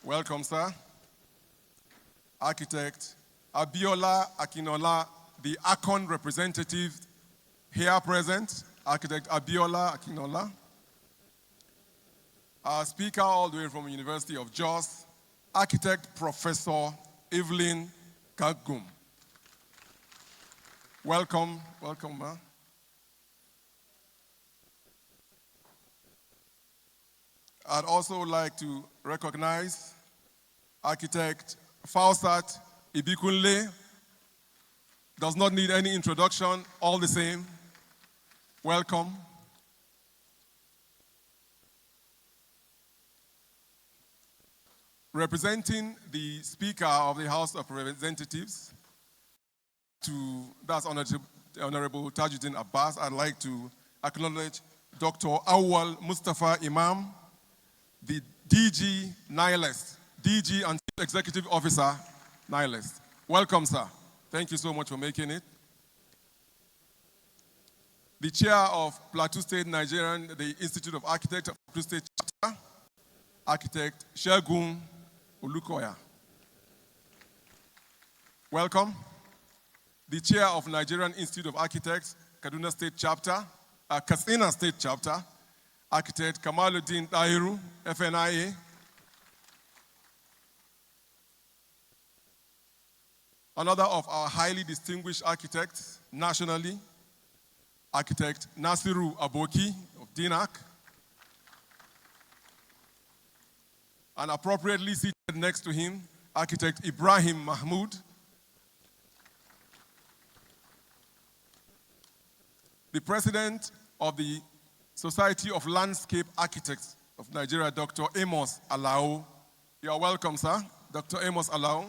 Welcome, sir. Architect Abiola Akinola, the ACON representative here present, Architect Abiola Akinola. Our speaker all the way from the University of Jos, Architect Professor Evelyn Kagum. Welcome, welcome, ma. I'd also like to recognize Architect Fausat Ibikunle. Does not need any introduction, all the same. Welcome. Representing the Speaker of the House of Representatives, that's Honorable Tajuddin Abbas, I'd like to acknowledge Dr. Awal Mustafa Imam, the DG Nihilist, DG and Chief Executive Officer Nihilist. Welcome, sir. Thank you so much for making it. The Chair of Plateau State Nigerian, the Institute of Architects of Plateau State Chapter, Architect Shegun Olukoya. Welcome. The Chair of Nigerian Institute of Architects, Kaduna State Chapter, Katsina State Chapter, Architect Kamaluddin Dairu, FNIA. Another of our highly distinguished architects nationally, Architect Nasiru Aboki of DINAC. And appropriately seated next to him, Architect Ibrahim Mahmoud. The President of the Society of Landscape Architects of Nigeria, Dr. Amos Alao. You are welcome, sir. Dr. Amos Alao.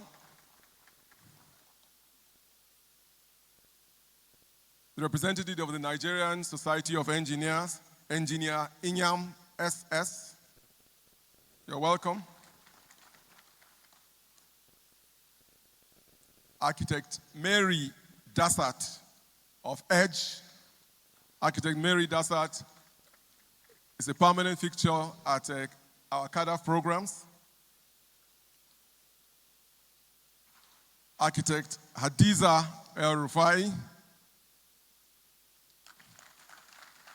The representative of the Nigerian Society of Engineers, Engineer Inyam SS. You're welcome. Architect Mary Dassat of EDGE. Architect Mary Dassat is a permanent fixture at our Kadaf programs. Architect Hadiza El Rufai.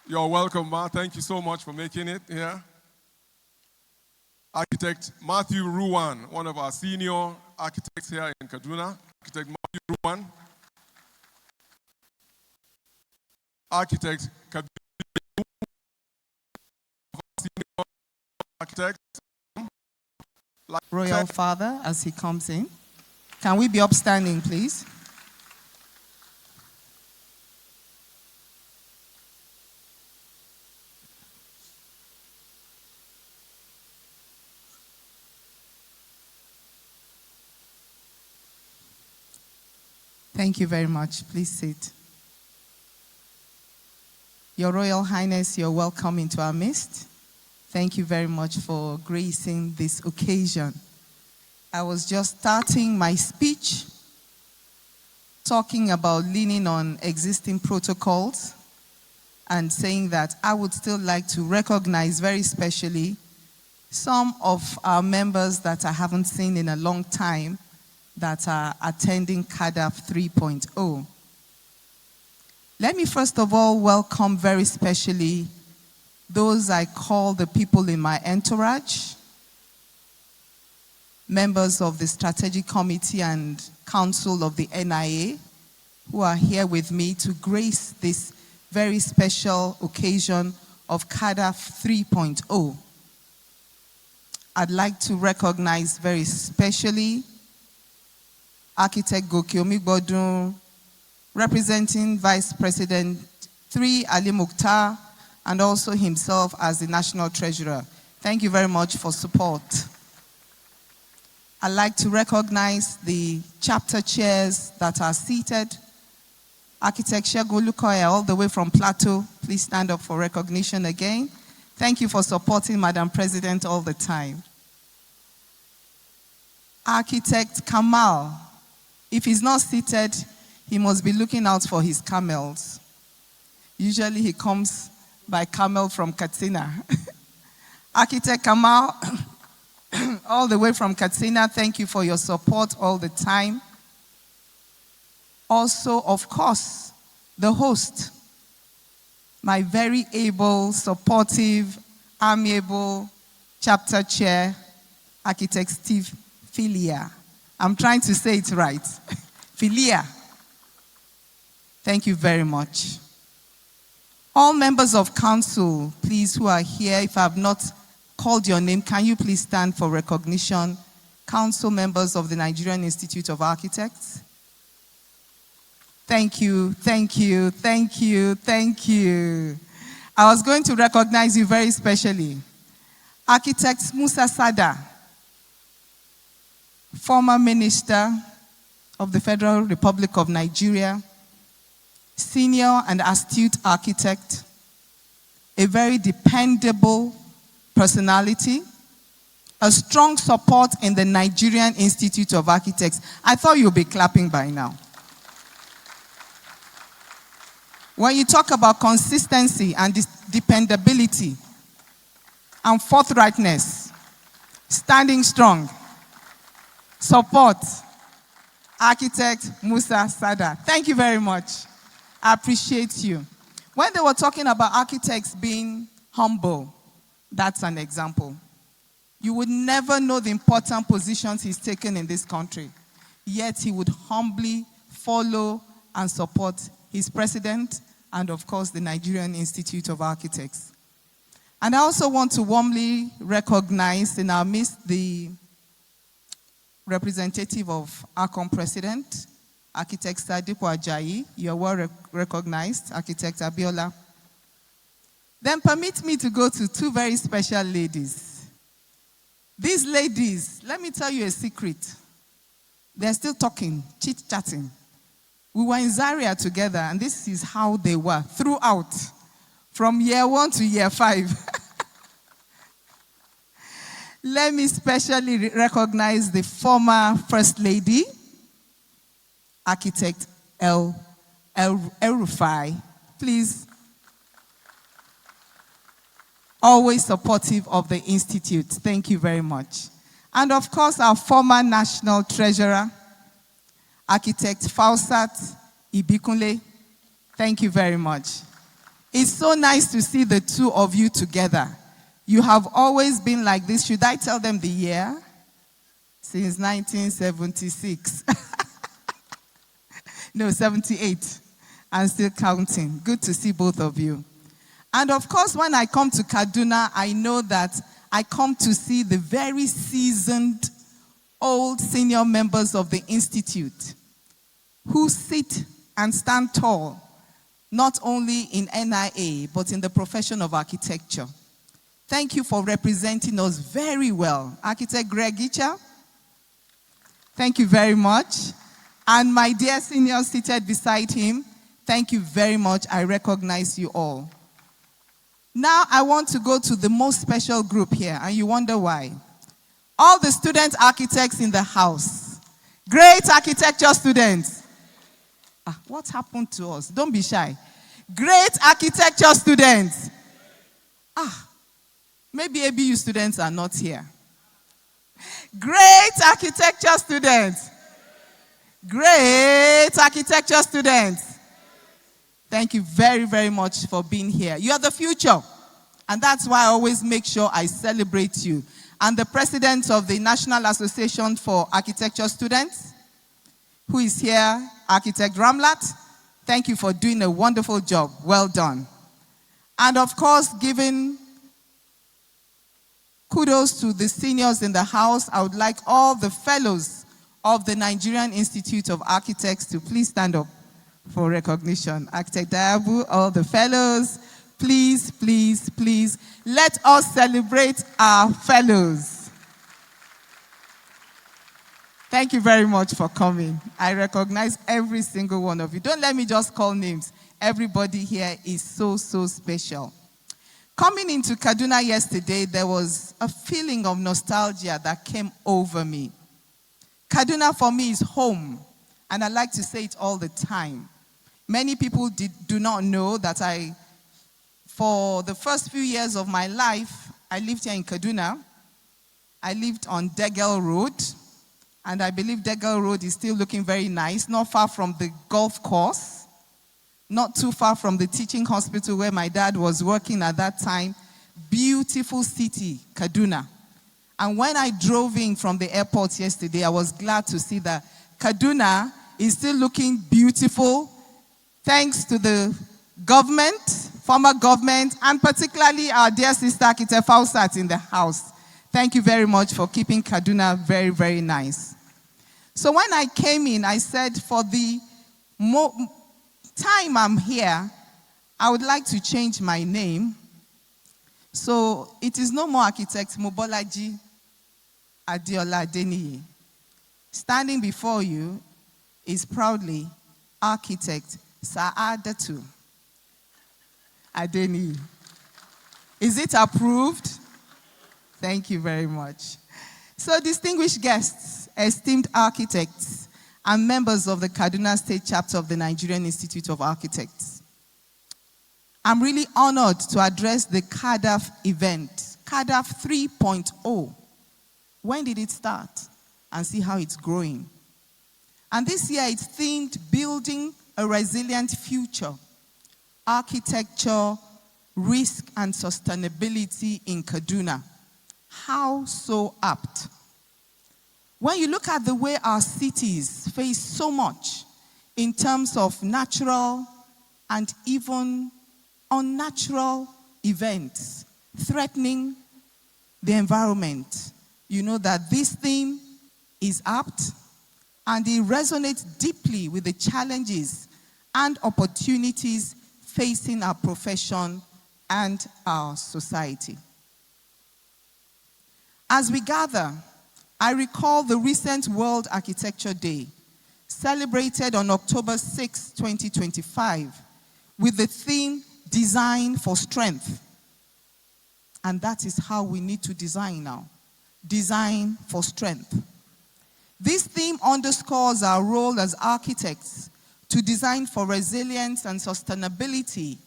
You're welcome, ma. Thank you so much for making it here. Architect Matthew Ruwan, one of our senior architects here in Kaduna. Architect Matthew Ruwan. Architect Kabir, senior architect. Royal Father, as he comes in. Can we be upstanding, please? Thank you very much. Please sit. Your Royal Highness, you're welcome into our midst. Thank you very much for gracing this occasion. I was just starting my speech talking about leaning on existing protocols and saying that I would still like to recognize very specially some of our members that I haven't seen in a long time that are attending Kadaf 3.0. Let me first of all welcome very specially those I call the people in my entourage, members of the Strategic Committee and Council of the NIA, who are here with me to grace this very special occasion of Kadaf 3.0. I'd like to recognize very specially Architect Gokiomi Bodun, representing Vice President 3 Ali Mukhtar, and also himself as the National Treasurer. Thank you very much for support. I'd like to recognize the chapter chairs that are seated. Architect Shegun Olukoya, all the way from Plateau. Please stand up for recognition again. Thank you for supporting Madam President all the time. Architect Kamal, if he's not seated, he must be looking out for his camels. Usually he comes by camel from Katsina. Architect Kamal all the way from Katsina, thank you for your support all the time. Also, of course, the host, my very able, supportive, amiable chapter chair, Architect Steve Filia. I'm trying to say it right. Filia. Thank you very much. All members of council, please, who are here, if I have not called your name, can you please stand for recognition? Council members of the Nigerian Institute of Architects. Thank you, thank you, thank you, thank you. I was going to recognize you very specially. Architect Musa Sada, former Minister of the Federal Republic of Nigeria, senior and astute architect, a very dependable personality, a strong support in the Nigerian Institute of Architects. I thought you'd be clapping by now. When you talk about consistency and dependability and forthrightness, standing strong, support, Architect Musa Sada. Thank you very much. I appreciate you. When they were talking about architects being humble, that's an example. You would never know the important positions he's taken in this country, yet he would humbly follow and support his president and, of course, the Nigerian Institute of Architects. And I also want to warmly recognize in our midst the representative of ARCOM President, Architect Sadipo Ajayi. You are well recognized, Architect Abiola. Then permit me to go to two very special ladies. These ladies, let me tell you a secret. They're still talking, chit-chatting. We were in Zaria together, and this is how they were throughout, from year 1 to year 5. Let me specially recognize the former First Lady, Architect El Rufai. Please. Always supportive of the Institute. Thank you very much. And of course, our former National Treasurer, Architect Fausat Ibikunle. Thank you very much. It's so nice to see the two of you together. You have always been like this. Should I tell them the year? Since 1976. No, 78. I'm still counting. Good to see both of you. And of course, when I come to Kaduna, I know that I come to see the very seasoned, old senior members of the Institute who sit and stand tall, not only in NIA, but in the profession of architecture. Thank you for representing us very well. Architect Greg Icha, thank you very much. And my dear senior seated beside him, thank you very much. I recognize you all. Now I want to go to the most special group here, and you wonder why. All the student architects in the house. Great architecture students. What happened to us? Don't be shy. Great architecture students. Maybe ABU students are not here. Great architecture students. Great architecture students. Thank you very, very much for being here. You are the future. And that's why I always make sure I celebrate you. And the president of the National Association for Architecture Students, who is here, Architect Ramlat, thank you for doing a wonderful job. Well done. And of course, giving kudos to the seniors in the house, I would like all the fellows of the Nigerian Institute of Architects to please stand up for recognition. Architect Diabu, all the fellows, please, please, please, let us celebrate our fellows. Thank you very much for coming. I recognize every single one of you. Don't let me just call names. Everybody here is so, so special. Coming into Kaduna yesterday, there was a feeling of nostalgia that came over me. Kaduna for me is home, and I like to say it all the time. Many people do not know that for the first few years of my life, I lived here in Kaduna. I lived on Degel Road, and I believe Degel Road is still looking very nice, not far from the golf course, not too far from the teaching hospital where my dad was working at that time. Beautiful city, Kaduna. And when I drove in from the airport yesterday, I was glad to see that Kaduna is still looking beautiful, thanks to the government, former government, and particularly our dear sister, Architect Fausat, in the house. Thank you very much for keeping Kaduna very, very nice. So when I came in, I said, for the time I'm here, I would like to change my name. So it is no more Architect Mobolaji Adiola Adeniyi. Standing before you is proudly Architect Sa'adatu Adeniyi. Is it approved? Thank you very much. So distinguished guests, esteemed architects, and members of the Kaduna State Chapter of the Nigerian Institute of Architects, I'm really honored to address the Kadaf event, Kadaf 3.0. When did it start? And see how it's growing. And this year it's themed Building a Resilient Future, Architecture, Risk and Sustainability in Kaduna. How so apt? When you look at the way our cities face so much in terms of natural and even unnatural events threatening the environment, you know that this theme is apt and it resonates deeply with the challenges and opportunities facing our profession and our society. As we gather, I recall the recent World Architecture Day, celebrated on October 6, 2025, with the theme, Design for Strength. And that is how we need to design now. Design for strength. This theme underscores our role as architects to design for resilience and sustainability,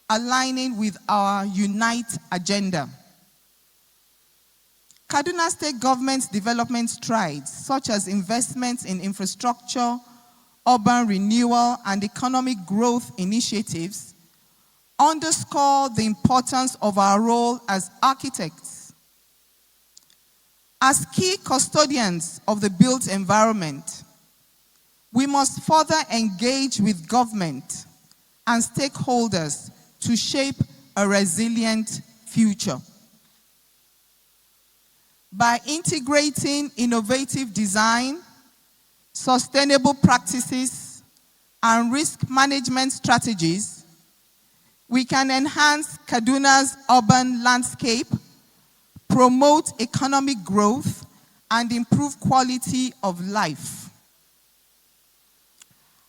aligning with our Unite agenda. Kaduna State Government's development strides, such as investments in infrastructure, urban renewal, and economic growth initiatives, underscore the importance of our role as architects. As key custodians of the built environment, we must further engage with government and stakeholders to shape a resilient future. By integrating innovative design, sustainable practices, and risk management strategies, we can enhance Kaduna's urban landscape, promote economic growth, and improve quality of life.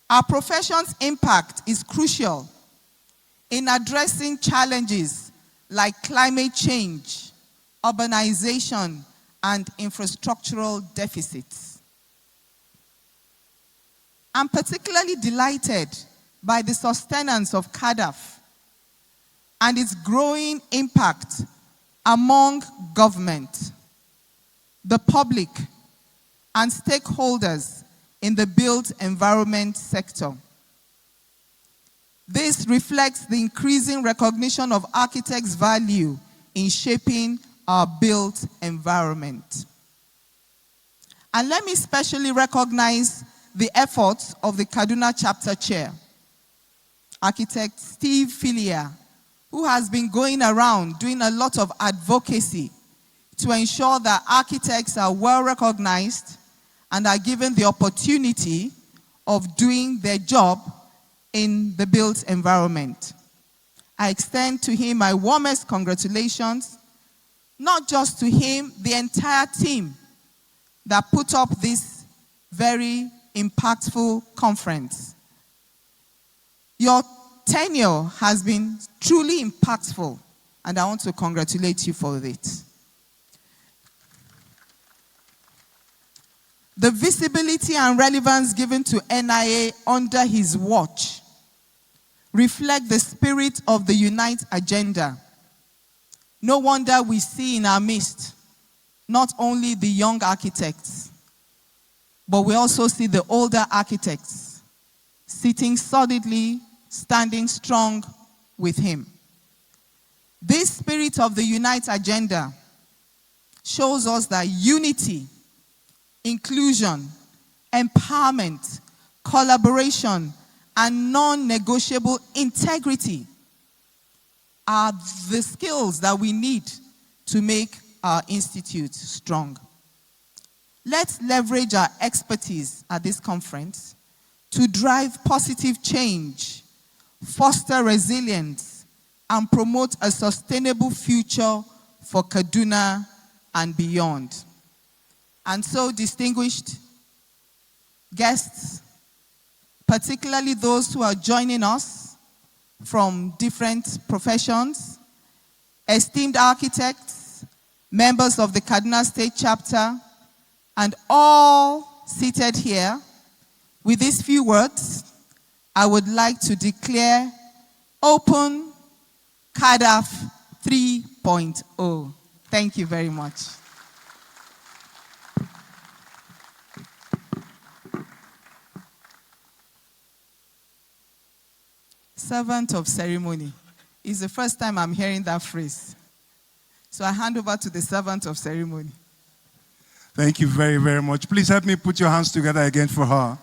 Our profession's impact is crucial in addressing challenges like climate change, urbanization, and infrastructural deficits. I'm particularly delighted by the sustenance of Kadaf and its growing impact among government, the public, and stakeholders in the built environment sector. This reflects the increasing recognition of architects' value in shaping our built environment. And let me specially recognize the efforts of the Kaduna Chapter Chair, Architect Steve Filia, who has been going around doing a lot of advocacy to ensure that architects are well recognized and are given the opportunity of doing their job in the built environment. I extend to him my warmest congratulations, not just to him, the entire team that put up this very impactful conference. Your tenure has been truly impactful, and I want to congratulate you for it. The visibility and relevance given to NIA under his watch reflect the spirit of the Unite agenda. No wonder we see in our midst not only the young architects, but we also see the older architects sitting solidly, standing strong with him. This spirit of the Unite agenda shows us that unity, inclusion, empowerment, collaboration, and non-negotiable integrity are the skills that we need to make our institute strong. Let's leverage our expertise at this conference to drive positive change, foster resilience, and promote a sustainable future for Kaduna and beyond. And so, distinguished guests, particularly those who are joining us from different professions, esteemed architects, members of the Kaduna State Chapter, and all seated here, with these few words, I would like to declare open Kadaf 3.0. Thank you very much. Servant of ceremony. It's the first time I'm hearing that phrase. So I hand over to the servant of ceremony. Thank you very, very much. Please help me put your hands together again for her.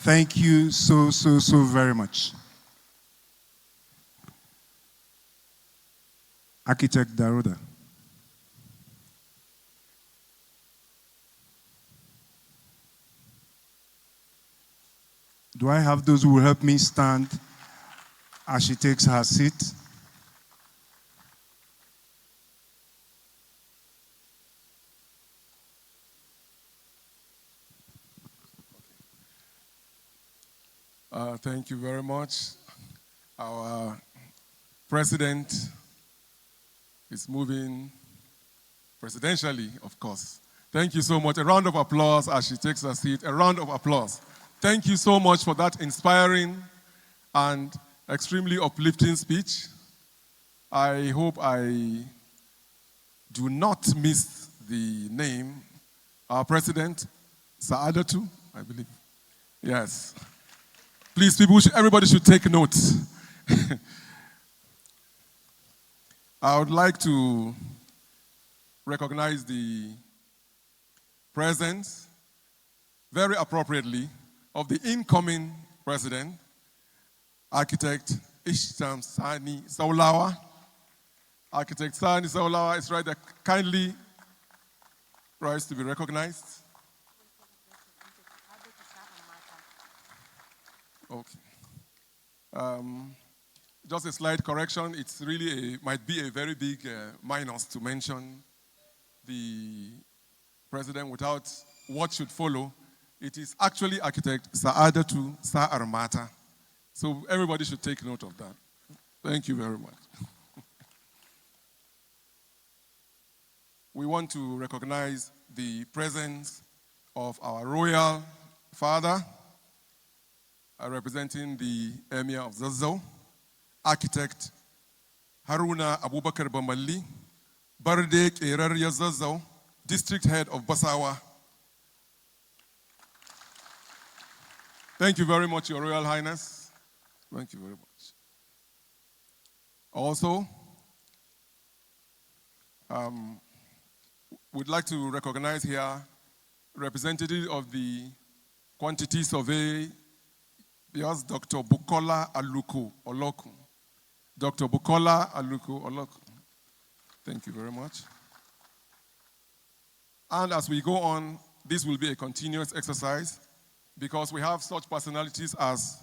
Thank you so very much. Architect Daruda. Do I have those who will help me stand as she takes her seat? Thank you very much. Our president is moving presidentially, of course. Thank you so much. A round of applause as she takes her seat. A round of applause. Thank you so much for that inspiring and extremely uplifting speech. I hope I do not miss the name. Our president, Saadatu, I believe. Yes. Please, people, everybody should take note. I would like to recognize the presence, very appropriately, of the incoming president, Architect Ishtam Sani Saulawa. Architect Sani Saulawa is right there. Kindly rise to be recognized. Okay. Just a slight correction. It's really might be a very big minus to mention the president without what should follow. It is actually Architect Saadatu Sa Armata. So everybody should take note of that. Thank you very much. We want to recognize the presence of our royal father, representing the Emir of Zazzau, Architect Haruna Abubakar Bamali, Barde Kerariya Zazzau, District Head of Basawa. Thank you very much, Your Royal Highness. Thank you very much. Also, we'd like to recognize here representative of the Quantity Survey, yes, Dr. Bukola Aluko Oloku. Dr. Bukola Aluko Oloku. Thank you very much. And as we go on, this will be a continuous exercise because we have such personalities as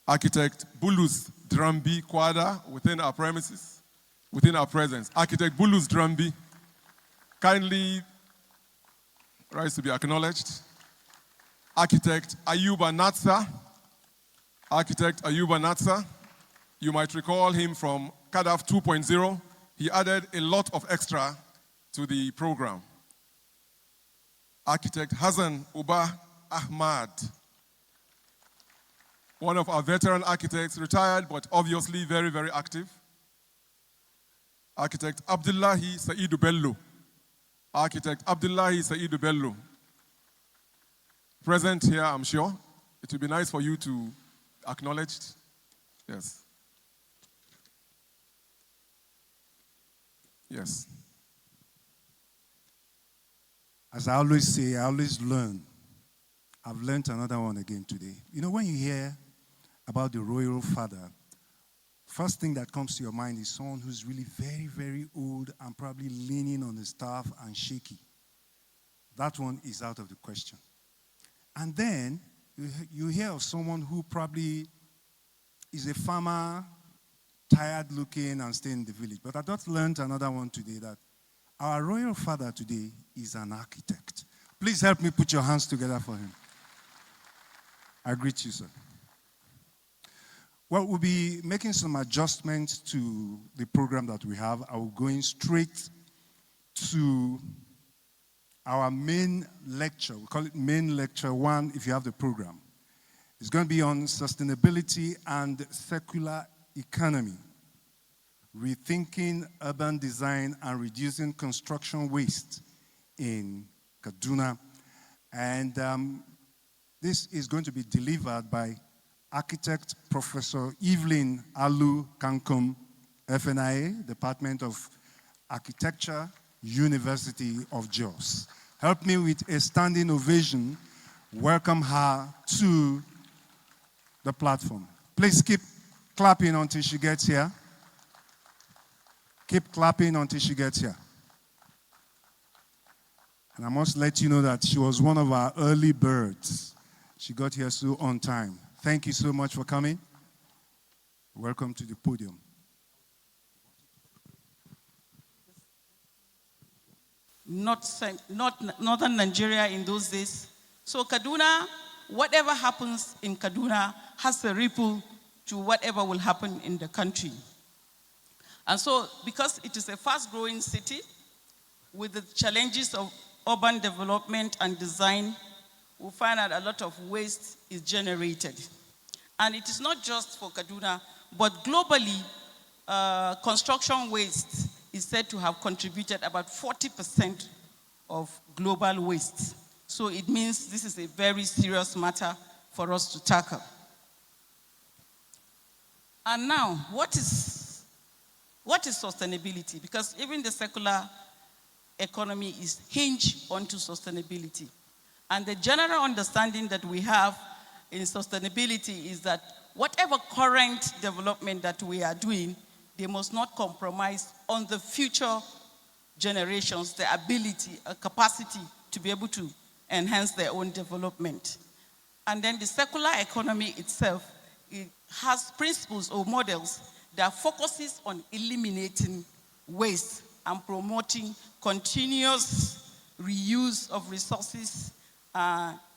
Architect Bulus Drambi Kwada within our premises, within our presence. Architect Bulus Drambi, kindly rise to be acknowledged. Architect Ayuba Natsa. Architect Ayuba Natsa. You might recall him from Kadaf 2.0. He added a lot of extra to the program. Architect Hassan Uba Ahmad. One of our veteran architects, retired but obviously very, very active. Architect Abdullahi Saidu Bello. Architect Abdullahi Saidu Bello. Present here, I'm sure. It would be nice for you to acknowledge. Yes. Yes. As I always say, I always learn. I've learned another one again today. You know, when you hear about the royal father, first thing that comes to your mind is someone who's really very, very old and probably leaning on the staff and shaky. That one is out of the question. And then you hear of someone who probably is a farmer, tired looking and staying in the village. But I just learned another one today, that our royal father today is an architect. Please help me put your hands together for him. I greet you, sir. Well, we'll be making some adjustments to the program that we have. I will go in straight to our main lecture. We call it main lecture 1 if you have the program. It's going to be on sustainability and circular economy, rethinking urban design and reducing construction waste in Kaduna. And this is going to be delivered by architect Professor Evelyn Alu Kankum, FNIA, Department of Architecture, University of Jos. Help me with a standing ovation. Welcome her to the platform. Please keep clapping until she gets here. Keep clapping until she gets here. And I must let you know that she was one of our early birds. She got here so on time. Thank you so much for coming. Welcome to the podium. Not northern Nigeria in those days. So Kaduna, whatever happens in Kaduna has a ripple to whatever will happen in the country. And so because it is a fast-growing city with the challenges of urban development and design, we find that a lot of waste is generated. And it is not just for Kaduna, but globally, construction waste is said to have contributed about 40% of global waste. So it means this is a very serious matter for us to tackle. And now, what is sustainability? Because even the circular economy is hinged onto sustainability. And the general understanding that we have in sustainability is that whatever current development that we are doing, they must not compromise on the future generations, the ability, capacity to be able to enhance their own development. And then the circular economy itself, it has principles or models that focuses on eliminating waste and promoting continuous reuse of resources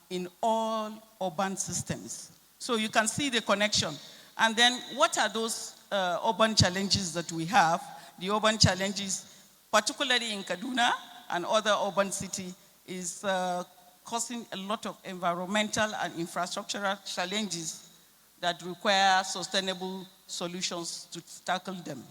in all urban systems. So you can see the connection. And then what are those urban challenges that we have? The urban challenges, particularly in Kaduna and other urban cities, is causing a lot of environmental and infrastructural challenges that require sustainable solutions to tackle them.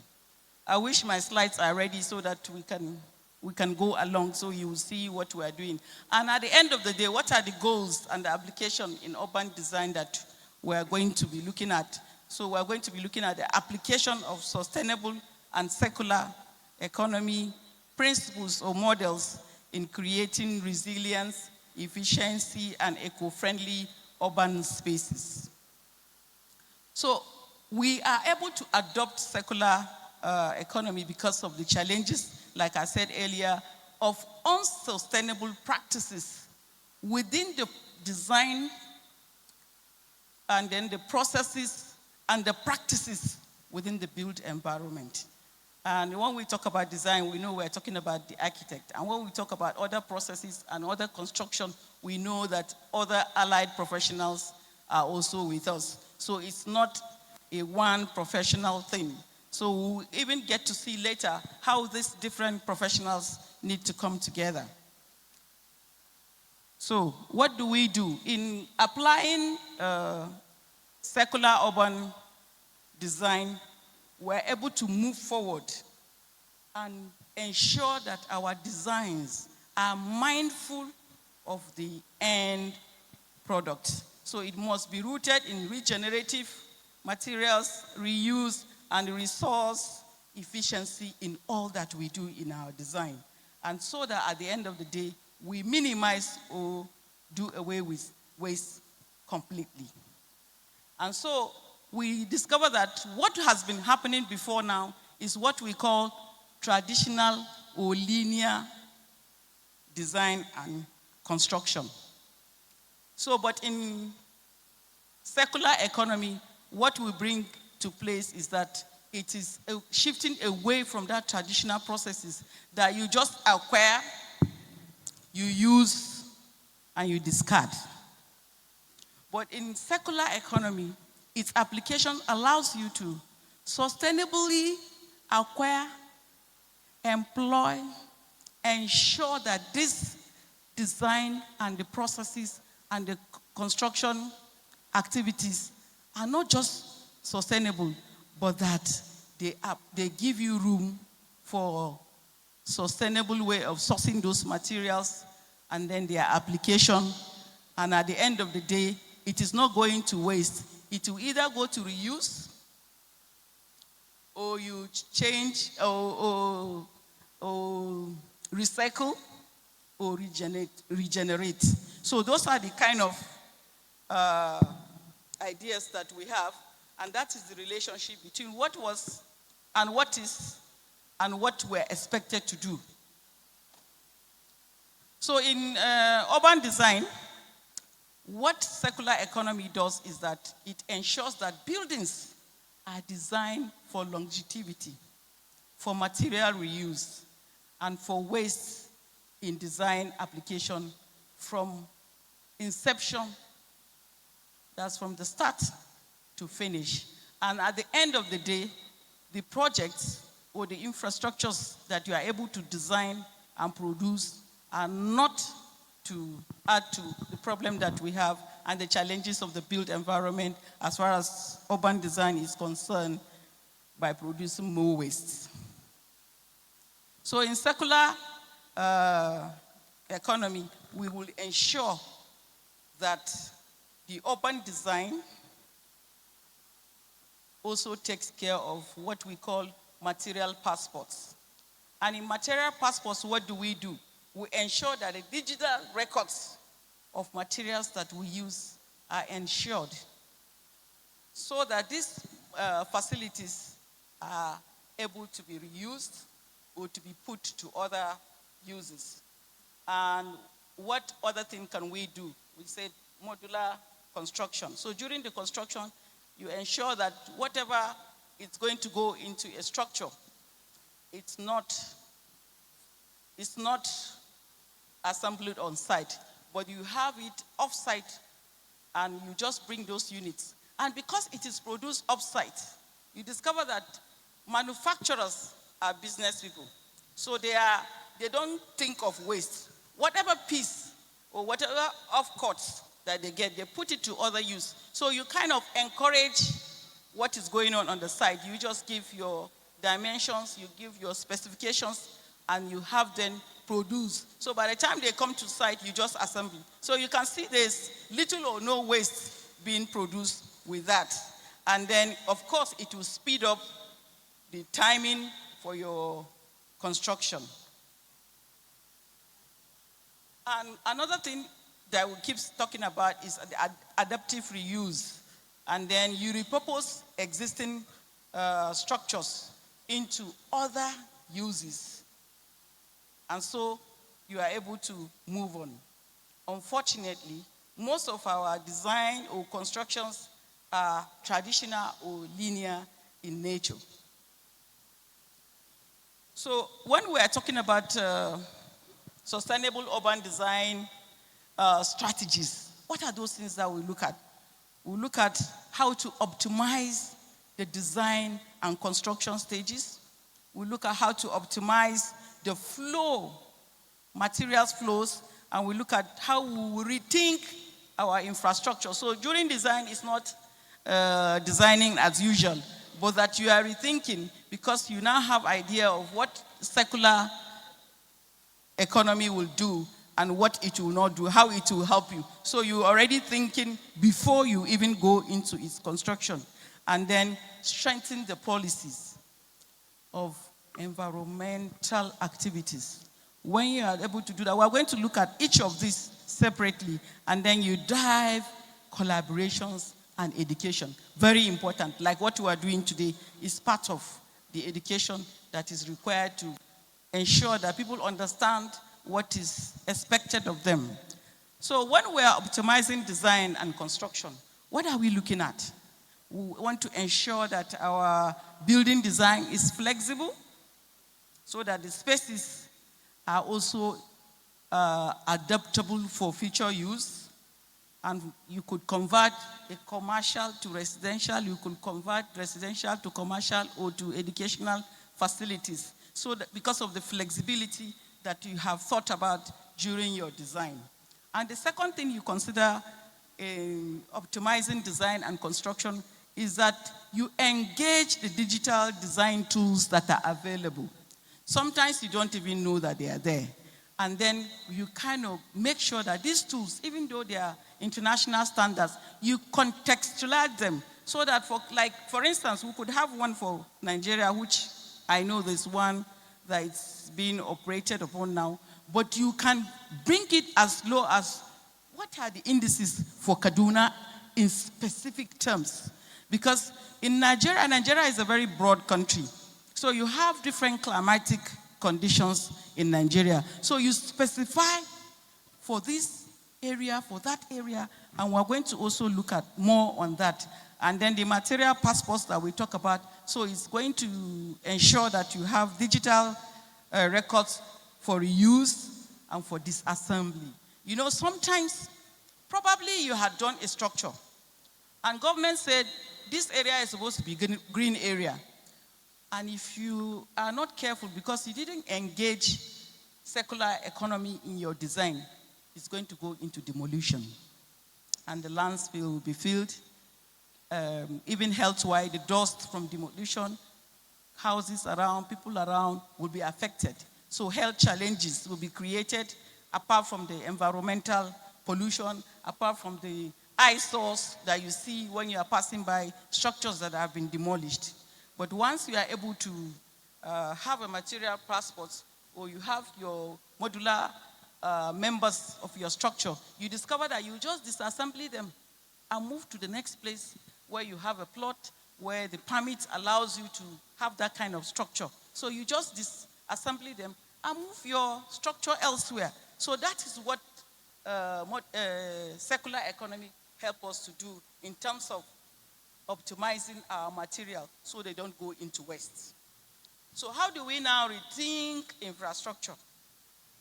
I wish my slides are ready so that we can go along so you will see what we are doing. And at the end of the day, what are the goals and the application in urban design that we are going to be looking at? So we are going to be looking at the application of sustainable and circular economy principles or models in creating resilience, efficiency, and eco-friendly urban spaces. So we are able to adopt circular economy because of the challenges, like I said earlier, of unsustainable practices within the design and then the processes and the practices within the built environment. And when we talk about design, we know we're talking about the architect. And when we talk about other processes and other construction, we know that other allied professionals are also with us. So it's not a one professional thing. So we'll even get to see later how these different professionals need to come together. So what do we do? In applying circular urban design, we're able to move forward and ensure that our designs are mindful of the end product. So it must be rooted in regenerative materials, reuse, and resource efficiency in all that we do in our design. And so that at the end of the day, we minimize or do away with waste completely. And so we discover that what has been happening before now is what we call traditional or linear design and construction. So, but in circular economy, what we bring to place is that it is shifting away from that traditional processes that you just acquire, you use, and you discard. But in circular economy, its application allows you to sustainably acquire, employ, ensure that this design and the processes and the construction activities are not just sustainable, but that they give you room for sustainable way of sourcing those materials and then their application. And at the end of the day, it is not going to waste. It will either go to reuse, or you change, or recycle, or regenerate. So those are the kind of ideas that we have, and that is the relationship between what was and what is and what we're expected to do. So in urban design, what circular economy does is that it ensures that buildings are designed for longevity, for material reuse, and for waste in design application from inception, that's from the start to finish. And at the end of the day, the projects or the infrastructures that you are able to design and produce are not to add to the problem that we have and the challenges of the built environment as far as urban design is concerned by producing more waste. So in circular economy, we will ensure that the urban design also takes care of what we call material passports. And in material passports, what do? We ensure that the digital records of materials that we use are ensured so that these facilities are able to be reused or to be put to other uses. And what other thing can we do? We said modular construction. So during the construction, you ensure that whatever is going to go into a structure, it's not assembled on site, but you have it off-site and you just bring those units. And because it is produced off-site, you discover that manufacturers are business people. So they don't think of waste. Whatever piece or whatever off-cuts that they get, they put it to other use. So you kind of encourage what is going on the site. You just give your dimensions, you give your specifications, and you have them produce. So by the time they come to site, you just assemble. So you can see there's little or no waste being produced with that. And then, of course, it will speed up the timing for your construction. And another thing that we keep talking about is the adaptive reuse. And then you repurpose existing structures into other uses. And so you are able to move on. Unfortunately, most of our design or constructions are traditional or linear in nature. So when we are talking about sustainable urban design strategies, what are those things that we look at? We look at how to optimize the design and construction stages. We look at how to optimize the flow, materials flows, and we look at how we rethink our infrastructure. So during design, it's not designing as usual, but that you are rethinking because you now have idea of what circular economy will do and what it will not do, how it will help you. So you're already thinking before you even go into its construction. And then strengthen the policies of environmental activities. When you are able to do that, we're going to look at each of these separately, and then you dive collaborations and education. Very important, like what we are doing today is part of the education that is required to ensure that people understand what is expected of them. So when we are optimizing design and construction, what are we looking at? We want to ensure that our building design is flexible so that the spaces are also adaptable for future use. And you could convert a commercial to residential, you could convert residential to commercial or to educational facilities. So that because of the flexibility that you have thought about during your design. And the second thing you consider in optimizing design and construction is that you engage the digital design tools that are available. Sometimes you don't even know that they are there. And then you kind of make sure that these tools, even though they are international standards, you contextualize them so that for instance, we could have one for Nigeria, which I know there's one that is being operated upon now, but you can bring it as low as what are the indices for Kaduna in specific terms. Because in Nigeria, Nigeria is a very broad country. So you have different climatic conditions in Nigeria. So you specify for this area, for that area, and we're going to also look at more on that. And then the material passports that we talk about, so it's going to ensure that you have digital records for reuse and for disassembly. You know, sometimes, probably you had done a structure, and government said, this area is supposed to be green area. And if you are not careful, because you didn't engage circular economy in your design, it's going to go into demolition. And the landfill will be filled. Even health-wise, the dust from demolition, houses around, people around will be affected. So health challenges will be created apart from the environmental pollution, apart from the eyesores that you see when you are passing by structures that have been demolished. But once you are able to have a material passport, or you have your modular members of your structure, you discover that you just disassembly them and move to the next place where you have a plot where the permit allows you to have that kind of structure. So you just disassembly them and move your structure elsewhere. So that is what circular economy help us to do in terms of optimizing our material so they don't go into waste. So how do we now rethink infrastructure?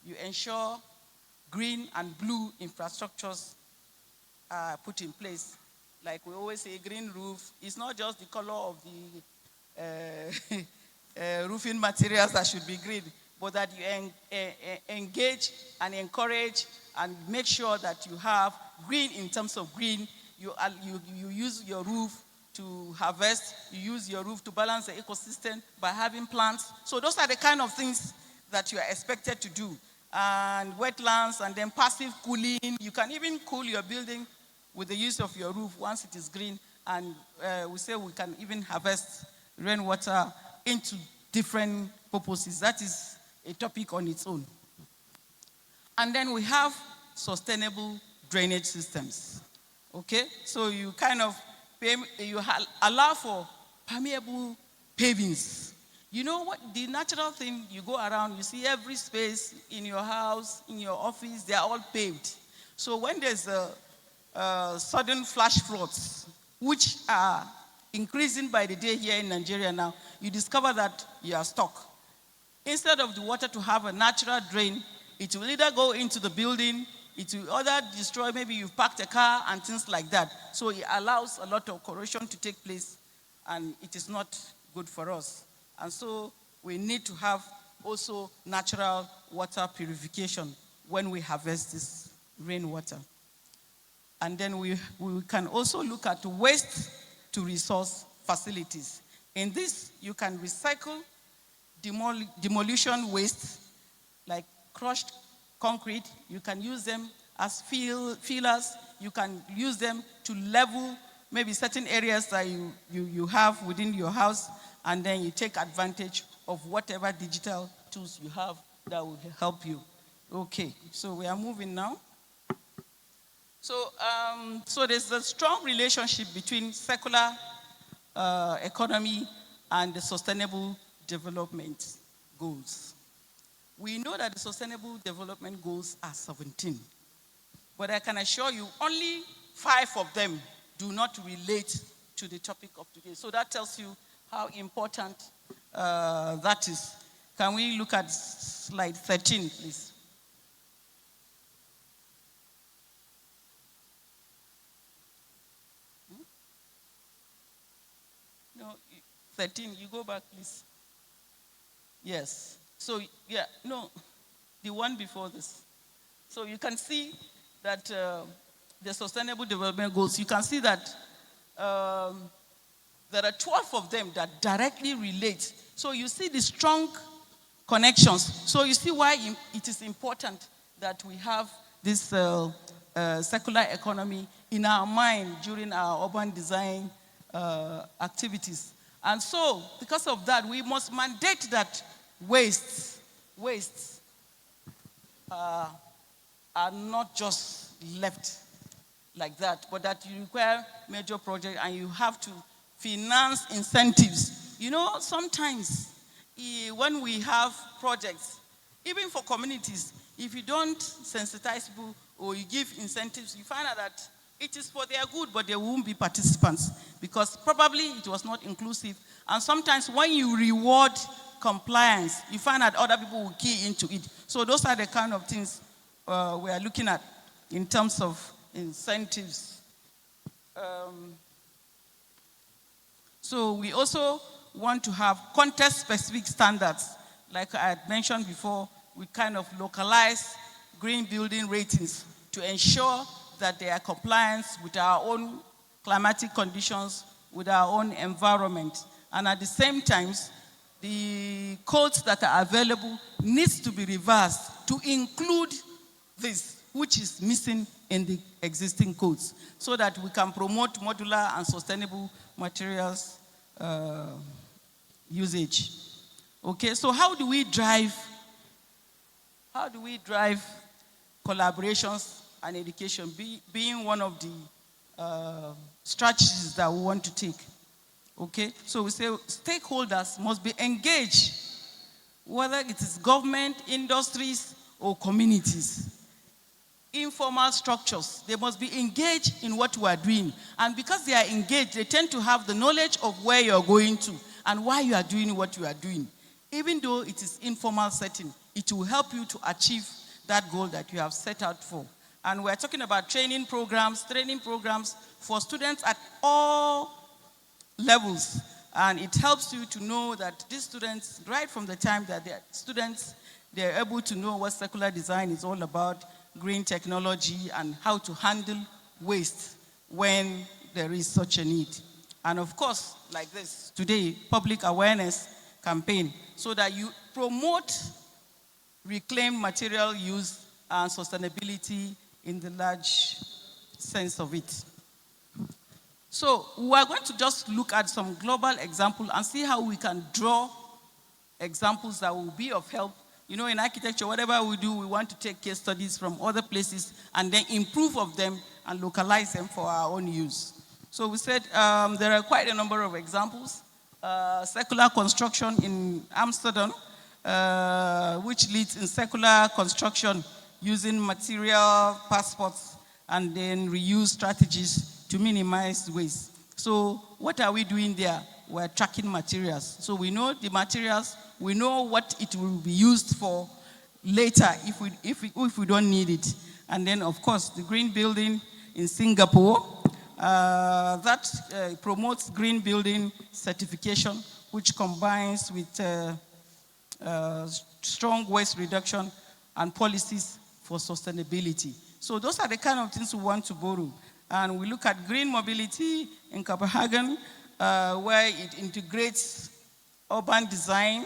You ensure green and blue infrastructures are put in place. Like we always say, green roof is not just the color of the roofing materials that should be green, but that you engage and encourage and make sure that you have green in terms of green. You use your roof to harvest, you use your roof to balance the ecosystem by having plants. So those are the kind of things that you are expected to do. And wetlands, and then passive cooling. You can even cool your building with the use of your roof once it is green. And we say we can even harvest rainwater into different purposes. That is a topic on its own. And then we have sustainable drainage systems. Okay? So you kind of allow for permeable pavings. You know what? The natural thing, you go around, you see every space in your house, in your office, they are all paved. So when there's a sudden flash floods, which are increasing by the day here in Nigeria now, you discover that you are stuck. Instead of the water to have a natural drain, it will either go into the building, it will either destroy, maybe you've parked a car and things like that. So it allows a lot of corrosion to take place, and it is not good for us. And so we need to have also natural water purification when we harvest this rainwater. And then we can also look at waste to resource facilities. In this, you can recycle demolition waste, like crushed concrete. You can use them as fillers. You can use them to level maybe certain areas that you have within your house, and then you take advantage of whatever digital tools you have that will help you. Okay, so we are moving now. So there's a strong relationship between circular economy and the sustainable development goals. We know that the sustainable development goals are 17, but I can assure you only 5 of them do not relate to the topic of today. So that tells you how important that is. Can we look at slide 13, please? No, 13, you go back, please. Yes. So, yeah, no, the one before this. So you can see that the Sustainable Development Goals, you can see that there are 12 of them that directly relate. So you see the strong connections. So you see why it is important that we have this circular economy in our mind during our urban design activities. And so, because of that, we must mandate that wastes are not just left like that, but that you require major projects and you have to finance incentives. You know, sometimes when we have projects, even for communities, if you don't sensitize people or you give incentives, you find out that it is for their good, but they won't be participants because probably it was not inclusive. And sometimes when you reward compliance, you find that other people will key into it. So those are the kind of things we are looking at in terms of incentives. So we also want to have context-specific standards. Like I had mentioned before, we kind of localize green building ratings to ensure that they are compliant with our own climatic conditions, with our own environment. And at the same time, the codes that are available needs to be reversed to include this, which is missing in the existing codes, so that we can promote modular and sustainable materials usage. Okay, so how do we drive collaborations and education, being one of the strategies that we want to take? Okay, so we say stakeholders must be engaged, whether it is government, industries, or communities. Informal structures, they must be engaged in what we are doing. And because they are engaged, they tend to have the knowledge of where you're going to and why you are doing what you are doing. Even though it is informal setting, it will help you to achieve that goal that you have set out for. And we're talking about training programs for students at all levels. And it helps you to know that these students, right from the time that they're students, they're able to know what circular design is all about, green technology, and how to handle waste when there is such a need. And of course, like this, today, public awareness campaign, so that you promote reclaimed material use and sustainability in the large sense of it. So we are going to just look at some global examples and see how we can draw examples that will be of help. You know, in architecture, whatever we do, we want to take case studies from other places and then improve of them and localize them for our own use. So we said there are quite a number of examples. Circular construction in Amsterdam, which leads in circular construction using material passports and then reuse strategies to minimize waste. So what are we doing there? We're tracking materials. So we know the materials, we know what it will be used for later if we don't need it. And then, of course, the green building in Singapore, that promotes green building certification, which combines with strong waste reduction and policies for sustainability. So those are the kind of things we want to borrow. And we look at green mobility in Copenhagen, where it integrates urban design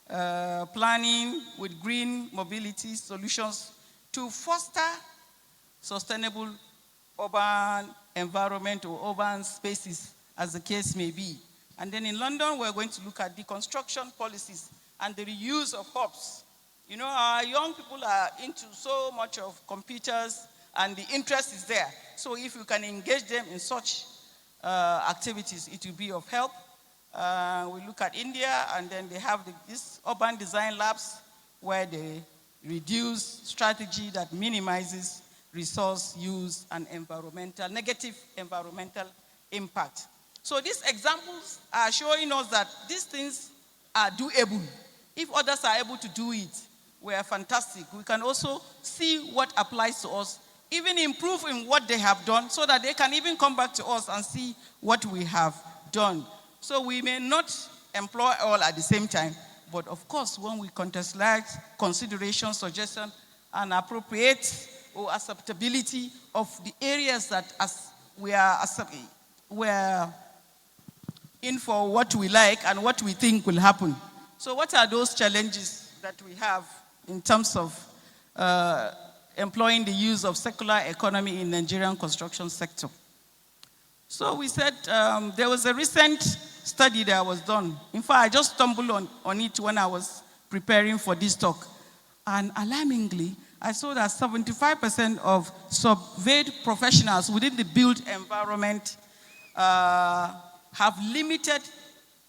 planning with green mobility solutions to foster sustainable urban environment or urban spaces, as the case may be. And then in London, we're going to look at deconstruction policies and the reuse of hubs. You know, our young people are into so much of computers and the interest is there. So if you can engage them in such activities, it will be of help. We look at India, and then they have these urban design labs where they reduce strategy that minimizes resource use and negative environmental impact. So these examples are showing us that these things are doable. If others are able to do it, we are fantastic. We can also see what applies to us, even improve in what they have done so that they can even come back to us and see what we have done. So we may not employ all at the same time, but of course, when we contextualize consideration, suggestion, and appropriate or acceptability of the areas that we're in for what we like and what we think will happen. So what are those challenges that we have in terms of employing the use of circular economy in Nigerian construction sector? So we said there was a recent study that was done. In fact, I just stumbled on it when I was preparing for this talk. And alarmingly, I saw that 75% of surveyed professionals within the built environment have limited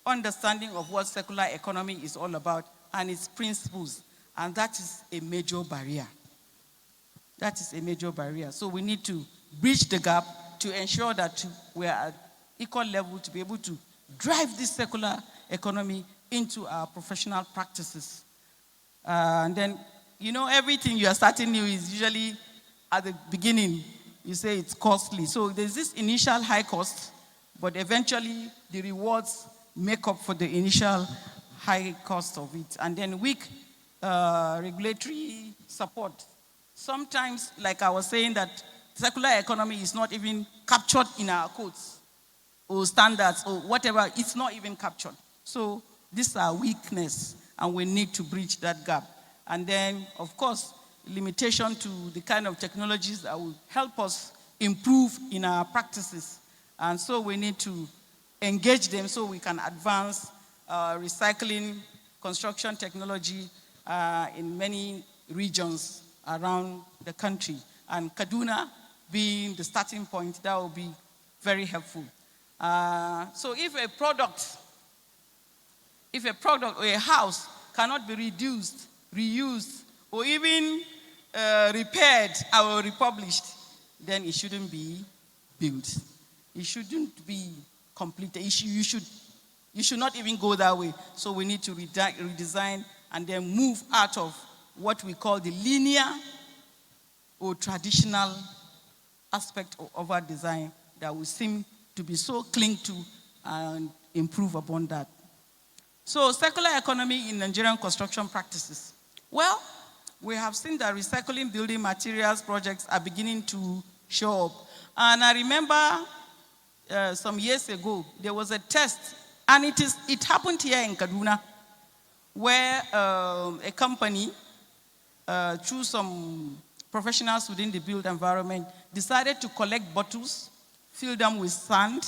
understanding of what circular economy is all about and its principles. And that is a major barrier. That is a major barrier. So we need to bridge the gap to ensure that we are at equal level to be able to drive this circular economy into our professional practices. And then, you know, everything you are starting new is usually at the beginning, you say it's costly. So there's this initial high cost, but eventually the rewards make up for the initial high cost of it. And then weak regulatory support. Sometimes, like I was saying, that circular economy is not even captured in our codes or standards or whatever. It's not even captured. So these are weakness, and we need to bridge that gap. And then, of course, limitation to the kind of technologies that will help us improve in our practices. And so we need to engage them so we can advance recycling, construction technology in many regions around the country. And Kaduna being the starting point, that will be very helpful. So if a product or a house cannot be reduced, reused, or even repaired or republished, then it shouldn't be built. It shouldn't be completed. You should not even go that way. So we need to redesign and then move out of what we call the linear or traditional aspect of our design that we seem to be so cling to and improve upon that. So circular economy in Nigerian construction practices. Well, we have seen that recycling building materials projects are beginning to show up. And I remember some years ago, there was a test, and it happened here in Kaduna, where a company, through some professionals within the built environment, decided to collect bottles, fill them with sand,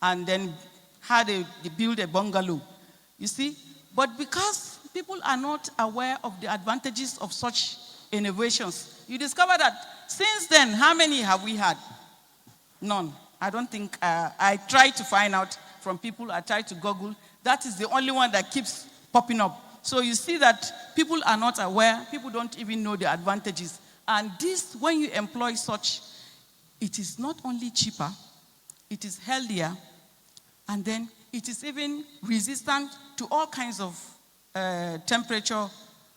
and then they build a bungalow. You see? But because people are not aware of the advantages of such innovations, you discover that since then, how many have we had? None. I don't think, I tried to find out from people, I tried to Google. That is the only one that keeps popping up. So you see that people are not aware, people don't even know the advantages. And this, when you employ such, it is not only cheaper, it is healthier, and then it is even resistant to all kinds of temperature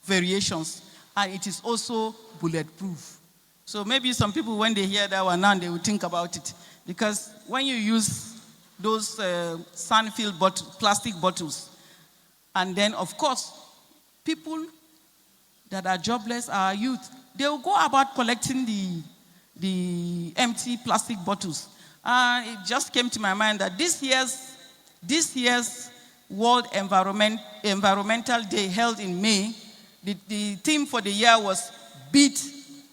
variations, and it is also bulletproof. So maybe some people, when they hear that one now, they will think about it. Because when you use those sun-filled plastic bottles, and then, of course, people that are jobless, our youth, they will go about collecting the empty plastic bottles. It just came to my mind that this year's World Environmental Day held in May, the theme for the year was Beat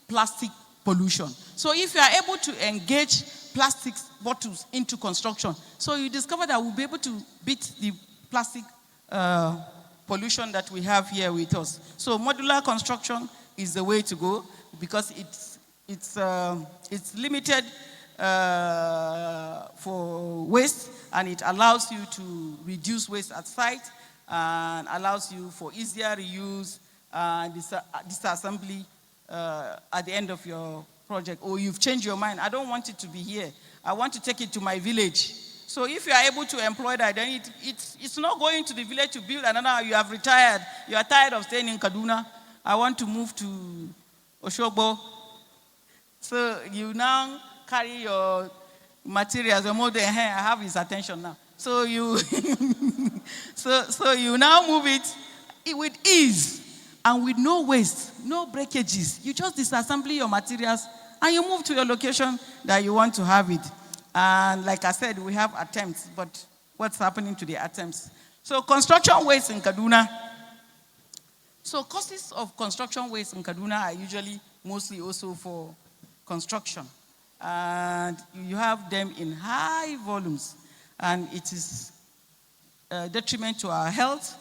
Plastic Pollution. So if you are able to engage plastic bottles into construction, so you discover that we'll be able to beat the plastic pollution that we have here with us. So modular construction is the way to go because it's limited for waste, and it allows you to reduce waste at site and allows you for easier reuse and disassembly at the end of your project. Or you've changed your mind, I don't want it to be here, I want to take it to my village. So if you are able to employ that, then it's not going to the village to build another. You have retired, you are tired of staying in Kaduna, I want to move to Oshogbo. So you now carry your materials, your model, I have his attention now. So you, so you now move it with ease and with no waste, no breakages. You just disassembly your materials and you move to your location that you want to have it. And like I said, we have attempts, but what's happening to the attempts? So construction waste in Kaduna. So causes of construction waste in Kaduna are usually mostly also for construction. And you have them in high volumes. And it is a detriment to our health.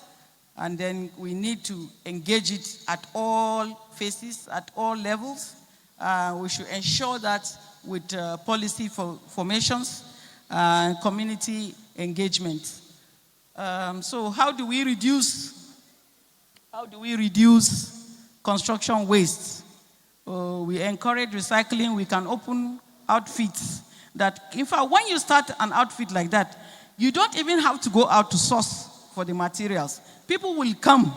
And then we need to engage it at all phases, at all levels. We should ensure that with policy formations and community engagement. So how do we reduce construction waste? We encourage recycling. We can open outfits that, in fact, when you start an outfit like that, you don't even have to go out to source for the materials. People will come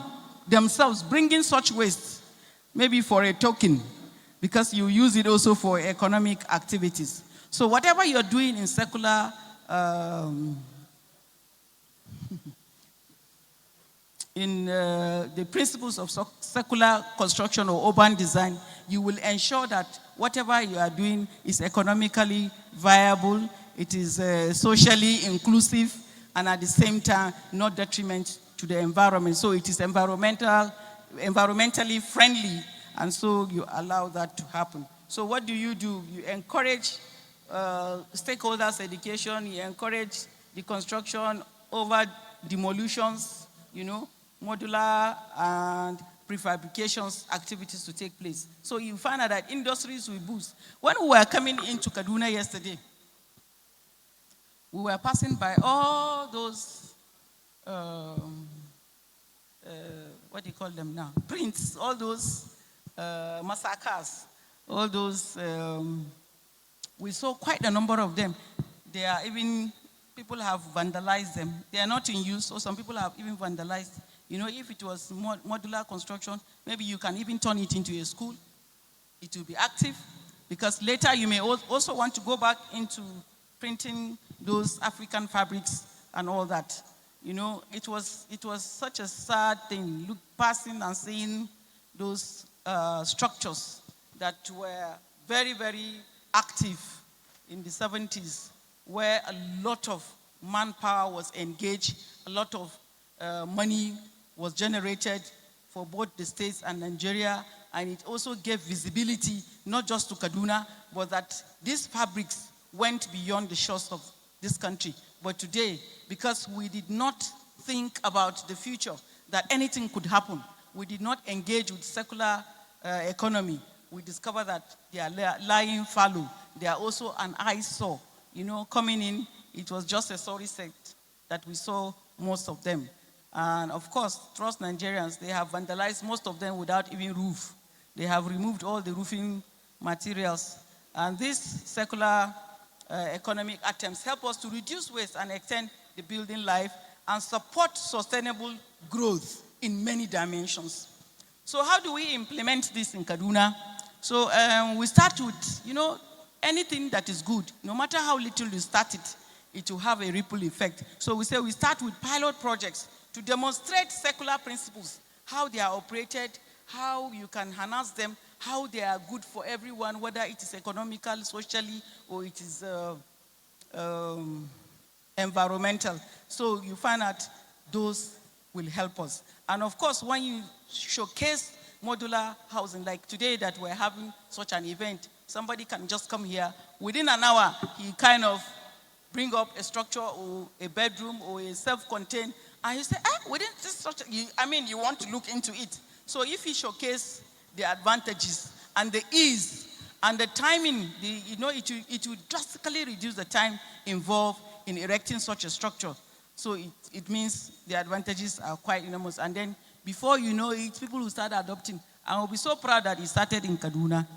themselves bringing such waste, maybe for a token, because you use it also for economic activities. So whatever you're doing in secular, the principles of secular construction or urban design, you will ensure that whatever you are doing is economically viable, it is socially inclusive, and at the same time, not detriment to the environment. So it is environmentally friendly, and so you allow that to happen. So what do? You encourage stakeholders' education, you encourage the construction over demolitions, modular and prefabrications activities to take place. So you find out that industries will boost. When we were coming into Kaduna yesterday, we were passing by all those, what do you call them now? Prints, all those massacres, all those, we saw quite a number of them. They are even, people have vandalized them. They are not in use, so some people have even vandalized. If it was modular construction, maybe you can even turn it into a school. It will be active, because later you may also want to go back into printing those African fabrics and all that. It was such a sad thing, passing and seeing those structures that were very, very active in the 70s, where a lot of manpower was engaged, a lot of money was generated for both the states and Nigeria, and it also gave visibility, not just to Kaduna, but that these fabrics went beyond the shores of this country. But today, because we did not think about the future, that anything could happen, we did not engage with secular economy, we discovered that they are lying fallow. They are also an eyesore. Coming in, it was just a sorry sight that we saw most of them. And of course, trust Nigerians, they have vandalized most of them without even roof. They have removed all the roofing materials. And these secular economic attempts help us to reduce waste and extend the building life and support sustainable growth in many dimensions. So how do we implement this in Kaduna? So we start with, anything that is good, no matter how little you start it, it will have a ripple effect. So we say we start with pilot projects to demonstrate secular principles, how they are operated, how you can harness them, how they are good for everyone, whether it is economical, socially, or it is environmental. So you find out those will help us. And of course, when you showcase modular housing, like today that we're having such an event, somebody can just come here, within an hour, he kind of bring up a structure or a bedroom or a self-contained, and you say, within this structure, you want to look into it. So if you showcase the advantages and the ease and the timing, it will drastically reduce the time involved in erecting such a structure. So it means the advantages are quite enormous. And then before you know it, people will start adopting. And we'll be so proud that it started in Kaduna.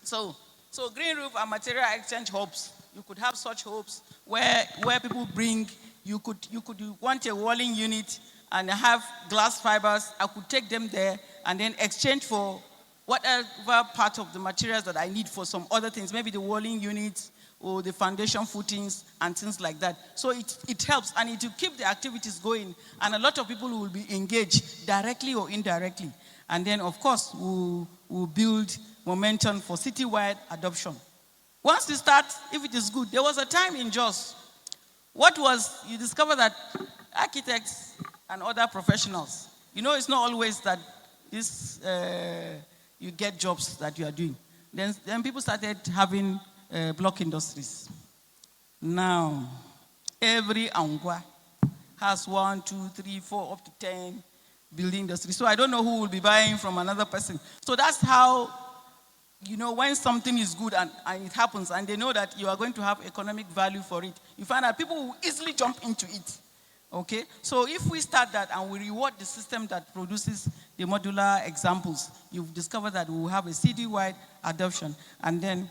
So green roof and material exchange hubs. You could have such hubs where people bring, you could want a walling unit and have glass fibers. I could take them there and then exchange for whatever part of the materials that I need for some other things, maybe the walling units or the foundation footings and things like that. So it helps, and it will keep the activities going, and a lot of people will be engaged directly or indirectly. And then, of course, we'll build momentum for citywide adoption. Once you start, if it is good, there was a time in Jos. You discover that architects and other professionals, it's not always that you get jobs that you are doing. Then people started having block industries. Now, every Angwa has 1, 2, 3, 4, up to 10 building industries. So I don't know who will be buying from another person. So that's how, when something is good and it happens, and they know that you are going to have economic value for it, you find that people will easily jump into it. Okay? So if we start that and we reward the system that produces the modular examples, you've discovered that we will have a city-wide adoption. And then,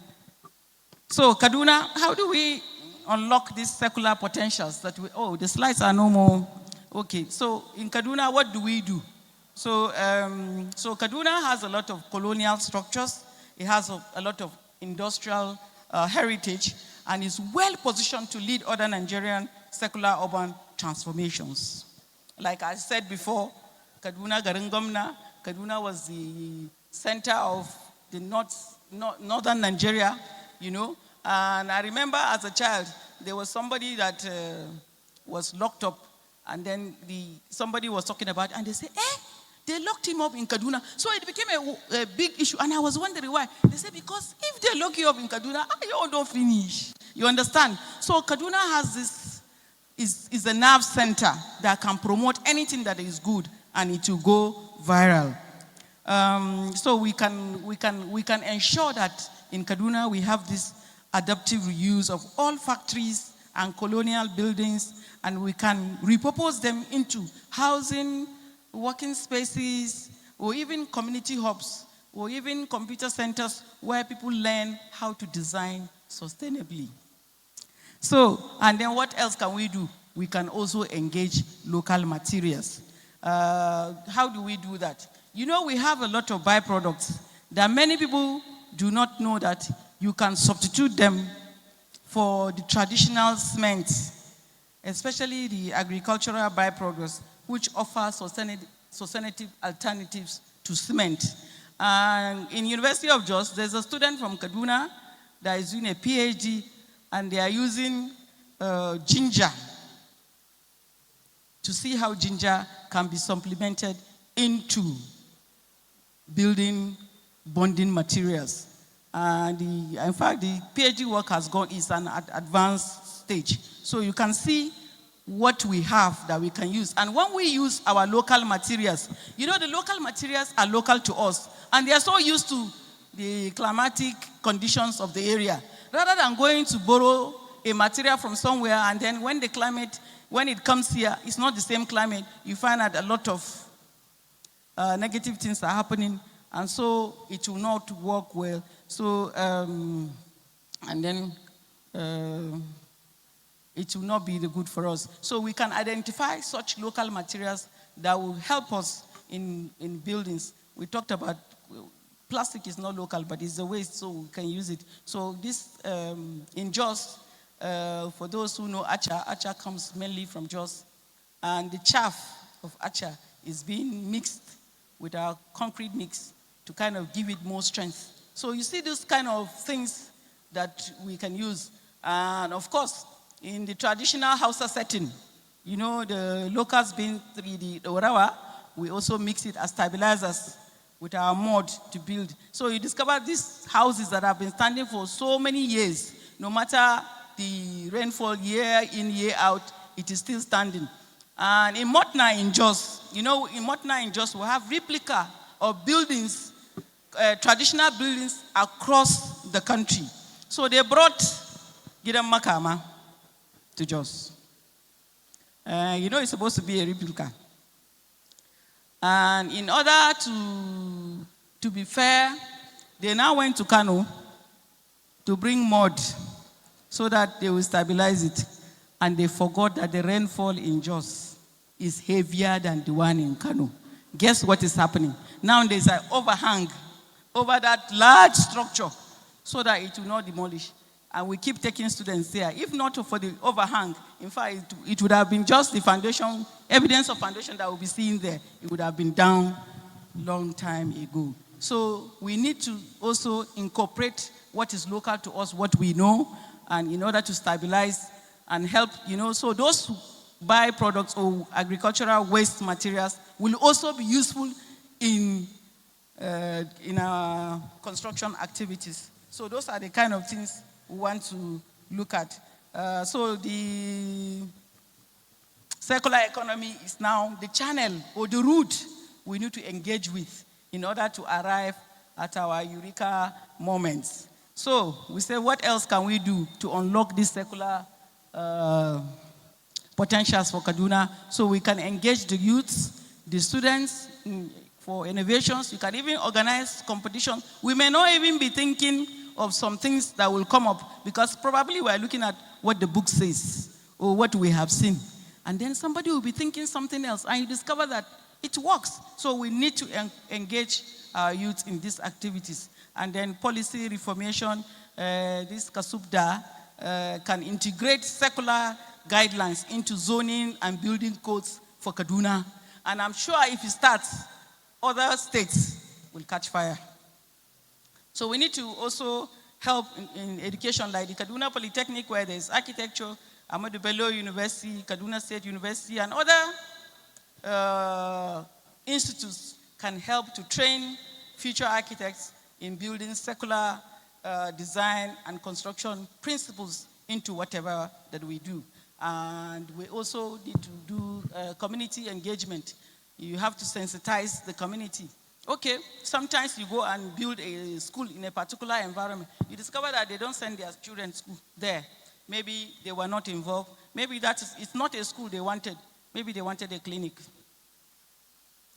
so Kaduna, how do we unlock these secular potentials that the slides are no more. Okay, so in Kaduna, what do we do? So Kaduna has a lot of colonial structures. It has a lot of industrial heritage, and is well positioned to lead other Nigerian secular urban transformations. Like I said before, Kaduna Garangomna, Kaduna was the center of the northern Nigeria, And I remember as a child, there was somebody that was locked up, and then somebody was talking about it, and they said, they locked him up in Kaduna. So it became a big issue, and I was wondering why. They said, because if they lock you up in Kaduna, you don't finish. You understand? So Kaduna has is a nerve center that can promote anything that is good, and it will go viral. So we can ensure that in Kaduna we have this adaptive reuse of all factories and colonial buildings, and we can repurpose them into housing, working spaces, or even community hubs, or even computer centers where people learn how to design sustainably. So, and then what else can we do? We can also engage local materials. How do we do that? We have a lot of byproducts that many people do not know that you can substitute them for the traditional cement, especially the agricultural byproducts, which offer sustainable alternatives to cement. And in University of Jos, there's a student from Kaduna that is doing a PhD, and they are using ginger to see how ginger can be supplemented into building bonding materials. In fact, the PhD work is an advanced stage. So you can see what we have that we can use. And when we use our local materials, the local materials are local to us, and they are so used to the climatic conditions of the area. Rather than going to borrow a material from somewhere, and then when it comes here, it's not the same climate, you find that a lot of negative things are happening, and so it will not work well. So, and then it will not be good for us. So we can identify such local materials that will help us in buildings. We talked about plastic is not local, but it's a waste, so we can use it. So this, in Jos, for those who know Acha comes mainly from Jos, and the chaff of Acha is being mixed with our concrete mix to kind of give it more strength. So you see those kind of things that we can use. And of course, in the traditional Hausa setting, You know, the locust bean 3D, the Orawa, we also mix it as stabilizers with our mud to build. So you discover these houses that have been standing for so many years, no matter the rainfall year in, year out, it is still standing. And in Motna in Jos, you know, in Motna in Jos, we have replica of buildings, traditional buildings across the country. So they brought Gidan Makama to Jos. You know, it's supposed to be a replica. And in order to be fair, they now went to Kano to bring mud so that they will stabilize it. And they forgot that the rainfall in Jos is heavier than the one in Kano. Guess what is happening? Now there's an overhang over that large structure so that it will not demolish. And we keep taking students there. If not for the overhang, in fact, it would have been just the foundation, evidence of foundation that we'll be seeing there. It would have been down long time ago. So we need to also incorporate what is local to us, what we know, and in order to stabilize and help, you know, so those byproducts or agricultural waste materials will also be useful in our construction activities. So those are the kind of things we want to look at. So the circular economy is now the channel or the route we need to engage with in order to arrive at our eureka moments. So we say, what else can we do to unlock this circular potentials for Kaduna? So we can engage the youths, the students for innovations. You can even organize competition. We may not even be thinking of some things that will come up because probably we're looking at what the book says or what we have seen. And then somebody will be thinking something else and you discover that it works. So we need to engage our youth in these activities. And then policy reformation, this Kasubda can integrate secular guidelines into zoning and building codes for Kaduna. And I'm sure if it starts, other states will catch fire. So we need to also help in education, like the Kaduna Polytechnic, where there's architecture, Ahmadu Bello University, Kaduna State University, and other institutes can help to train future architects in building secular design and construction principles into whatever that we do. And we also need to do community engagement. You have to sensitize the community. Okay, sometimes you go and build a school in a particular environment. You discover that they don't send their children to school there. Maybe they were not involved. Maybe it's not a school they wanted. Maybe they wanted a clinic.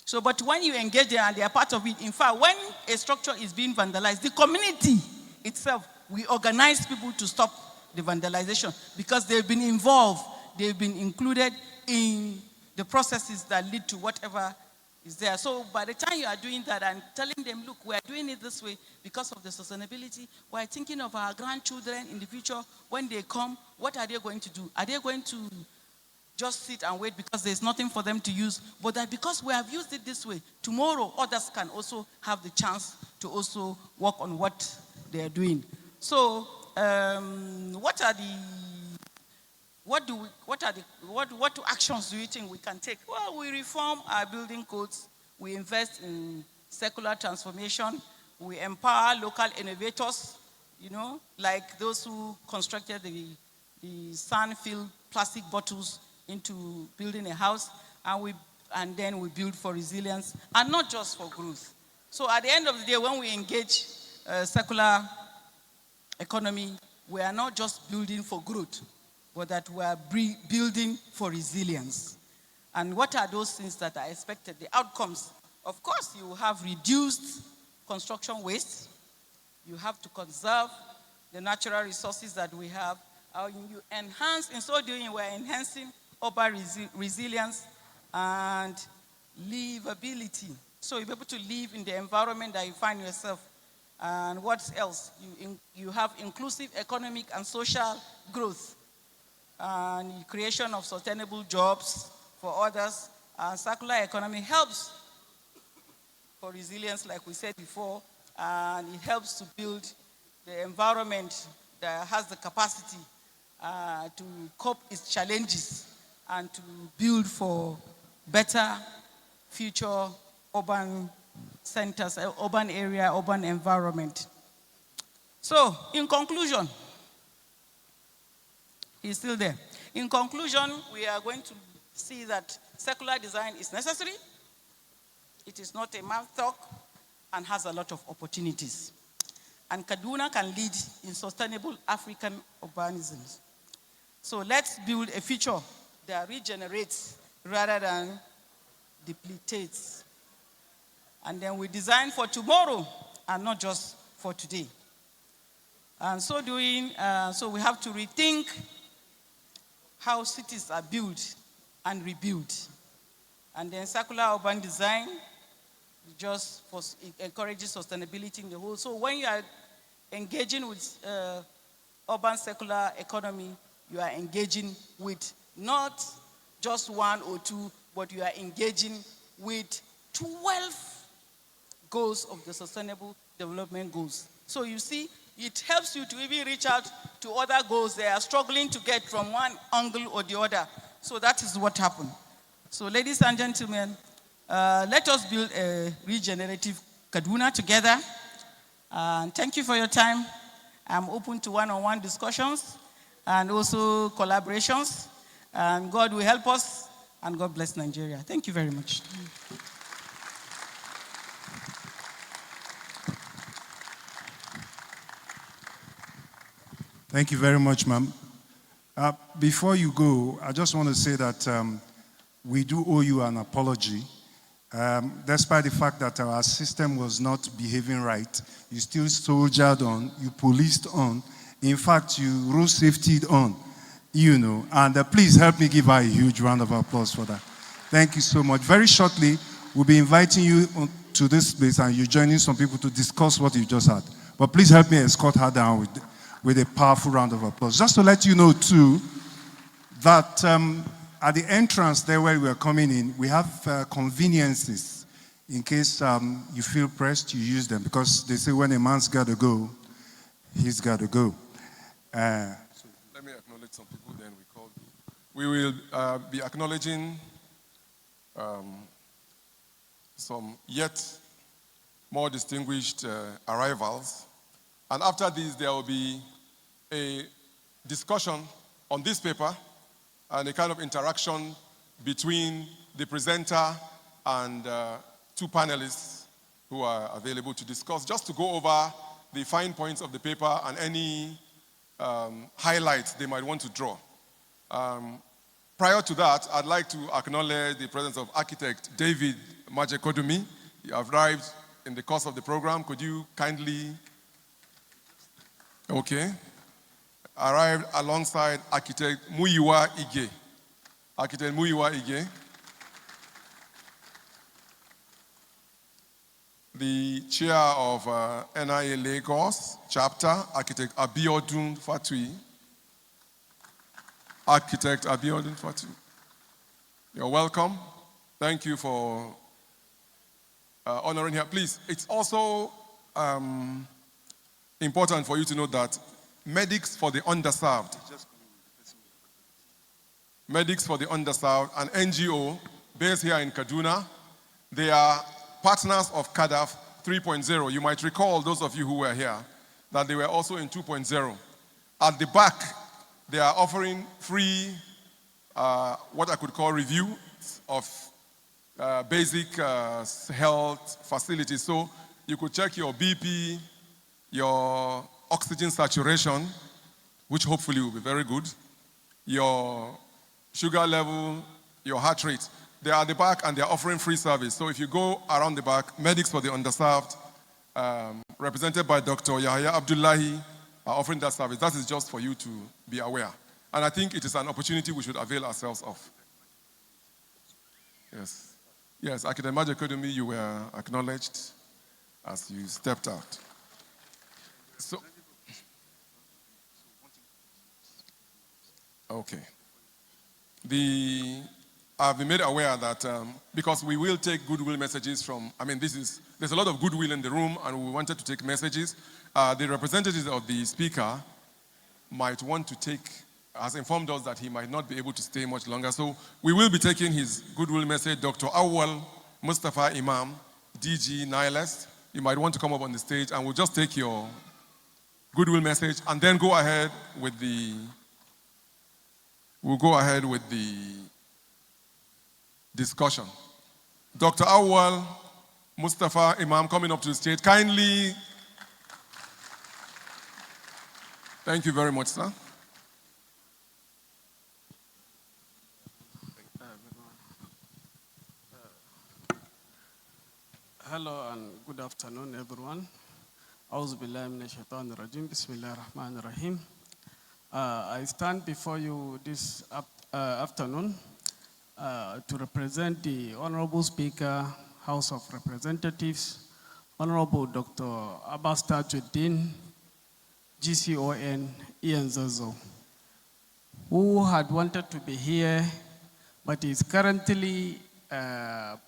So, but when you engage them and they are part of it, in fact, when a structure is being vandalized, the community itself, we organize people to stop the vandalization because they've been involved, they've been included in the processes that lead to whatever is there. So by the time you are doing that and telling them, look, we are doing it this way because of the sustainability, we are thinking of our grandchildren in the future, when they come, what are they going to do? Are they going to just sit and wait because there's nothing for them to use? But that because we have used it this way, tomorrow others can also have the chance to also work on what they are doing. So what actions do you think we can take? Well, we reform our building codes. We invest in secular transformation. We empower local innovators, you know, like those who constructed the sun-filled plastic bottles into building a house. And then we build for resilience and not just for growth. So at the end of the day, when we engage secular economy, we are not just building for growth, but that we are building for resilience. And what are those things that are expected? The outcomes. Of course, you have reduced construction waste. You have to conserve the natural resources that we have. You enhance, in so doing, we're enhancing urban resilience and livability. So you're able to live in the environment that you find yourself. And what else? You have inclusive economic and social growth and creation of sustainable jobs for others. Circular economy helps for resilience, like we said before, and it helps to build the environment that has the capacity to cope its challenges and to build for better future urban centers, urban area, urban environment. So, in conclusion, he's still there. In conclusion, we are going to see that secular design is necessary. It is not a mouth talk and has a lot of opportunities. And Kaduna can lead in sustainable African urbanism. So let's build a future that regenerates rather than depletes. And then we design for tomorrow and not just for today. And so doing, so we have to rethink how cities are built and rebuilt. And then circular urban design just encourages sustainability in the whole. So when you are engaging with urban circular economy, you are engaging with not just one or two, but you are engaging with 12 goals of the Sustainable Development Goals. So you see, it helps you to even reach out to other goals they are struggling to get from one angle or the other. So that is what happened. So ladies and gentlemen, let us build a regenerative Kaduna together. Thank you for your time. I'm open to one-on-one discussions and also collaborations. And God will help us, and God bless Nigeria. Thank you very much. Thank you very much, ma'am. Before you go, I just want to say that we do owe you an apology. Despite the fact that our system was not behaving right, you still soldiered on, you policed on. In fact, you road safetied on, you know. And please help me give her a huge round of applause for that. Thank you so much. Very shortly, we'll be inviting you to this place and you're joining some people to discuss what you just had. But please help me escort her down with a powerful round of applause. Just to let you know, too, that at the entrance there where we are coming in, we have conveniences. In case you feel pressed, you use them. Because they say when a man's got to go, he's got to go. Let me acknowledge some people, then we call you. We will be acknowledging some yet more distinguished arrivals. And after this, there will be a discussion on this paper and a kind of interaction between the presenter and two panelists who are available to discuss, just to go over the fine points of the paper and any highlights they might want to draw. Prior to that, I'd like to acknowledge the presence of architect David Majekodumi. He arrived in the course of the program. Could you kindly... Okay. Arrived alongside architect Muyiwa Ige. Architect Muyiwa Ige. The chair of NIA Lagos chapter, architect Abiodun Fatui. Architect Abiodun Fatui. You're welcome. Thank you for honoring here. Please, it's also important for you to know that Medics for the Underserved, Medics for the Underserved, an NGO based here in Kaduna, they are partners of Kadaf 3.0. You might recall, those of you who were here, that they were also in 2.0. At the back, they are offering free, what I could call review of basic health facilities. So you could check your BP, your oxygen saturation, which hopefully will be very good, your sugar level, your heart rate. They are at the back and they are offering free service. So if you go around the back, Medics for the Underserved, represented by Dr. Yahya Abdullahi, are offering that service. That is just for you to be aware. And I think it is an opportunity we should avail ourselves of. Yes. Yes, Architect Majekodumi, you were acknowledged as you stepped out. So, okay. I've been made aware that because we will take goodwill messages from, there's a lot of goodwill in the room and we wanted to take messages. The representatives of the speaker might want to take has informed us that he might not be able to stay much longer. So we will be taking his goodwill message, Dr. Awal Mustafa Imam, DG Nihilist. You might want to come up on the stage, and we'll just take your goodwill message and then go ahead with the discussion. Dr. Awal Mustafa Imam coming up to the stage. Kindly. Thank you very much, sir. Hello and good afternoon, everyone. Auzu billahi minash shaitanir rajim. Bismillahir rahmanir rahim. I stand before you this afternoon to represent the Honorable Speaker, House of Representatives, Honorable Dr. Abbas Tajuddin, GCON, Ian Zozo, who had wanted to be here, but is currently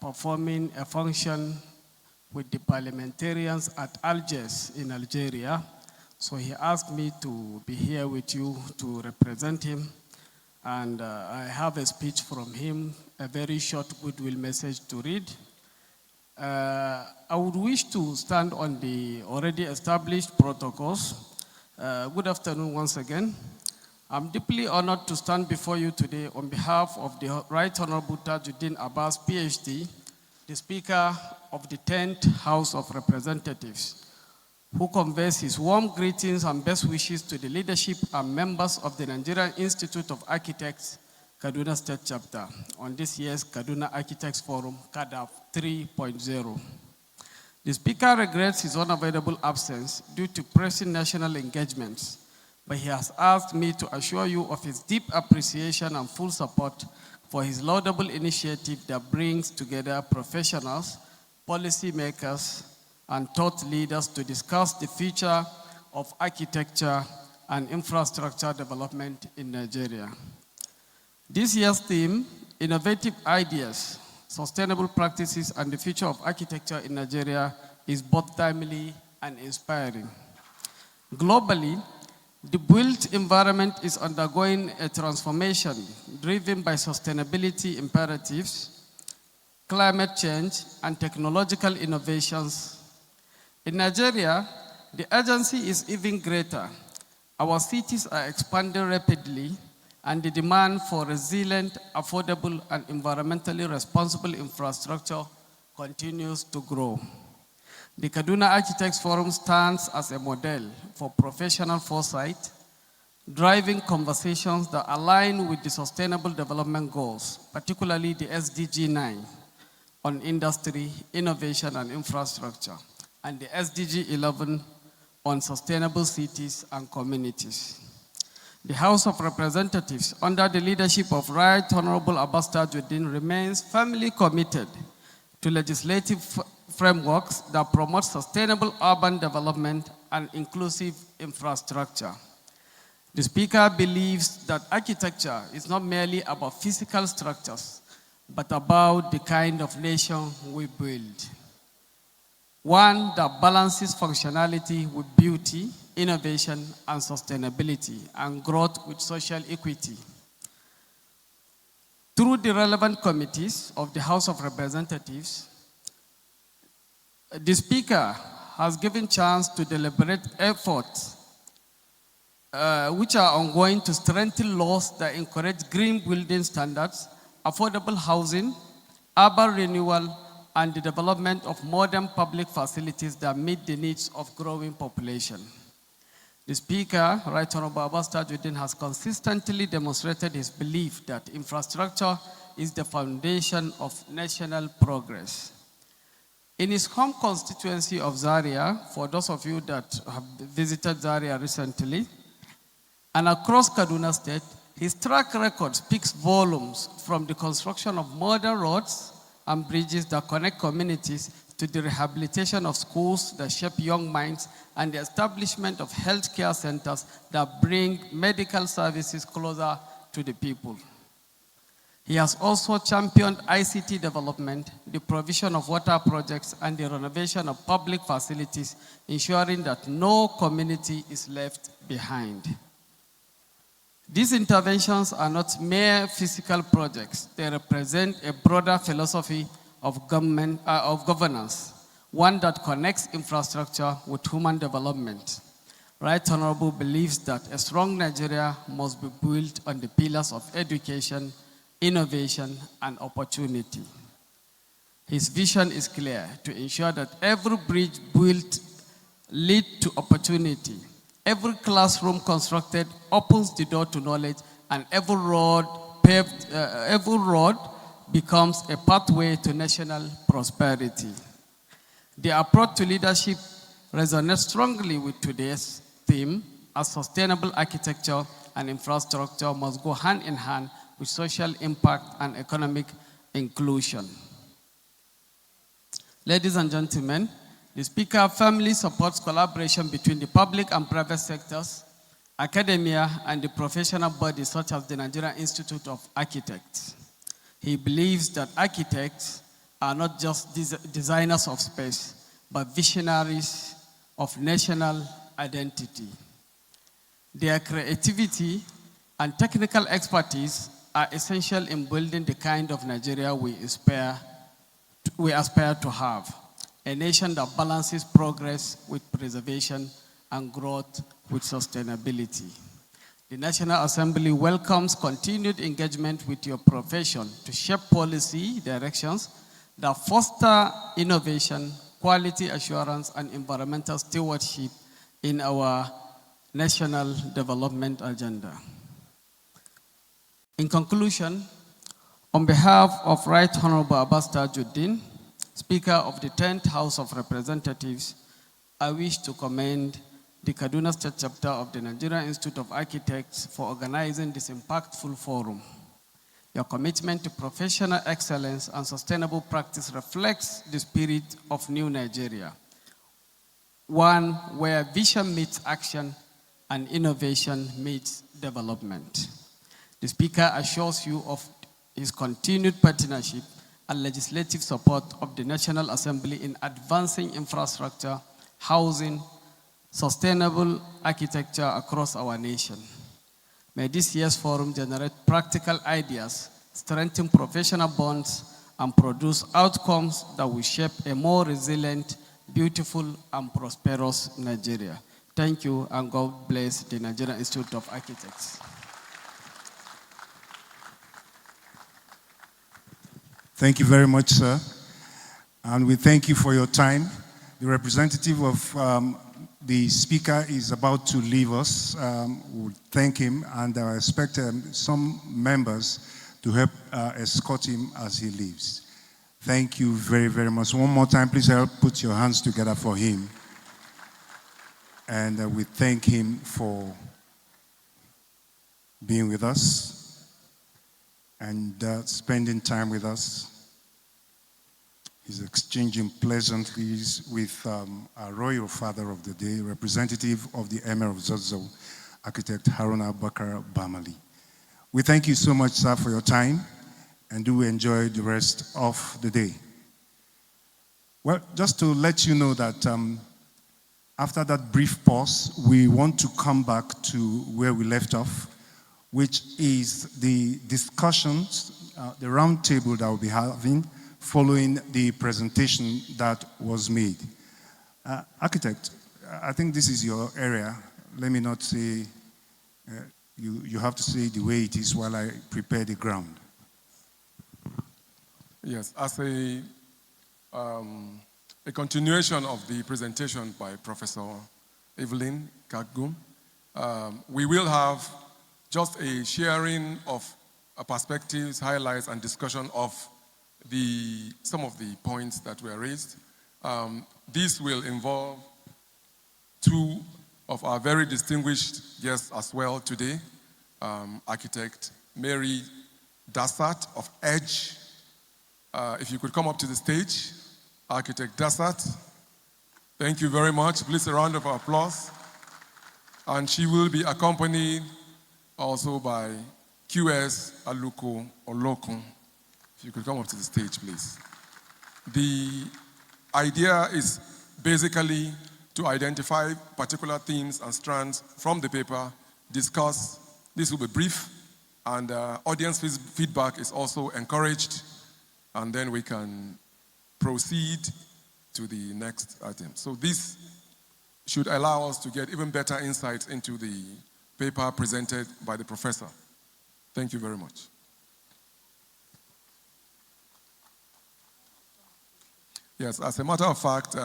performing a function with the parliamentarians at Algiers in Algeria. So he asked me to be here with you to represent him. And I have a speech from him, a very short goodwill message to read. I would wish to stand on the already established protocols. Good afternoon once again. I'm deeply honored to stand before you today on behalf of the Right Honorable Tajuddin Abbas, PhD, the Speaker of the 10th House of Representatives, who conveys his warm greetings and best wishes to the leadership and members of the Nigerian Institute of Architects, Kaduna State Chapter, on this year's Kaduna Architects Forum, Kadaf 3.0. The Speaker regrets his unavoidable absence due to pressing national engagements, but he has asked me to assure you of his deep appreciation and full support for his laudable initiative that brings together professionals, policymakers, and thought leaders to discuss the future of architecture and infrastructure development in Nigeria. This year's theme, Innovative Ideas, Sustainable Practices, and the Future of Architecture in Nigeria, is both timely and inspiring. Globally, the built environment is undergoing a transformation driven by sustainability imperatives, climate change, and technological innovations. In Nigeria, the urgency is even greater. Our cities are expanding rapidly, and the demand for resilient, affordable, and environmentally responsible infrastructure continues to grow. The Kaduna Architects Forum stands as a model for professional foresight, driving conversations that align with the Sustainable Development Goals, particularly the SDG 9 on industry, innovation, and infrastructure, and the SDG 11 on sustainable cities and communities. The House of Representatives, under the leadership of Right Honorable Abbas Tajuddin, remains firmly committed to legislative frameworks that promote sustainable urban development and inclusive infrastructure. The Speaker believes that architecture is not merely about physical structures, but about the kind of nation we build. One that balances functionality with beauty, innovation, and sustainability, and growth with social equity. Through the relevant committees of the House of Representatives, the Speaker has given chance to deliberate efforts which are ongoing to strengthen laws that encourage green building standards, affordable housing, urban renewal, and the development of modern public facilities that meet the needs of growing population. The Speaker, Right Honorable Abbas Tajuddin, has consistently demonstrated his belief that infrastructure is the foundation of national progress. In his home constituency of Zaria, for those of you that have visited Zaria recently, and across Kaduna State, his track record speaks volumes, from the construction of modern roads and bridges that connect communities to the rehabilitation of schools that shape young minds and the establishment of healthcare centers that bring medical services closer to the people. He has also championed ICT development, the provision of water projects, and the renovation of public facilities, ensuring that no community is left behind. These interventions are not mere physical projects. They represent a broader philosophy of governance, one that connects infrastructure with human development. Right Honorable believes that a strong Nigeria must be built on the pillars of education, innovation, and opportunity. His vision is clear: to ensure that every bridge built leads to opportunity, every classroom constructed opens the door to knowledge, and every road becomes a pathway to national prosperity. The approach to leadership resonates strongly with today's theme, as sustainable architecture and infrastructure must go hand in hand with social impact and economic inclusion. Ladies and gentlemen, the Speaker firmly supports collaboration between the public and private sectors, academia, and the professional bodies such as the Nigerian Institute of Architects. He believes that architects are not just designers of space, but visionaries of national identity. Their creativity and technical expertise are essential in building the kind of Nigeria we aspire to have, a nation that balances progress with preservation and growth with sustainability. The National Assembly welcomes continued engagement with your profession to shape policy directions that foster innovation, quality assurance, and environmental stewardship in our national development agenda. In conclusion, on behalf of Right Honorable Abbas Tajuddin, Speaker of the 10th House of Representatives, I wish to commend the Kaduna State Chapter of the Nigerian Institute of Architects for organizing this impactful forum. Your commitment to professional excellence and sustainable practice reflects the spirit of New Nigeria, one where vision meets action and innovation meets development. The Speaker assures you of his continued partnership and legislative support of the National Assembly in advancing infrastructure, housing, sustainable architecture across our nation. May this year's forum generate practical ideas, strengthen professional bonds, and produce outcomes that will shape a more resilient, beautiful, and prosperous Nigeria. Thank you, and God bless the Nigerian Institute of Architects. Thank you very much, sir. And we thank you for your time. The representative of the speaker is about to leave us. We'll thank him, and I expect some members to help escort him as he leaves. Thank you very, very much. One more time, please help put your hands together for him. And we thank him for being with us and spending time with us. He's exchanging pleasantries with our royal father of the day, representative of the Emir of Zazzau, Architect Haruna Bakar Bamali. We thank you so much, sir, for your time, and do enjoy the rest of the day. Well, just to let you know that after that brief pause, we want to come back to where we left off, which is the discussions, the round table that we'll be having following the presentation that was made. Architect, I think this is your area. Let me not say, you have to say the way it is while I prepare the ground. Yes, as a continuation of the presentation by Professor Evelyn Kagum, we will have just a sharing of perspectives, highlights, and discussion of some of the points that were raised. This will involve two of our very distinguished guests as well today, Architect Mary Dassat of Edge. If you could come up to the stage, Architect Dassat. Thank you very much. Please a round of applause. And she will be accompanied also by QS Aluko Olokun. If you could come up to the stage, please. The idea is basically to identify particular themes and strands from the paper, discuss, This will be brief, and audience feedback is also encouraged, and then we can proceed to the next item. So this should allow us to get even better insights into the paper presented by the professor. Thank you very much. Yes, as a matter of fact,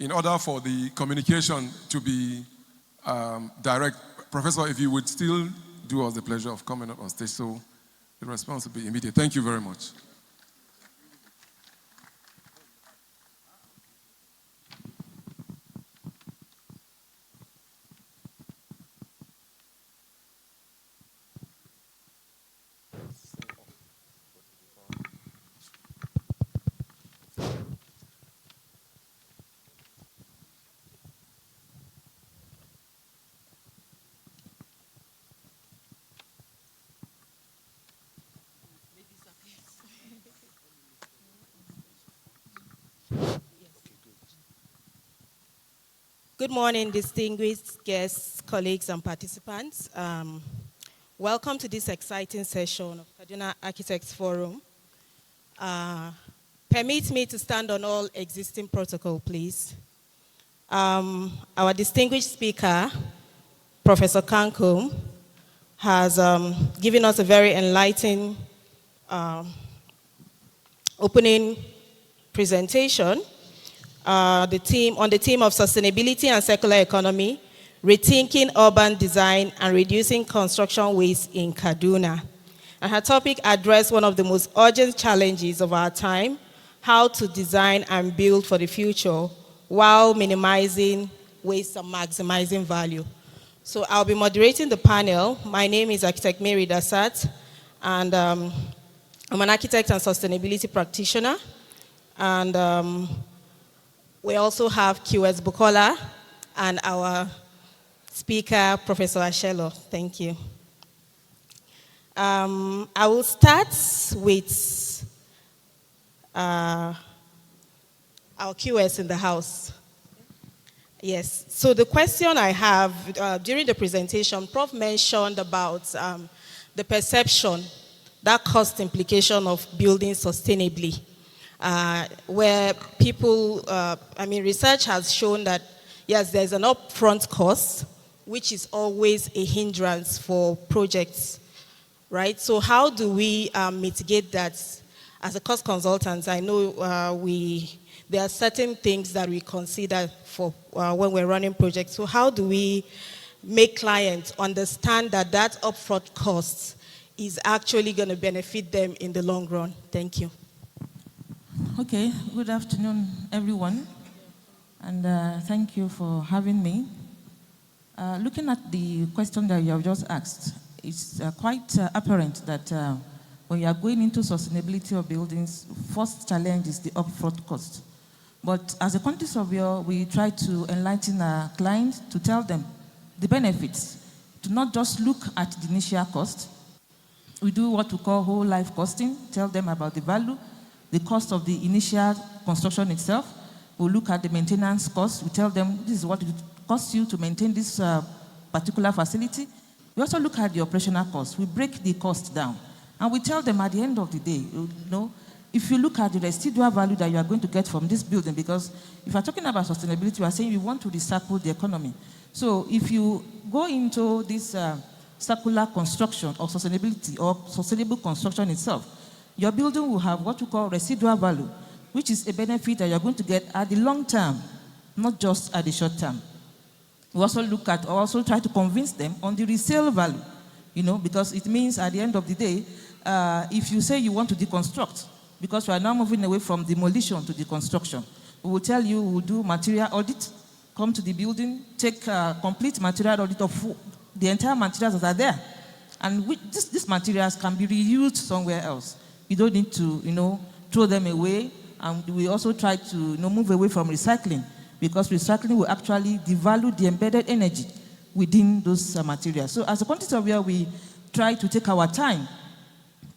in order for the communication to be direct, Professor, if you would still do us the pleasure of coming up on stage, so the response will be immediate. Thank you very much. Good morning, distinguished guests, colleagues, and participants. Welcome to this exciting session of Kaduna Architects Forum. Permit me to stand on all existing protocol, please. Our distinguished speaker, Professor Kankum, has given us a very enlightening opening presentation on the theme of sustainability and circular economy, rethinking urban design and reducing construction waste in Kaduna. And her topic addressed one of the most urgent challenges of our time, how to design and build for the future while minimizing waste and maximizing value. So I'll be moderating the panel. My name is Architect Mary Dasat, and I'm an architect and sustainability practitioner. And we also have QS Bukola and our speaker, Professor Ashelo. Thank you. I will start with our QS in the house. Yes, so the question I have, during the presentation, Prof mentioned about the perception, that cost implication of building sustainably. Where people, research has shown that, yes, there's an upfront cost, which is always a hindrance for projects, right? So how do we mitigate that? As a cost consultant, I know there are certain things that we consider for when we're running projects. So how do we make clients understand that that upfront cost is actually going to benefit them in the long run? Thank you. Okay, good afternoon, everyone, and thank you for having me. Looking at the question that you have just asked, it's quite apparent that when you are going into sustainability of buildings, first challenge is the upfront cost. But as a quantity surveyor, we try to enlighten our clients to tell them the benefits, to not just look at the initial cost. We do what we call whole life costing, tell them about the value, the cost of the initial construction itself. We'll look at the maintenance cost. We tell them this is what it costs you to maintain this particular facility. We also look at the operational cost. We break the cost down. And we tell them at the end of the day, if you look at the residual value that you are going to get from this building, because if you're talking about sustainability, we are saying we want to recycle the economy. So if you go into this circular construction or sustainability or sustainable construction itself, your building will have what we call residual value, which is a benefit that you're going to get at the long term, not just at the short term. We also look at, or also try to convince them on the resale value, because it means at the end of the day, if you say you want to deconstruct, because we are now moving away from demolition to deconstruction, we will tell you, we will do material audit, come to the building, take complete material audit of the entire materials that are there. And these materials can be reused somewhere else. You don't need to, throw them away. And we also try to, move away from recycling, because recycling will actually devalue the embedded energy within those materials. So as a quantity surveyor, we try to take our time,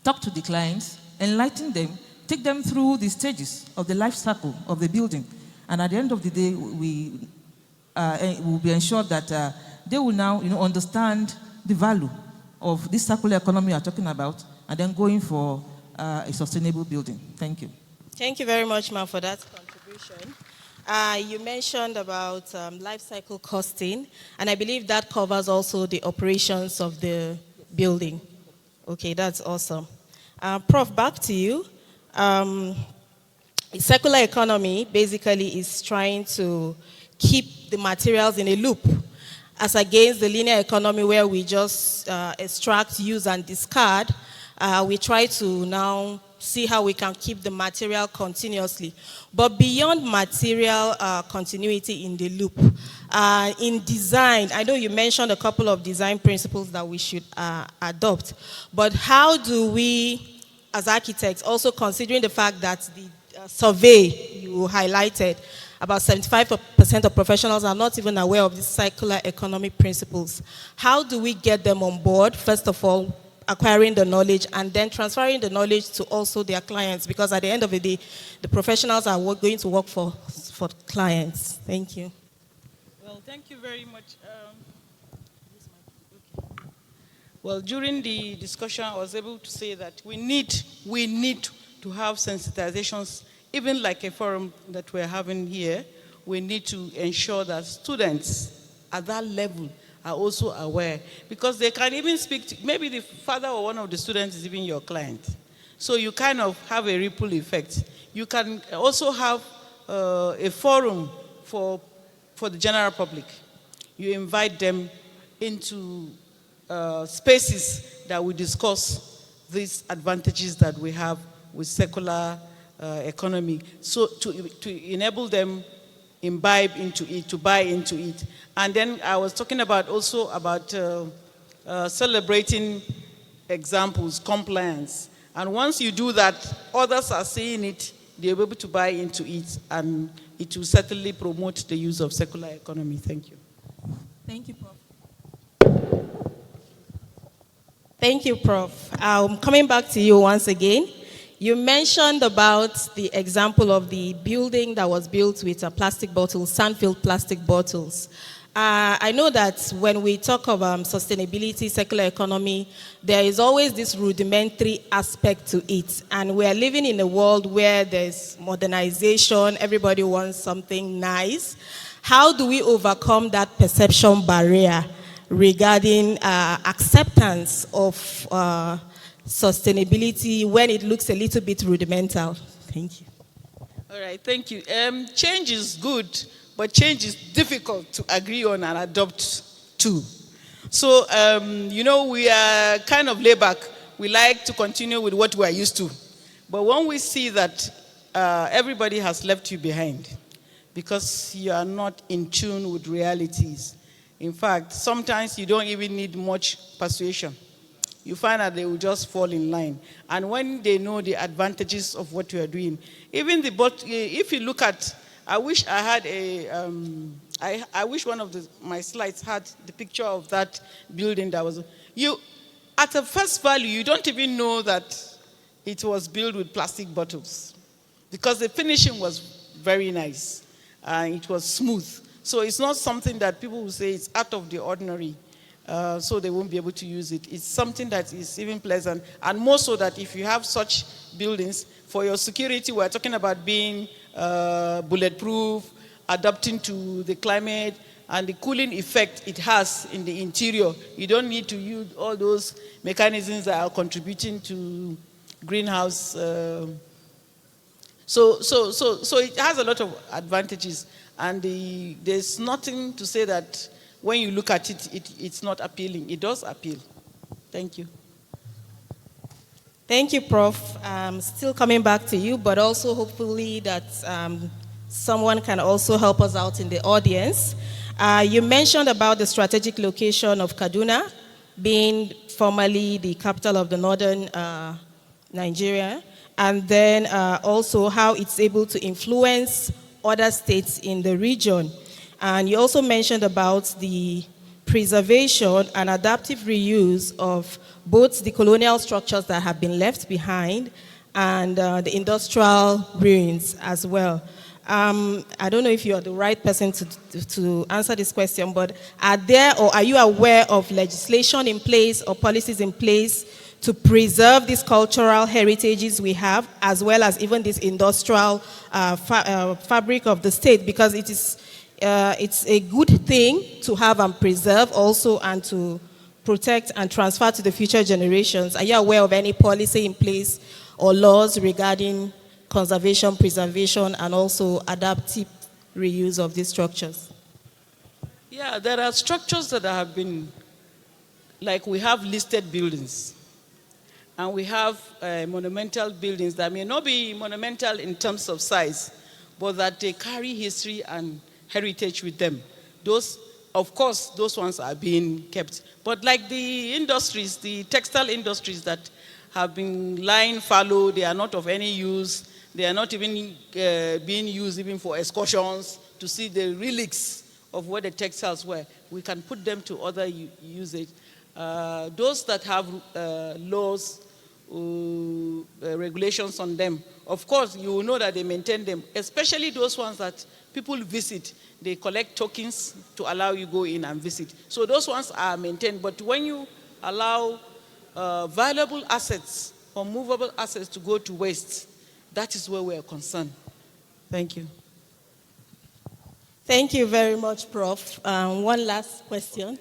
talk to the clients, enlighten them, take them through the stages of the life cycle of the building. And at the end of the day, we will be ensured that they will now understand the value of this circular economy you are talking about, and then going for a sustainable building? Thank you. Thank you very much, ma'am, for that contribution. You mentioned about life cycle costing, and I believe that covers also the operations of the building. Okay, that's awesome. Prof, back to you. Circular economy basically is trying to keep the materials in a loop, as against the linear economy where we just extract, use, and discard. We try to now see how we can keep the material continuously. But beyond material continuity in the loop, in design, I know you mentioned a couple of design principles that we should adopt, but how do we, as architects, also considering the fact that the survey you highlighted, about 75% of professionals are not even aware of these circular economy principles. How do we get them on board, first of all, acquiring the knowledge, and then transferring the knowledge to also their clients? Because at the end of the day, the professionals are going to work for clients. Thank you. Well, thank you very much. Well, during the discussion, I was able to say that we need to have sensitizations, even like a forum that we're having here. We need to ensure that students at that level are also aware, because they can even speak to, maybe the father or one of the students is even your client. So you kind of have a ripple effect. You can also have a forum for the general public. You invite them into spaces that we discuss these advantages that we have with circular economy, so to enable them imbibe into it, to buy into it. And then I was talking about also about celebrating examples, compliance. And once you do that, others are seeing it, they'll be able to buy into it, and it will certainly promote the use of circular economy. Thank you. Thank you, Prof. Thank you, Prof. Coming back to you once again. You mentioned about the example of the building that was built with plastic bottles, sand-filled plastic bottles. I know that when we talk of sustainability, circular economy, there is always this rudimentary aspect to it. And we are living in a world where there's modernization, everybody wants something nice. How do we overcome that perception barrier regarding acceptance of sustainability when it looks a little bit rudimental? Thank you. All right, thank you. Change is good, but change is difficult to agree on and adopt too. So, you know, we are kind of laid back. We like to continue with what we are used to. But when we see that everybody has left you behind because you are not in tune with realities, in fact, sometimes you don't even need much persuasion. You find that they will just fall in line. And when they know the advantages of what you are doing, even if you look at, I wish I had I wish one of my slides had the picture of that building that was, at a first value, you don't even know that it was built with plastic bottles, because the finishing was very nice. It was smooth. So it's not something that people will say it's out of the ordinary. So they won't be able to use it. It's something that is even pleasant. And more so that if you have such buildings, for your security, we're talking about being bulletproof, adapting to the climate, and the cooling effect it has in the interior. You don't need to use all those mechanisms that are contributing to greenhouse. So it has a lot of advantages. And there's nothing to say that when you look at it, it's not appealing. It does appeal. Thank you. Thank you, Prof. Still coming back to you, but also hopefully that someone can also help us out in the audience. You mentioned about the strategic location of Kaduna being formerly the capital of the northern Nigeria, and then also how it's able to influence other states in the region. And you also mentioned about the preservation and adaptive reuse of both the colonial structures that have been left behind and the industrial ruins as well. I don't know if you are the right person to answer this question, but are you aware of legislation in place or policies in place to preserve these cultural heritages we have, as well as even this industrial fabric of the state? Because it's a good thing to have and preserve also, and to protect and transfer to the future generations. Are you aware of any policy in place or laws regarding conservation, preservation, and also adaptive reuse of these structures? Yeah, there are structures that have been, like we have listed buildings, and we have monumental buildings that may not be monumental in terms of size, but that they carry history and heritage with them. Those, of course, those ones are being kept. But like the industries, the textile industries that have been lying fallow, they are not of any use. They are not even being used even for excursions to see the relics of where the textiles were. We can put them to other usage. Those that have laws, regulations on them, of course, you will know that they maintain them, especially those ones that people visit. They collect tokens to allow you go in and visit. So those ones are maintained. But when you allow valuable assets or movable assets to go to waste, that is where we are concerned. Thank you. Thank you very much, Prof. One last question.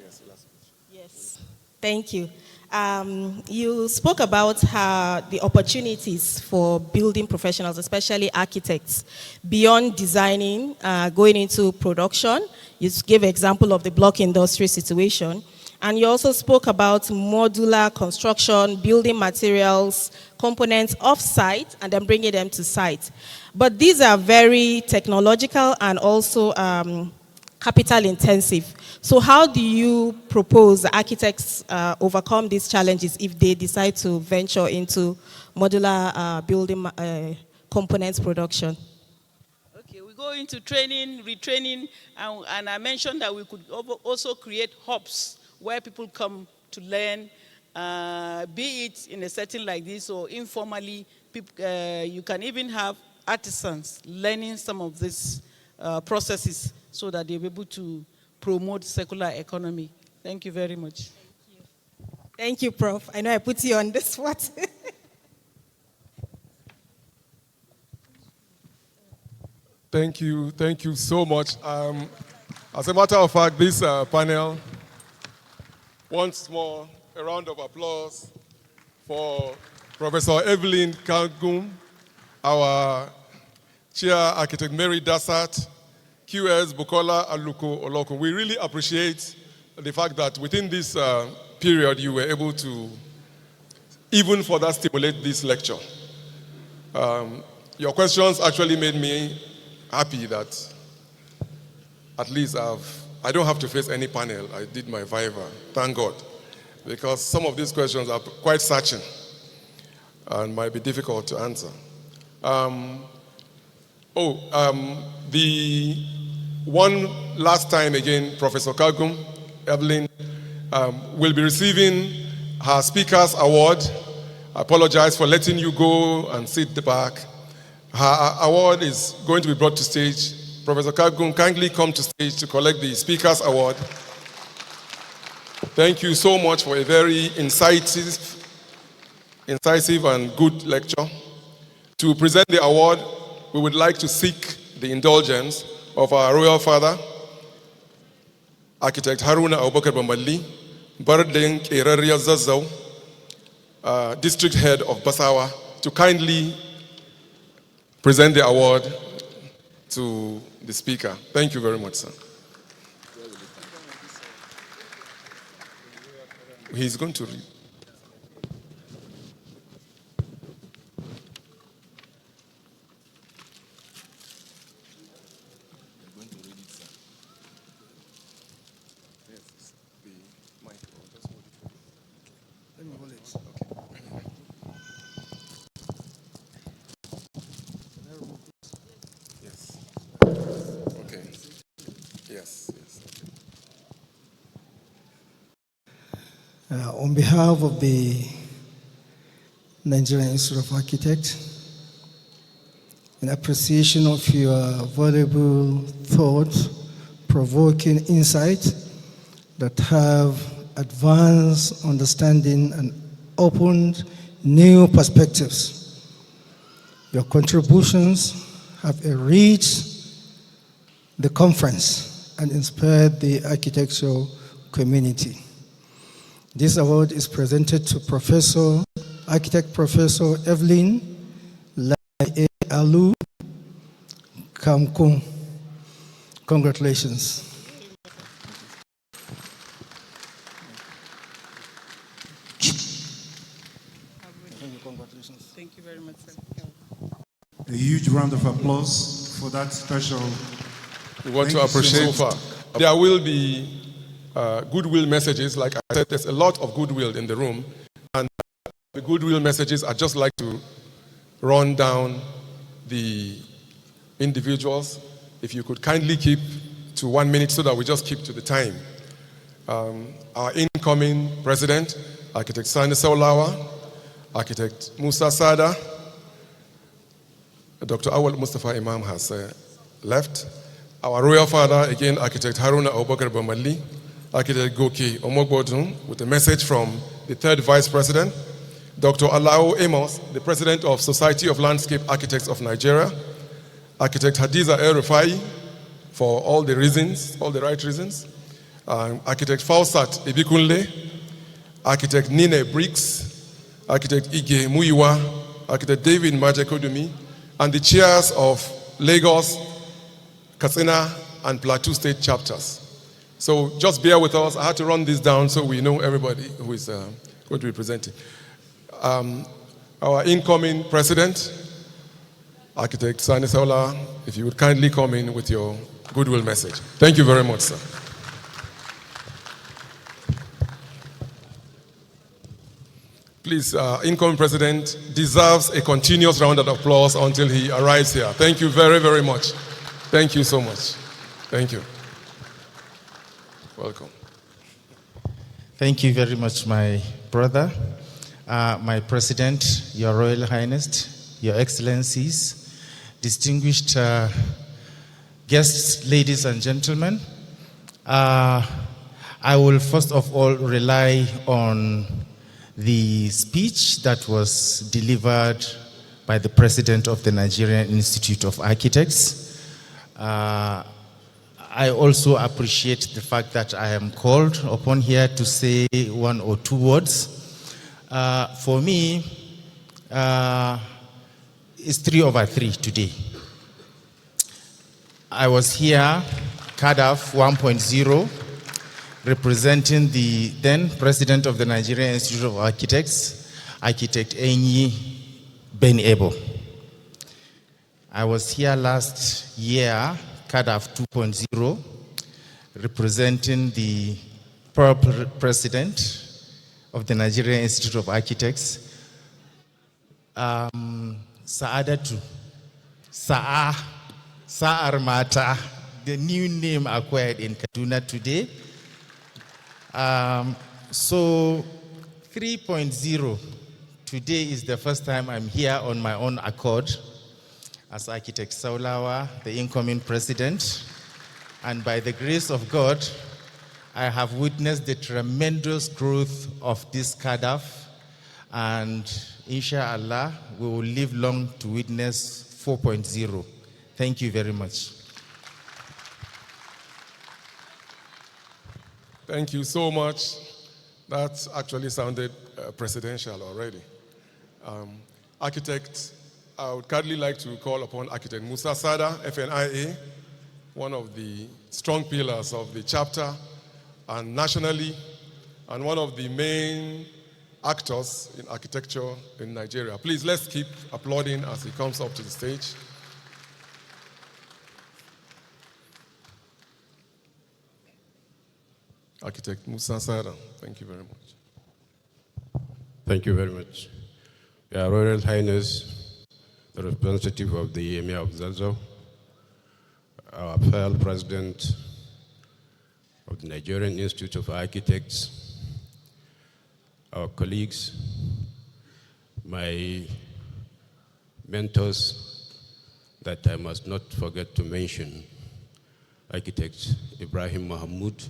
Yes, thank you. You spoke about the opportunities for building professionals, especially architects, beyond designing, going into production. You gave an example of the block industry situation. And you also spoke about modular construction, building materials, components off-site, and then bringing them to site. But these are very technological and also capital intensive. So how do you propose the architects overcome these challenges if they decide to venture into modular building components production? Okay, we go into training, retraining, and I mentioned that we could also create hubs where people come to learn, be it in a setting like this or informally. You can even have artisans learning some of these processes so that they'll be able to promote circular economy. Thank you very much. Thank you, Prof. I know I put you on the spot. Thank you so much. As a matter of fact, this panel, once more, a round of applause for Professor Evelyn Kangum, our Chair Architect Mary Dassat, QS Bukola Aluko Oloko. We really appreciate the fact that within this period you were able to even further stimulate this lecture. Your questions actually made me happy that at least I don't have to face any panel. I did my Viva, thank God, because some of these questions are quite searching and might be difficult to answer. The one last time again, Professor Kagum, Evelyn, will be receiving her Speaker's Award. I apologize for letting you go and sit at the back. Her award is going to be brought to stage. Professor Kagum, kindly come to stage to collect the Speaker's Award. Thank you so much for a very incisive and good lecture. To present the award, we would like to seek the indulgence of our Royal Father, Architect Haruna Abubakar Bambali, Bardeng Eraria Zazzau, District Head of Basawa, to kindly present the award to the Speaker. Thank you very much, sir. He's going to read. On behalf of the Nigerian Institute of Architects, in appreciation of your valuable thoughts, provoking insight that have advanced understanding and opened new perspectives. Your contributions have enriched the conference and inspired the architectural community. This award is presented to Architect Professor Evelyn Lai Alu Kamkung. Congratulations. Congratulations. Thank you very much, sir. A huge round of applause for that special. We want to Thank you appreciate so so far. There will be goodwill messages. Like I said, there's a lot of goodwill in the room. And the goodwill messages, I'd just like to run down the individuals. If you could kindly keep to 1 minute so that we just keep to the time. Our incoming president, Architect Sani Saulawa, Architect Musa Sada, Dr. Awal Mustafa Imam has left. Our royal father, again, Architect Haruna Abubakar Bamali, Architect Goki Omogbodun, with a message from the third vice president, Dr. Alao Amos, the president of Society of Landscape Architects of Nigeria, Architect Hadiza El Rufai, for all the reasons, all the right reasons, Architect Fausat Ibikunle, Architect Nine Briggs, Architect Ige Muiwa, Architect David Majekodumi, and the chairs of Lagos, Katsina, and Plateau State chapters. So just bear with us. I had to run this down so we know everybody who is going to be presenting. Our incoming president, Architect Sani Saula, if you would kindly come in with your goodwill message. Thank you very much, sir. Please, incoming president deserves a continuous round of applause until he arrives here. Thank you very, very much. Thank you so much. Thank you. Welcome. Thank you very much, my brother, my president, your Royal Highness, your Excellencies, distinguished guests, ladies and gentlemen. I will first of all rely on the speech that was delivered by the president of the Nigerian Institute of Architects. I also appreciate the fact that I am called upon here to say 1 or 2 words. For me, it's 3/3 today. I was here, Kadaf 1.0, representing the then president of the Nigerian Institute of Architects, Architect Enyi Ben Ebo. I was here last year, Kadaf 2.0, representing the president of the Nigerian Institute of Architects, Saadatu, Sa'ar Mata, the new name acquired in Kaduna today. So 3.0, today is the first time I'm here on my own accord as Architect Saulawa, the incoming president. And by the grace of God, I have witnessed the tremendous growth of this Kadaf. And inshallah, we will live long to witness 4.0. Thank you very much. Thank you so much. That actually sounded presidential already. Architect, I would kindly like to call upon Architect Musa Sada, FNIA, one of the strong pillars of the chapter and nationally, and one of the main actors in architecture in Nigeria. Please, let's keep applauding as he comes up to the stage. Architect Musa Sada, thank you very much. Thank you very much. Your Royal Highness, the representative of the Emir of Zazzau, our fellow president of the Nigerian Institute of Architects, our colleagues, my mentors, that I must not forget to mention architect Ibrahim Mahmoud,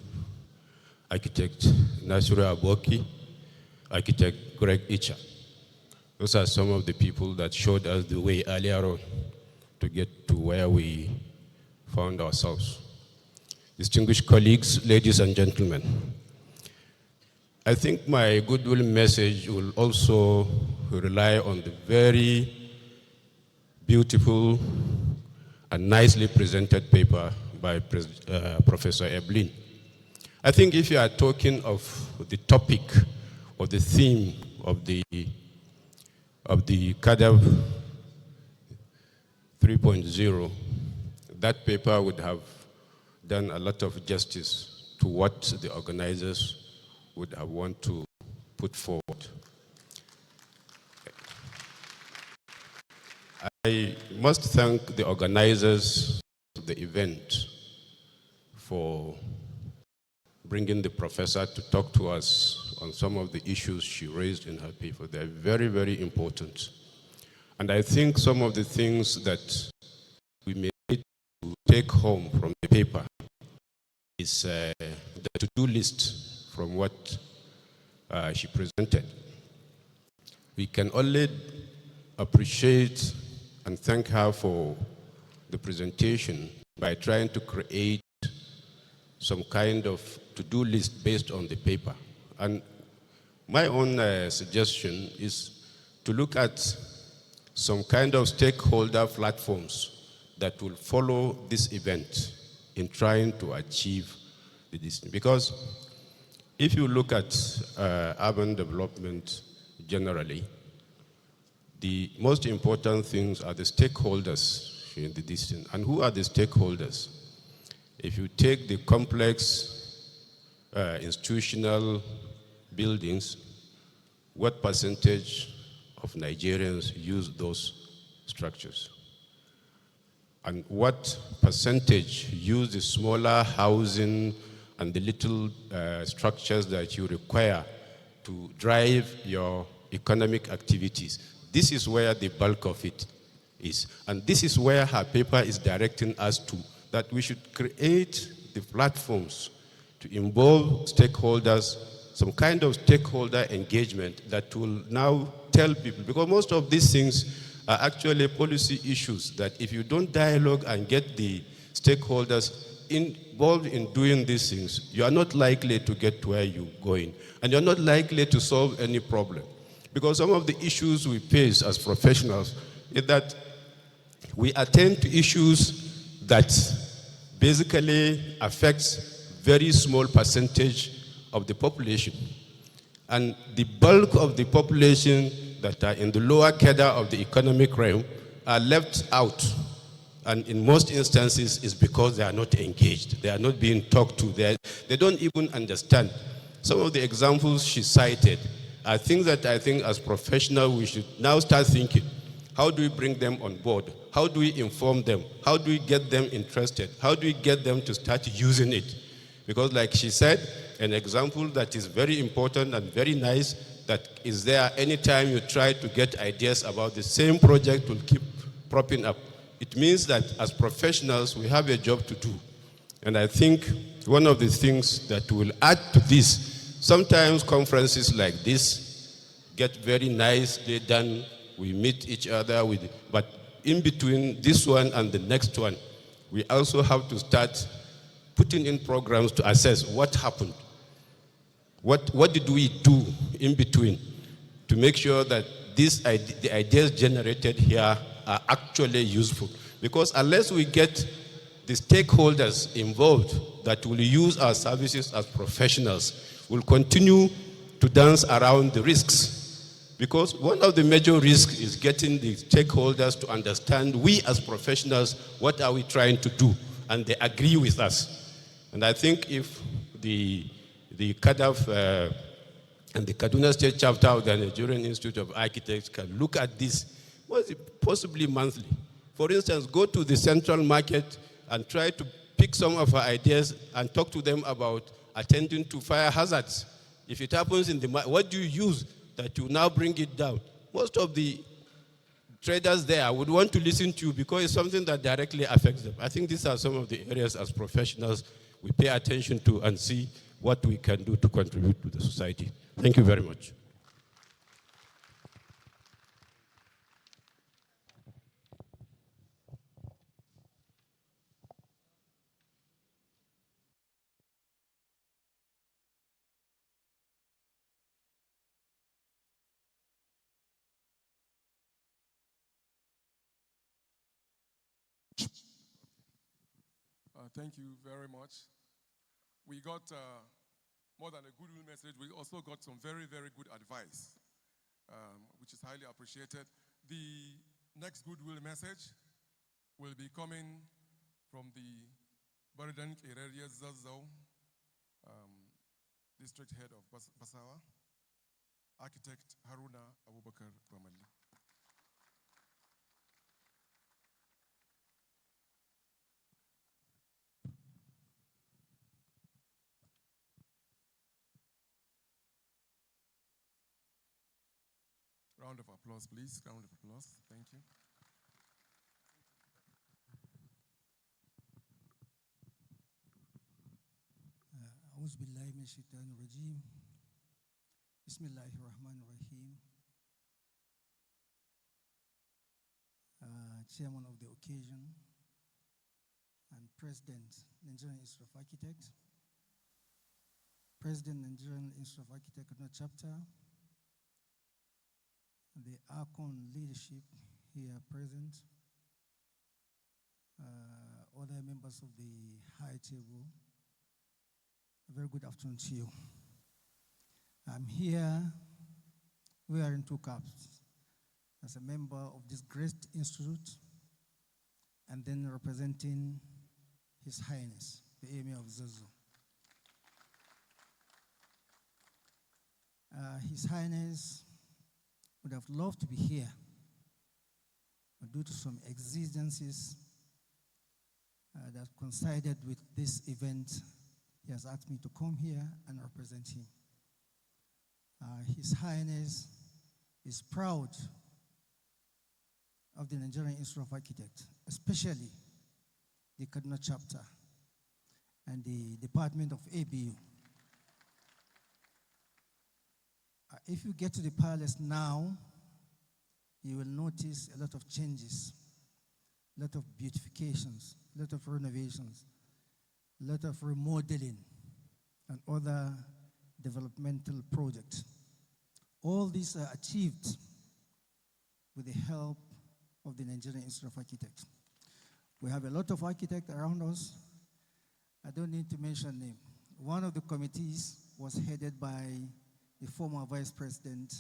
architect Nasiru Aboki, architect Greg Icha. Those are some of the people that showed us the way earlier on to get to where we found ourselves. Distinguished colleagues, ladies and gentlemen, I think my goodwill message will also rely on the very beautiful and nicely presented paper by Professor Eblin. I think if you are talking of the topic or the theme of the Kadaf 3.0, that paper would have done a lot of justice to what the organizers would have want to put forward. I must thank the organizers of the event for bringing the professor to talk to us on some of the issues she raised in her paper. They're very, very important. And I think some of the things that we may need to take home from the paper is the to-do list from what she presented. We can only appreciate and thank her for the presentation by trying to create some kind of to-do list based on the paper. And my own suggestion is to look at some kind of stakeholder platforms that will follow this event in trying to achieve the distance. Because if you look at urban development generally, the most important things are the stakeholders in the distance. And who are the stakeholders? If you take the complex institutional buildings, what percentage of Nigerians use those structures? And what percentage use the smaller housing and the little structures that you require to drive your economic activities? This is where the bulk of it is. And this is where her paper is directing us to, that we should create the platforms to involve stakeholders, some kind of stakeholder engagement that will now tell people, because most of these things are actually policy issues that if you don't dialogue and get the stakeholders involved in doing these things, you are not likely to get to where you're going. And you're not likely to solve any problem. Because some of the issues we face as professionals is that we attend to issues that basically affects very small percentage of the population. And the bulk of the population that are in the lower cadre of the economic realm are left out. And in most instances, it's because they are not engaged. They are not being talked to. They don't even understand. Some of the examples she cited are things that I think as professionals we should now start thinking. How do we bring them on board? How do we inform them? How do we get them interested? How do we get them to start using it? Because like she said, an example that is very important and very nice that is there anytime you try to get ideas about the same project will keep propping up. It means that as professionals, we have a job to do. And I think one of the things that will add to this, sometimes conferences like this get very nicely done. We meet each other, but in between this one and the next one, we also have to start putting in programs to assess what happened. What did we do in between to make sure that the ideas generated here are actually useful? Because unless we get the stakeholders involved that will use our services as professionals, we'll continue to dance around the risks. Because one of the major risks is getting the stakeholders to understand we as professionals, what are we trying to do? And they agree with us. And I think if the Kadaf and the Kaduna State chapter of the Nigerian Institute of Architects can look at this, possibly monthly. For instance, go to the central market and try to pick some of our ideas and talk to them about attending to fire hazards. If it happens in the market, what do you use that you now bring it down? Most of the traders there would want to listen to you because it's something that directly affects them. I think these are some of the areas as professionals we pay attention to and see what we can do to contribute to the society. Thank you very much. Thank you very much. We got more than a goodwill message. We also got some very, very good advice, which is highly appreciated. The next goodwill message will be coming from the Baridan Area Zazzau, district head of Basawa, architect Haruna Abubakar Bamali. Round of applause, please. Round of applause. Thank you. أعوذ بالله من الشيطان الرجيم بسم الله الرحمن الرحيم. Chairman of the occasion and President, Nigerian Institute of Architects, President, Nigerian Institute of Architects chapter, the ARCON leadership here present, other members of the high table, a very good afternoon to you. I'm here wearing two caps as a member of this great institute and then representing His Highness, the Emir of Zazzau. His Highness would have loved to be here, but due to some exigencies that coincided with this event, he has asked me to come here and represent him. His Highness is proud of the Nigerian Institute of Architects, especially the Kaduna chapter and the Department of ABU. If you get to the palace now, you will notice a lot of changes, a lot of beautifications, a lot of renovations, a lot of remodeling and other developmental projects. All these are achieved with the help of the Nigerian Institute of Architects. We have a lot of architects around us. I don't need to mention name. One of the committees was headed by the former Vice President,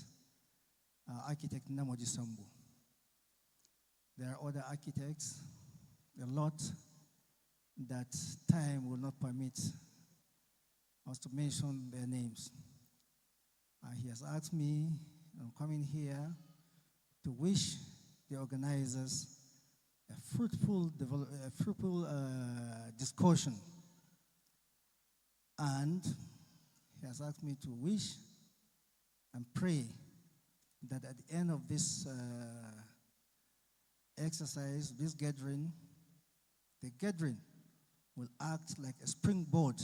architect Namoji Sambu. There are other architects, a lot that time will not permit us to mention their names. He has asked me, I'm coming here to wish the organizers a fruitful discussion. And he has asked me to wish and pray that at the end of this exercise, this gathering, the gathering will act like a springboard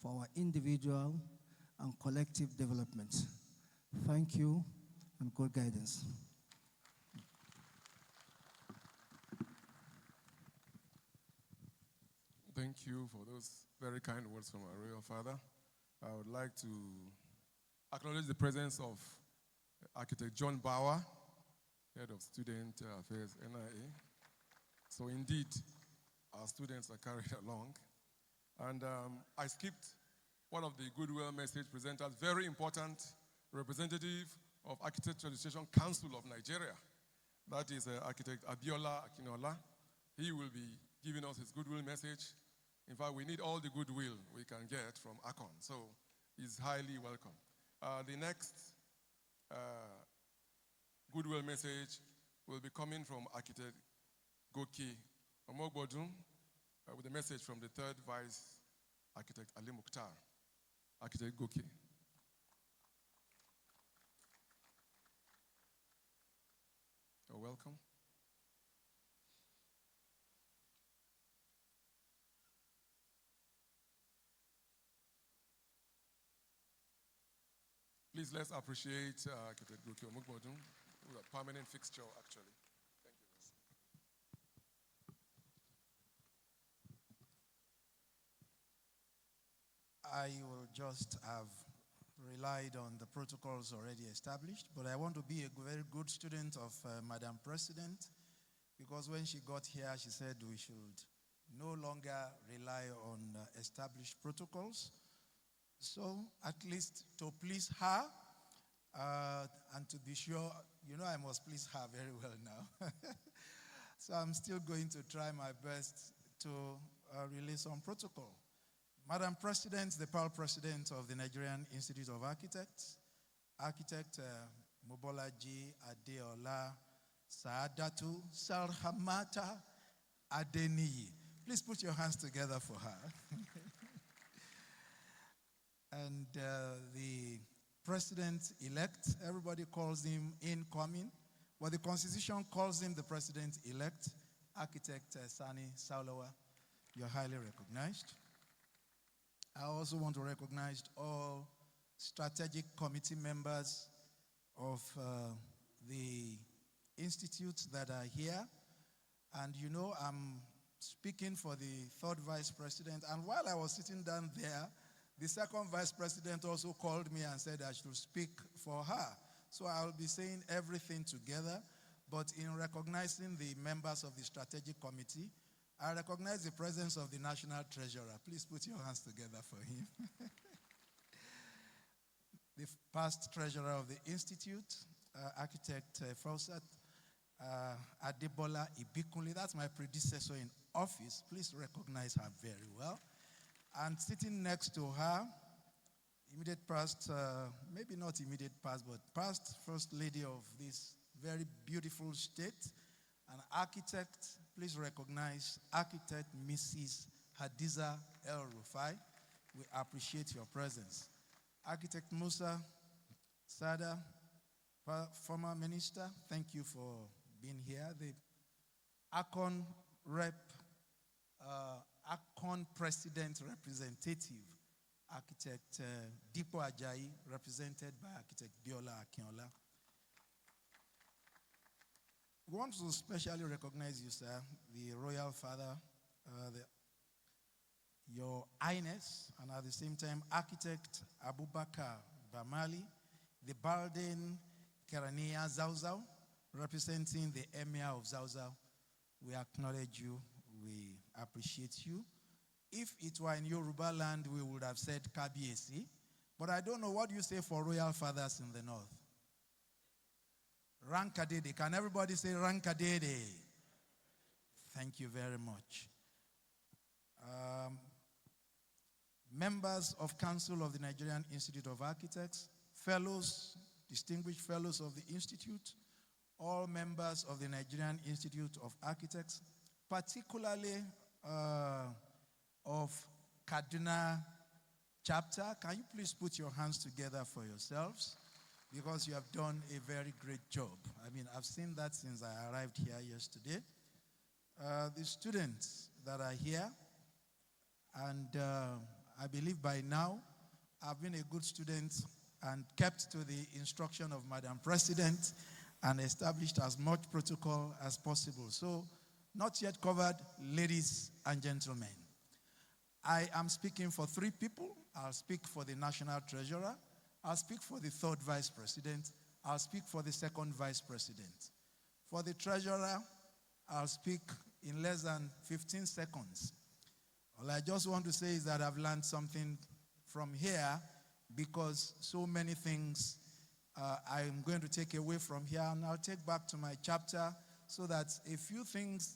for our individual and collective development. Thank you and good guidance. Thank you for those very kind words from our royal father. I would like to acknowledge the presence of architect John Bauer, head of student affairs, NIA. So indeed, our students are carried along. And I skipped one of the goodwill message presenters, very important representative of Architecture Registration Council of Nigeria. That is architect Abiola Akinola. He will be giving us his goodwill message. In fact, we need all the goodwill we can get from ACON, so he's highly welcome. The next goodwill message will be coming from architect Goki Omogbodun with a message from the third vice architect Ali Mukhtar. Architect Goki. You're welcome. welcome. Please let's appreciate Architect Goke Omugbodun, who is a permanent fixture actually. Thank you. I will just have relied on the protocols already established, but I want to be a very good student of Madam President, because when she got here, she said we should no longer rely on established protocols. So at least to please her, and to be sure, I must please her very well now. So I'm still going to try my best to relay some protocol. Madam President, the Pearl President of the Nigerian Institute of Architects, Architect Mobolaji Adeola Saadatu Salhamata Adeniyi. Please put your hands together for her. And the President-elect, everybody calls him incoming, but the Constitution calls him the President-elect, Architect Sani Saulawa. You're highly recognized. I also want to recognize all strategic committee members of the institutes that are here. And I'm speaking for the third vice president. And while I was sitting down there, the second vice president also called me and said I should speak for her. So I'll be saying everything together. But in recognizing the members of the strategic committee, I recognize the presence of the National Treasurer. Please put your hands together for him. The past treasurer of the Institute, Architect Fausat Adebola Ibikunle. That's my predecessor in office. Please recognize her very well. And sitting next to her, immediate past, maybe not immediate past, but past First Lady of this very beautiful state, an architect. Please recognize Architect Mrs. Hadiza El Rufai. We appreciate your presence. Architect Musa Sada, former minister, thank you for being here. The ACON ACON President Representative, Architect Dipo Ajayi, represented by Architect Biola Akinola. We want to specially recognize you, sir, the Royal Father, Your Highness, and at the same time, Architect Abubakar Bamali, the Balden Kerania Zauzau, representing the Emir of Zauzau. We acknowledge you, we appreciate you. If it were in Yoruba land, we would have said Kabiesi, but I don't know what you say for Royal Fathers in the north. Rankadede. Can everybody say Rankadede? Thank you very much. Members of Council of the Nigerian Institute of Architects, fellows, distinguished fellows of the Institute, all members of the Nigerian Institute of Architects, particularly of Kaduna chapter. Can you please put your hands together for yourselves? Because you have done a very great job. I mean, I've seen that since I arrived here yesterday. The students that are here, and I believe by now I've been a good student and kept to the instruction of Madam President and established as much protocol as possible. So, not yet covered, ladies and gentlemen. I am speaking for three people. I'll speak for the National Treasurer. I'll speak for the third vice president. I'll speak for the second vice president. For the treasurer, I'll speak in less than 15 seconds. All I just want to say is that I've learned something from here, because so many things I'm going to take away from here, and I'll take back to my chapter, so that a few things,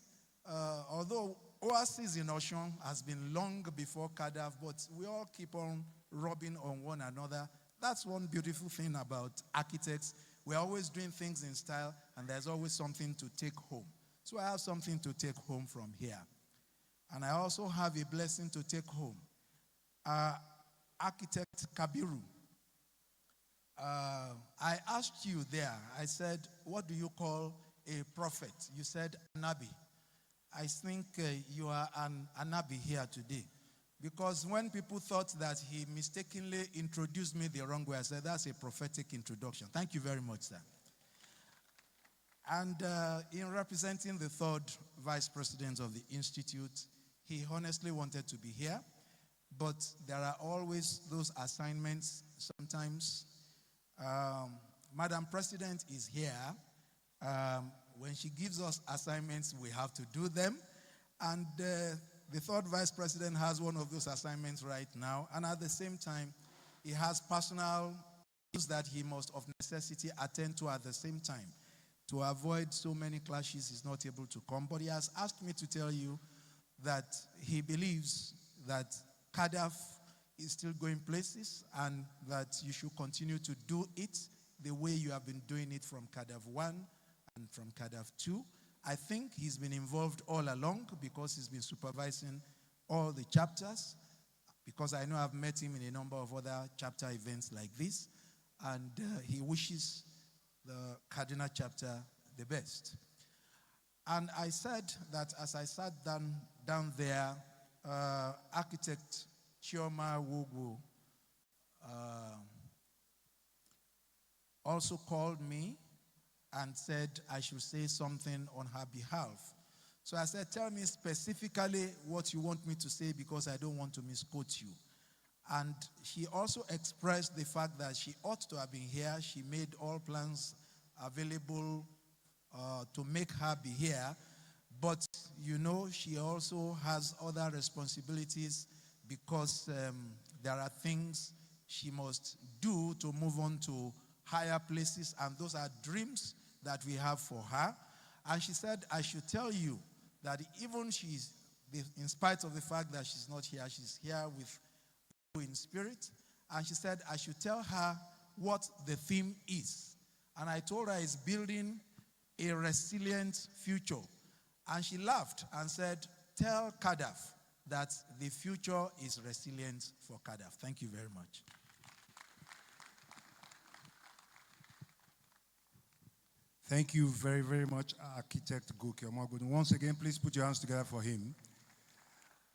although Oasis in Ocean has been long before Kadaf, but we all keep on rubbing on one another. That's one beautiful thing about architects. We're always doing things in style, and there's always something to take home. So I have something to take home from here. And I also have a blessing to take home. Architect Kabiru, I asked you there, I said, what do you call a prophet. You said Anabi. I think you are an Anabi here today. Because when people thought that he mistakenly introduced me the wrong way, I said, that's a prophetic introduction. Thank you very much, sir. And in representing the third vice president of the Institute, he honestly wanted to be here. But there are always those assignments. Sometimes Madam President is here. When she gives us assignments, we have to do them. And the third vice president has one of those assignments right now. And at the same time, he has personal issues that he must of necessity attend to at the same time. To avoid so many clashes, he's not able to come. But he has asked me to tell you that he believes that Kadaf is still going places and that you should continue to do it the way you have been doing it from Kadaf 1 and from Kadaf 2. I think he's been involved all along because he's been supervising all the chapters, because I know I've met him in a number of other chapter events like this, and he wishes the Cardinal chapter the best. And I said that as I sat down there, architect Chioma Wogu also called me and said I should say something on her behalf. So I said, tell me specifically what you want me to say, because I don't want to misquote you. And she also expressed the fact that she ought to have been here. She made all plans available to make her be here. But, you know, she also has other responsibilities because there are things she must do to move on to higher places, and those are dreams that we have for her. And she said, I should tell you that even in spite of the fact that she's not here, she's here with you in spirit. And she said, I should tell her what the theme is. And I told her it's building a resilient future. And she laughed and said, tell Kadaf that the future is resilient for Kadaf. Thank you very much. Thank you very, very much, Architect Goke Omogun. Once again, please put your hands together for him.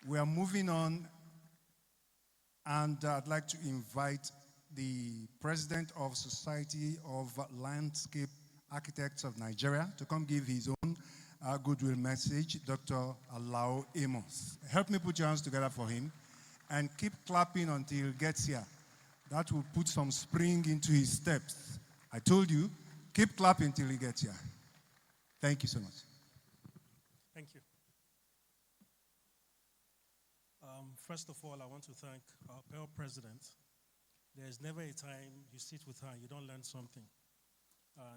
We are moving on, and I'd like to invite the President of Society of Landscape Architects of Nigeria to come give his own goodwill message, Dr. Alao Amos. Help me put your hands together for him, and keep clapping until he gets here. That will put some spring into his steps. I told you, keep clapping till he gets here. Thank you so much. Thank you. First of all, I want to thank our pale president. There is never a time you sit with her and you don't learn something.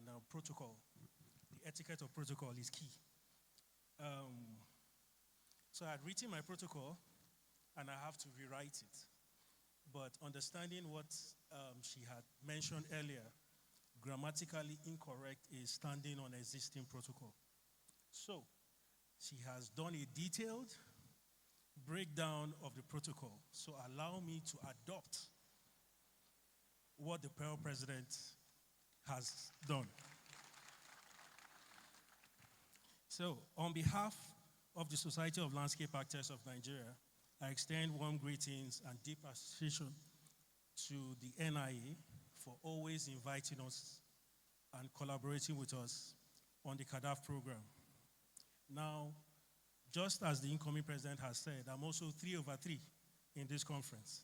Now, protocol, the etiquette of protocol is key. So I had written my protocol, and I have to rewrite it. But understanding what she had mentioned earlier, grammatically incorrect is standing on existing protocol. So she has done a detailed breakdown of the protocol. So allow me to adopt what the Pearl President has done. So on behalf of the Society of Landscape Architects of Nigeria, I extend warm greetings and deep appreciation to the NIA for always inviting us and collaborating with us on the Kadaf program. Now, just as the incoming president has said, I'm also 3/3 in this conference.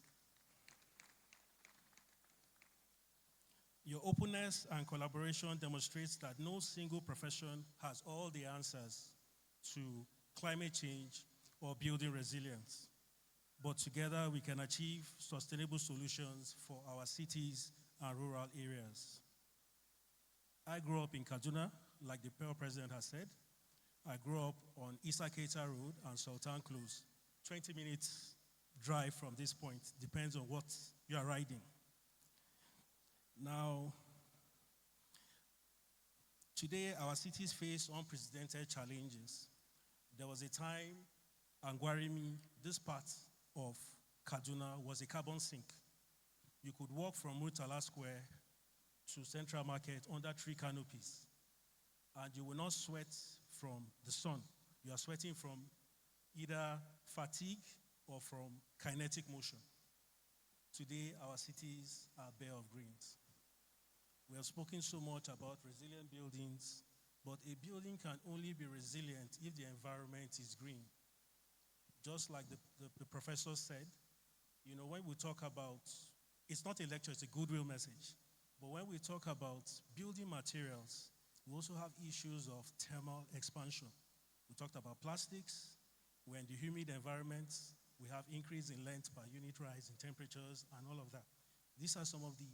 Your openness and collaboration demonstrates that no single profession has all the answers to climate change or building resilience. But together we can achieve sustainable solutions for our cities and rural areas. I grew up in Kaduna, like the Pearl President has said. I grew up on Issa Keita Road and Sultan Close. 20 minutes drive from this point, depends on what you are riding. Now, today our cities face unprecedented challenges. There was a time, Angwarimi, this part of Kaduna, was a carbon sink. You could walk from Murtala Square to Central Market under 3 canopies. and you will not sweat from the sun. You are sweating from either fatigue or from kinetic motion. Today, our cities are bare of greens. We have spoken so much about resilient buildings, but a building can only be resilient if the environment is green. Just like the professor said, you know, when we talk about, it's not a lecture, it's a goodwill message, but when we talk about building materials, we also have issues of thermal expansion. We talked about plastics. We're in the humid environments. We have increase in length per unit rise in temperatures and all of that. These are some of the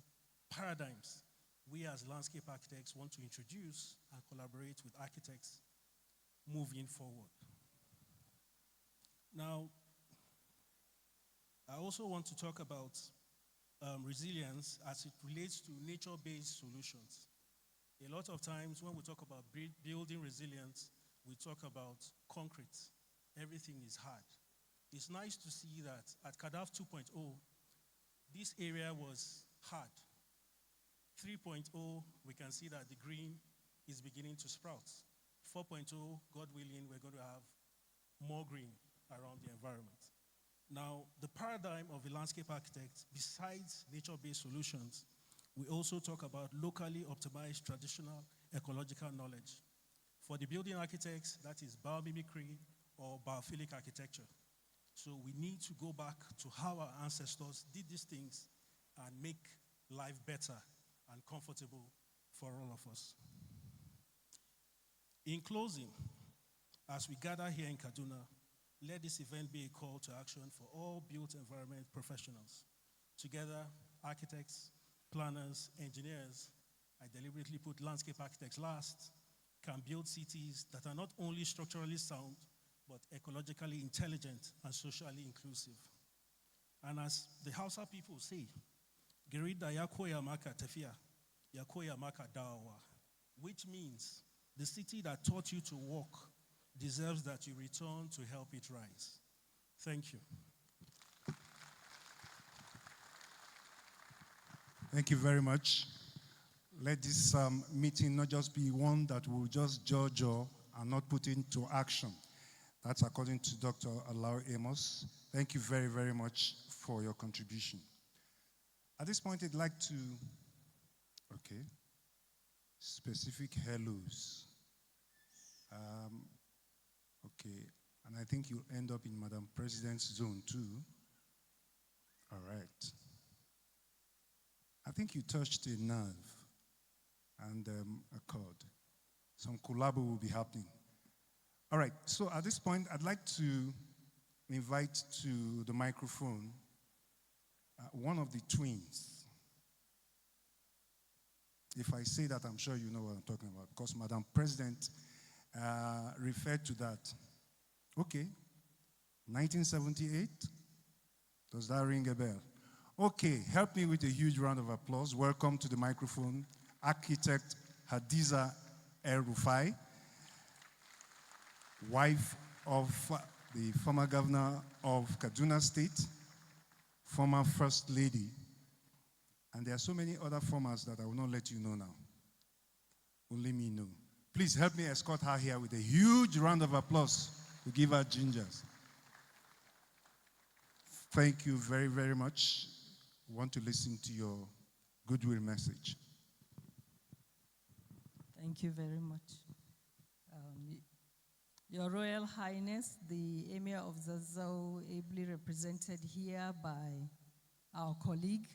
paradigms we as landscape architects want to introduce and collaborate with architects moving forward. Now, I also want to talk about resilience as it relates to nature-based solutions. A lot of times when we talk about building resilience, we talk about concrete. Everything is hard. It's nice to see that at Kadaf 2.0, this area was hard. 3.0, we can see that the green is beginning to sprout. 4.0, God willing, we're going to have more green around the environment. Now, the paradigm of a landscape architect, besides nature-based solutions, we also talk about locally optimized traditional ecological knowledge. For the building architects, that is biomimicry or biophilic architecture. So we need to go back to how our ancestors did these things and make life better and comfortable for all of us. In closing, as we gather here in Kaduna, let this event be a call to action for all built environment professionals. Together, architects, planners, engineers, I deliberately put landscape architects last, can build cities that are not only structurally sound, but ecologically intelligent and socially inclusive. And as the Hausa people say, Gerida yakoya maka tefia, yakoya maka dawa, which means the city that taught you to walk deserves that you return to help it rise. Thank you. Thank you very much. Let this meeting not just be one that will just judge and not put into action. That's according to Dr. Alao Amos. Thank you very, very much for your contribution. At this point, I'd like to, specific hellos. And I think you'll end up in Madam President's zone too. All right. I think you touched a nerve and a chord. Some collabo will be happening. All right, so at this point, I'd like to invite to the microphone one of the twins. If I say that, I'm sure you know what I'm talking about, because Madam President referred to that. Okay, 1978, does that ring a bell? Okay, help me with a huge round of applause. Welcome to the microphone, architect Hadiza El-Rufai, wife of the former governor of Kaduna State, former First Lady, and there are so many other formers that I will not let you know now. Only me know. Please help me escort her here with a huge round of applause to give her gingers. Thank you very, very much. I want to listen to your goodwill message. Thank you very much. Your Royal Highness, the Emir of Zazzau, ably represented here by our colleague,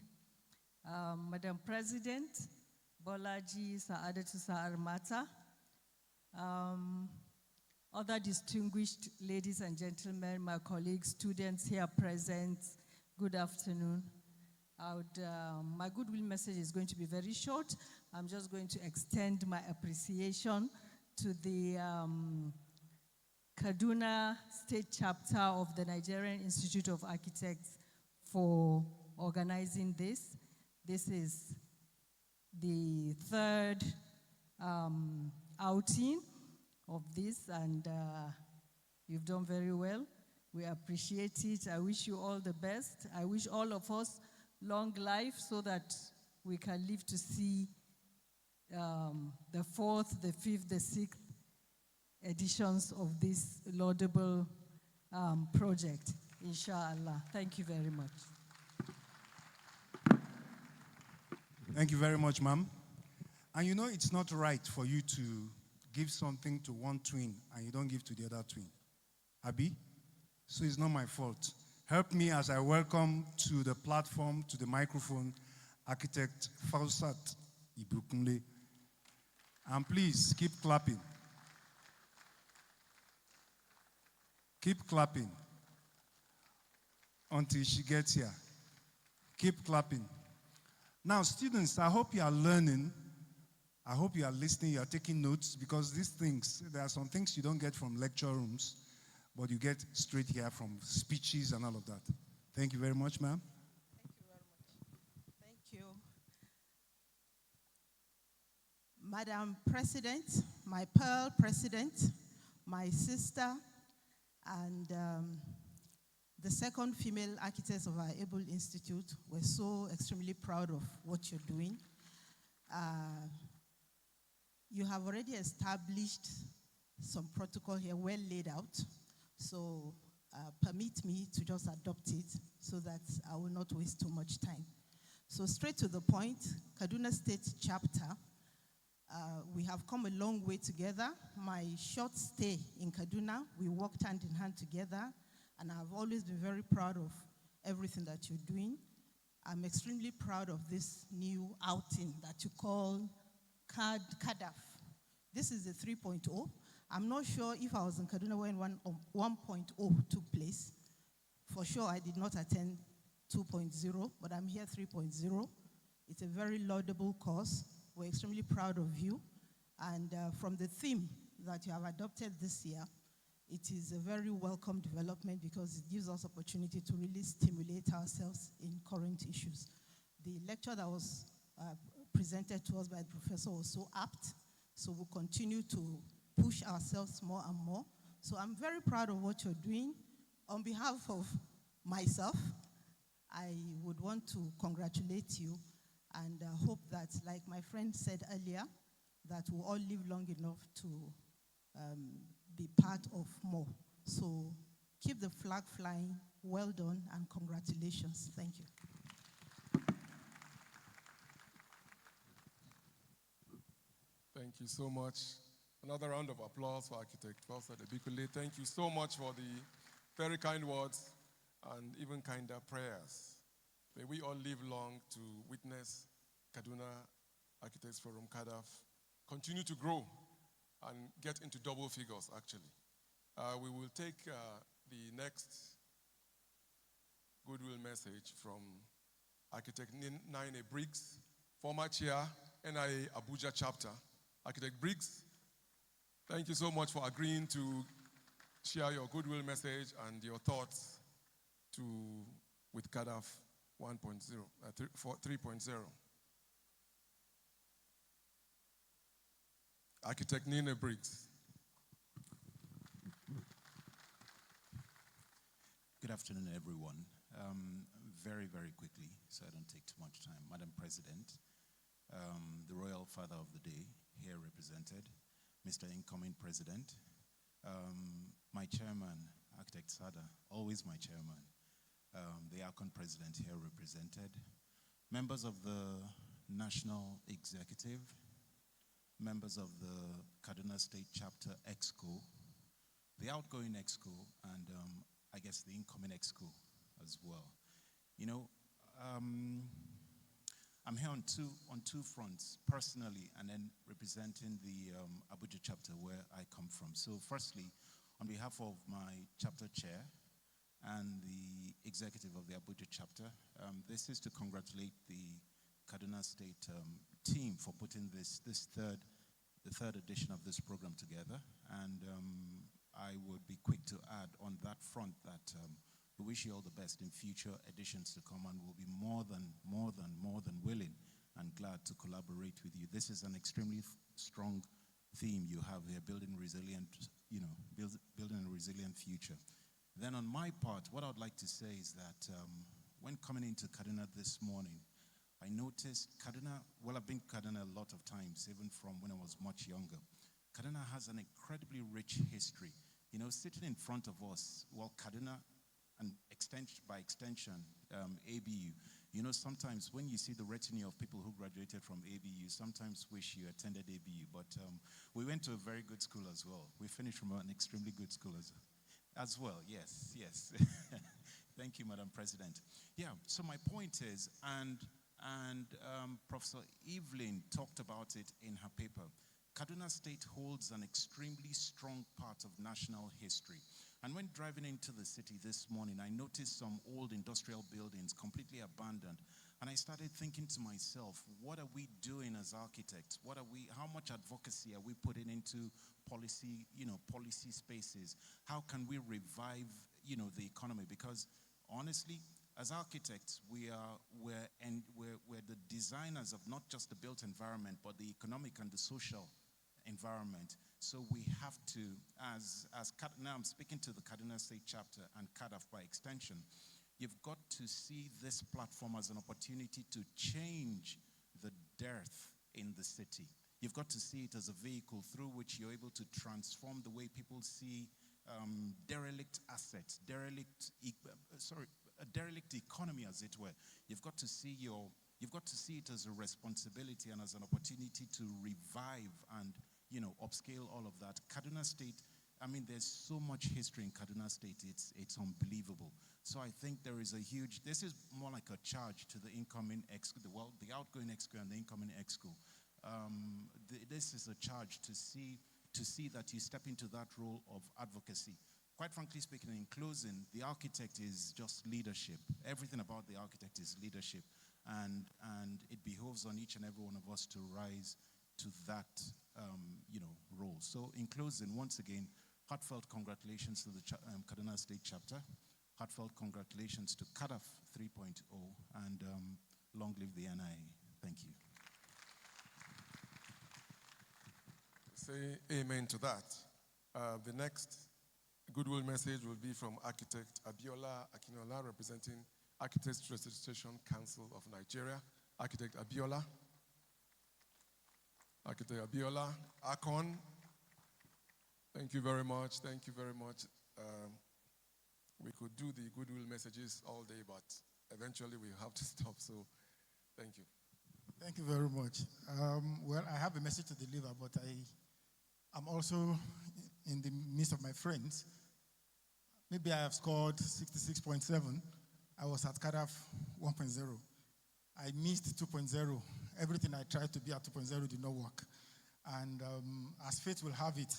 Madam President, Bolaji Saadatu Sa'armata, other distinguished ladies and gentlemen, my colleagues, students here present, good afternoon. My goodwill message is going to be very short. I'm just going to extend my appreciation to the Kaduna State Chapter of the Nigerian Institute of Architects for organizing this. This is the third outing of this, and you've done very well. We appreciate it. I wish you all the best. I wish all of us long life so that we can live to see the fourth, the fifth, the sixth editions of this laudable project, inshallah. Thank you very much. Thank you very much, ma'am. And you know it's not right for you to give something to one twin and you don't give to the other twin. Abi? So it's not my fault. Help me as I welcome to the platform, to the microphone, Architect Fausat Ibukunle. And please keep clapping. Keep clapping until she gets here. Keep clapping. Now, students, I hope you are learning. I hope you are listening, you are taking notes, because these things, there are some things you don't get from lecture rooms, but you get straight here from speeches and all of that. Thank you very much, ma'am. Thank you very much. Thank you. Madam President, my Pearl President, my sister, and the second female architects of our Able Institute, we're so extremely proud of what you're doing. You have already established some protocol here, well laid out. So permit me to just adopt it so that I will not waste too much time. So straight to the point, Kaduna State chapter, we have come a long way together. My short stay in Kaduna, we worked hand in hand together, and I've always been very proud of everything that you're doing. I'm extremely proud of this new outing that you call Kadaf. This is the 3.0. I'm not sure if I was in Kaduna when 1.0 took place. For sure, I did not attend 2.0, but I'm here 3.0. It's a very laudable cause. We're extremely proud of you. And from the theme that you have adopted this year, it is a very welcome development because it gives us opportunity to really stimulate ourselves in current issues. The lecture that was presented to us by the professor was so apt, so we'll continue to push ourselves more and more. So I'm very proud of what you're doing. On behalf of myself, I would want to congratulate you and hope that, like my friend said earlier, that we'll all live long enough to be part of more. So keep the flag flying. Well done and congratulations. Thank you. Thank you so much. Another round of applause for Architect Fausat Ebikule. Thank you so much for the very kind words and even kinder prayers. May we all live long to witness Kaduna Architects Forum, Kadaf, continue to grow and get into double figures, actually. We will take the next goodwill message from Architect Naine Briggs, former chair, NIA Abuja chapter. Architect Briggs, thank you so much for agreeing to share your goodwill message and your thoughts with Kadaf 3.0. Architect Nina Briggs. Good afternoon, everyone. Very, very quickly, so I don't take too much time. Madam President, the Royal Father of the Day, here represented, Mr. Incoming President, my chairman, Architect Sada, always my chairman, the Archon President here represented, members of the National Executive, members of the Kaduna State Chapter Exco, the outgoing Exco, and I guess the incoming Exco as well. You know, I'm here on two fronts, personally, and then representing the Abuja chapter where I come from. So firstly, on behalf of my chapter chair and the executive of the Abuja chapter, this is to congratulate the Kaduna State team for putting the third edition of this program together. And I would be quick to add on that front that we wish you all the best in future editions to come, and we'll be more than willing and glad to collaborate with you. This is an extremely strong theme you have here, building resilient, building a resilient future. Then on my part, what I would like to say is that when coming into Kaduna this morning, I noticed Kaduna, well, I've been to Kaduna a lot of times, even from when I was much younger. Kaduna has an incredibly rich history. You know, sitting in front of us, well, Kaduna, and by extension, ABU, you know, sometimes when you see the retinue of people who graduated from ABU, sometimes wish you attended ABU, but we went to a very good school as well. We finished from an extremely good school as well, yes. Thank you, Madam President. Yeah, so my point is, and Professor Evelyn talked about it in her paper, Kaduna State holds an extremely strong part of national history. And when driving into the city this morning, I noticed some old industrial buildings completely abandoned. And I started thinking to myself, what are we doing as architects? How much advocacy are we putting into policy, policy spaces? How can we revive, the economy? Because honestly, as architects, we're the designers of not just the built environment, but the economic and the social environment. So we have to, now I'm speaking to the Kaduna State chapter and Kadaf by extension, you've got to see this platform as an opportunity to change the dearth in the city. You've got to see it as a vehicle through which you're able to transform the way people see derelict assets, a derelict economy, as it were. You've got to see it as a responsibility and as an opportunity to revive and upscale all of that. Kaduna State, I mean, there's so much history in Kaduna State, it's unbelievable. So I think there is this is more like a charge to the incoming the outgoing EXCO and the incoming EXCO. This is a charge to see that you step into that role of advocacy. Quite frankly speaking, in closing, the architect is just leadership. Everything about the architect is leadership. And it behoves on each and every one of us to rise to that role. So in closing, once again, heartfelt congratulations to the Kaduna State chapter. Heartfelt congratulations to Kadaf 3.0, and long live the NIA. Thank you. Say amen to that. The next goodwill message will be from Architect Abiola Akinola, representing Architects Registration Council of Nigeria. Architect Abiola. Architect Abiola, Akon. Thank you very much. Thank you very much. We could do the goodwill messages all day, but eventually we have to stop. So thank you. Thank you very much. Well, I have a message to deliver, but I'm also in the midst of my friends. Maybe I have scored 66.7. I was at Kadaf 1.0. I missed 2.0. Everything I tried to be at 2.0 did not work. And as fate will have it,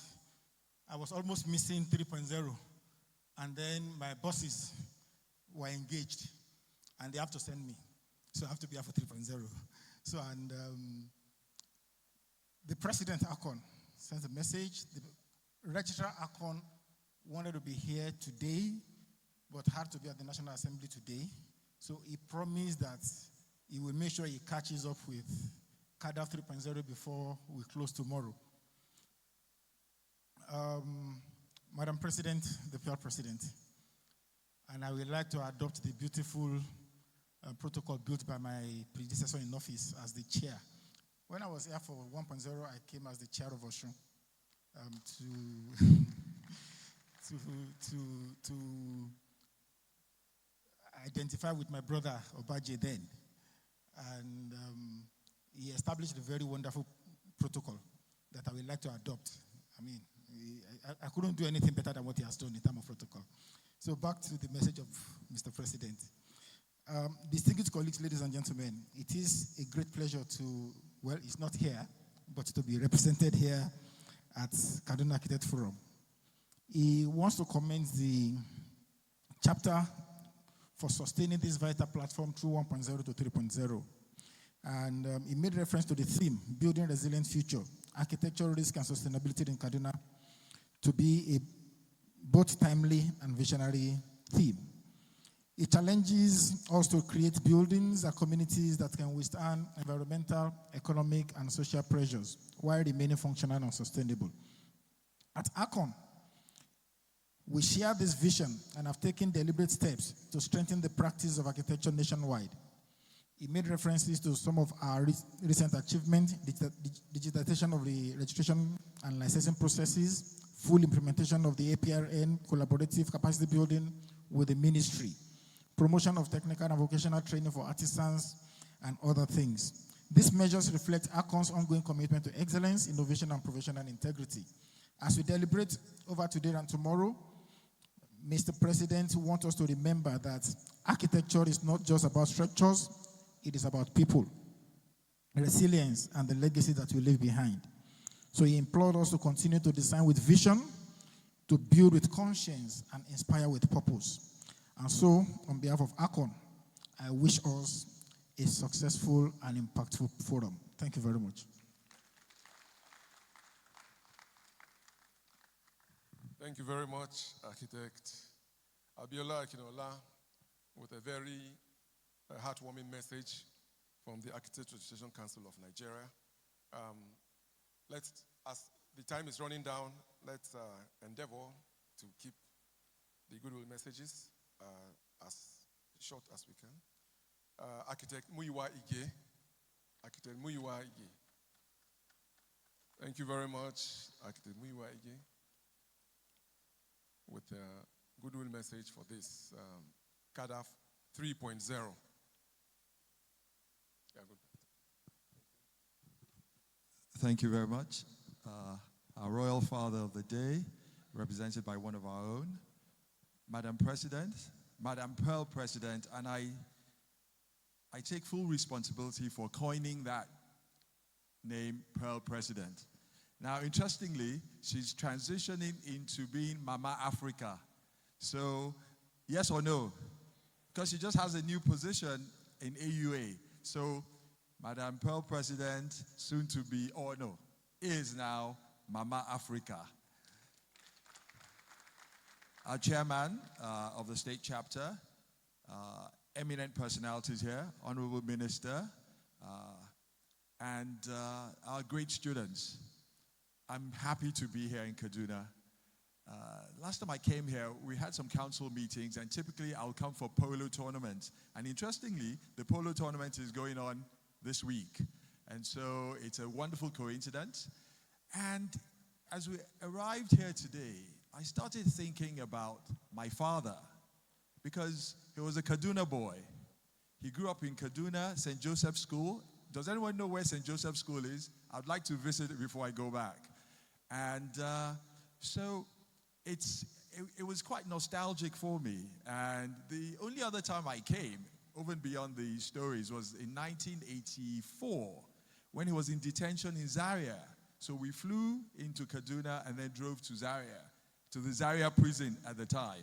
I was almost missing 3.0. And then my bosses were engaged, and they have to send me. So I have to be here for 3.0. So, and the President, Akon, sent a message. The Registrar Akon wanted to be here today, but had to be at the National Assembly today. So he promised that he will make sure he catches up with Kadaf 3.0 before we close tomorrow. Madam President, the PR President, and I would like to adopt the beautiful protocol built by my predecessor in office as the chair. When I was here for 1.0, I came as the chair of Osun to identify with my brother Obaje then. And he established a very wonderful protocol that I would like to adopt. I mean, I couldn't do anything better than what he has done in terms of protocol. So back to the message of Mr. President. Distinguished colleagues, ladies and gentlemen, it is a great pleasure to, well, it's not here, but to be represented here at Kaduna Architect Forum. He wants to commend the chapter for sustaining this vital platform through 1.0 to 3.0. And he made reference to the theme, Building Resilient Future, Architectural Risk and Sustainability in Kaduna, to be a both timely and visionary theme. It challenges us to create buildings and communities that can withstand environmental, economic, and social pressures while remaining functional and sustainable. At Akon, we share this vision and have taken deliberate steps to strengthen the practice of architecture nationwide. He made references to some of our recent achievements, digitization of the registration and licensing processes, full implementation of the APRN, collaborative capacity building with the ministry, promotion of technical and vocational training for artisans, and other things. These measures reflect ACON's ongoing commitment to excellence, innovation, and professional integrity. As we deliberate over today and tomorrow, Mr. President wants us to remember that architecture is not just about structures, it is about people, resilience, and the legacy that we leave behind. So he implored us to continue to design with vision, to build with conscience, and inspire with purpose. And so, on behalf of ACON, I wish us a successful and impactful forum. Thank you very much. Thank you very much, Architect Abiola Akinola, with a very heartwarming message from the Architects Registration Council of Nigeria. As the time is running down, let's endeavor to keep the goodwill messages as short as we can. Architect Muyiwa Ige. Architect Muyiwa Ige. Thank you very much, Architect Muyiwa Ige, with a goodwill message for this Kadaf 3.0. Yeah, good. Thank you very much. Our royal father of the day, represented by one of our own, Madam President, Madam Pearl President, and I take full responsibility for coining that name, Pearl President. Now, interestingly, she's transitioning into being Mama Africa. So, yes or no? Because she just has a new position in AUA. So, Madam Pearl President, soon to be, or no, is now Mama Africa. Our chairman of the state chapter, eminent personalities here, Honorable Minister, and our great students. I'm happy to be here in Kaduna. Last time I came here, we had some council meetings, and typically I'll come for polo tournaments. And interestingly, the polo tournament is going on this week. And so it's a wonderful coincidence. And as we arrived here today, I started thinking about my father, because he was a Kaduna boy. He grew up in Kaduna, St. Joseph's School. Does anyone know where St. Joseph's School is? I'd like to visit it before I go back. And so it was quite nostalgic for me. And the only other time I came, over and beyond the stories, was in 1984, when he was in detention in Zaria. So we flew into Kaduna and then drove to Zaria, to the Zaria prison at the time.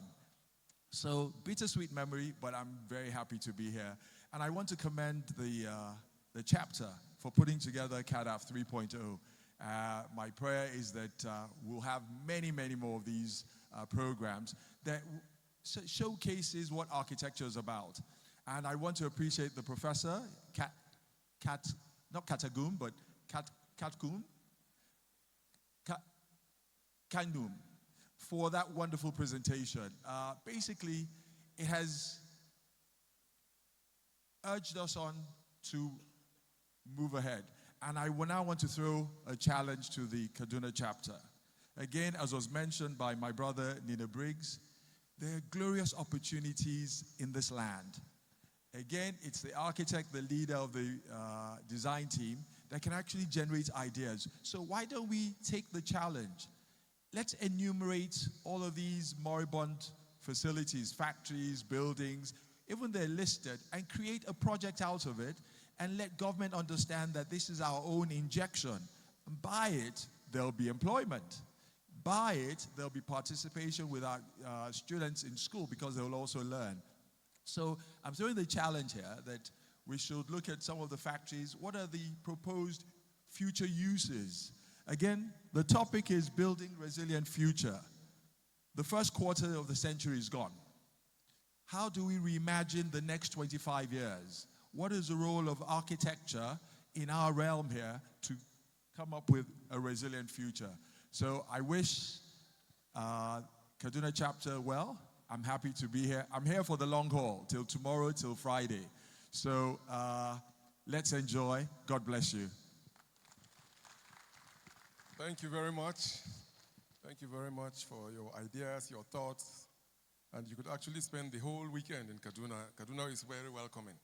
So bittersweet memory, but I'm very happy to be here. And I want to commend the chapter for putting together Kadaf 3.0. My prayer is that we'll have many, many more of these programs that showcases what architecture is about. And I want to appreciate the professor, not Katagum, but Kandum, for that wonderful presentation. Basically, it has urged us on to move ahead. And I now want to throw a challenge to the Kaduna chapter. Again, as was mentioned by my brother, Nina Briggs, there are glorious opportunities in this land. Again, it's the architect, the leader of the design team, that can actually generate ideas. So why don't we take the challenge? Let's enumerate all of these moribund facilities, factories, buildings, even they're listed, and create a project out of it, and let government understand that this is our own injection. By it, there'll be employment. By it, there'll be participation with our students in school, because they'll also learn. So I'm throwing the challenge here that we should look at some of the factories. What are the proposed future uses? Again, the topic is building resilient future. The first quarter of the century is gone. How do we reimagine the next 25 years? What is the role of architecture in our realm here to come up with a resilient future? So I wish Kaduna chapter well. I'm happy to be here. I'm here for the long haul, till tomorrow, till Friday. So let's enjoy. God bless you. Thank you very much. Thank you very much for your ideas, your thoughts. And you could actually spend the whole weekend in Kaduna. Kaduna is very welcoming.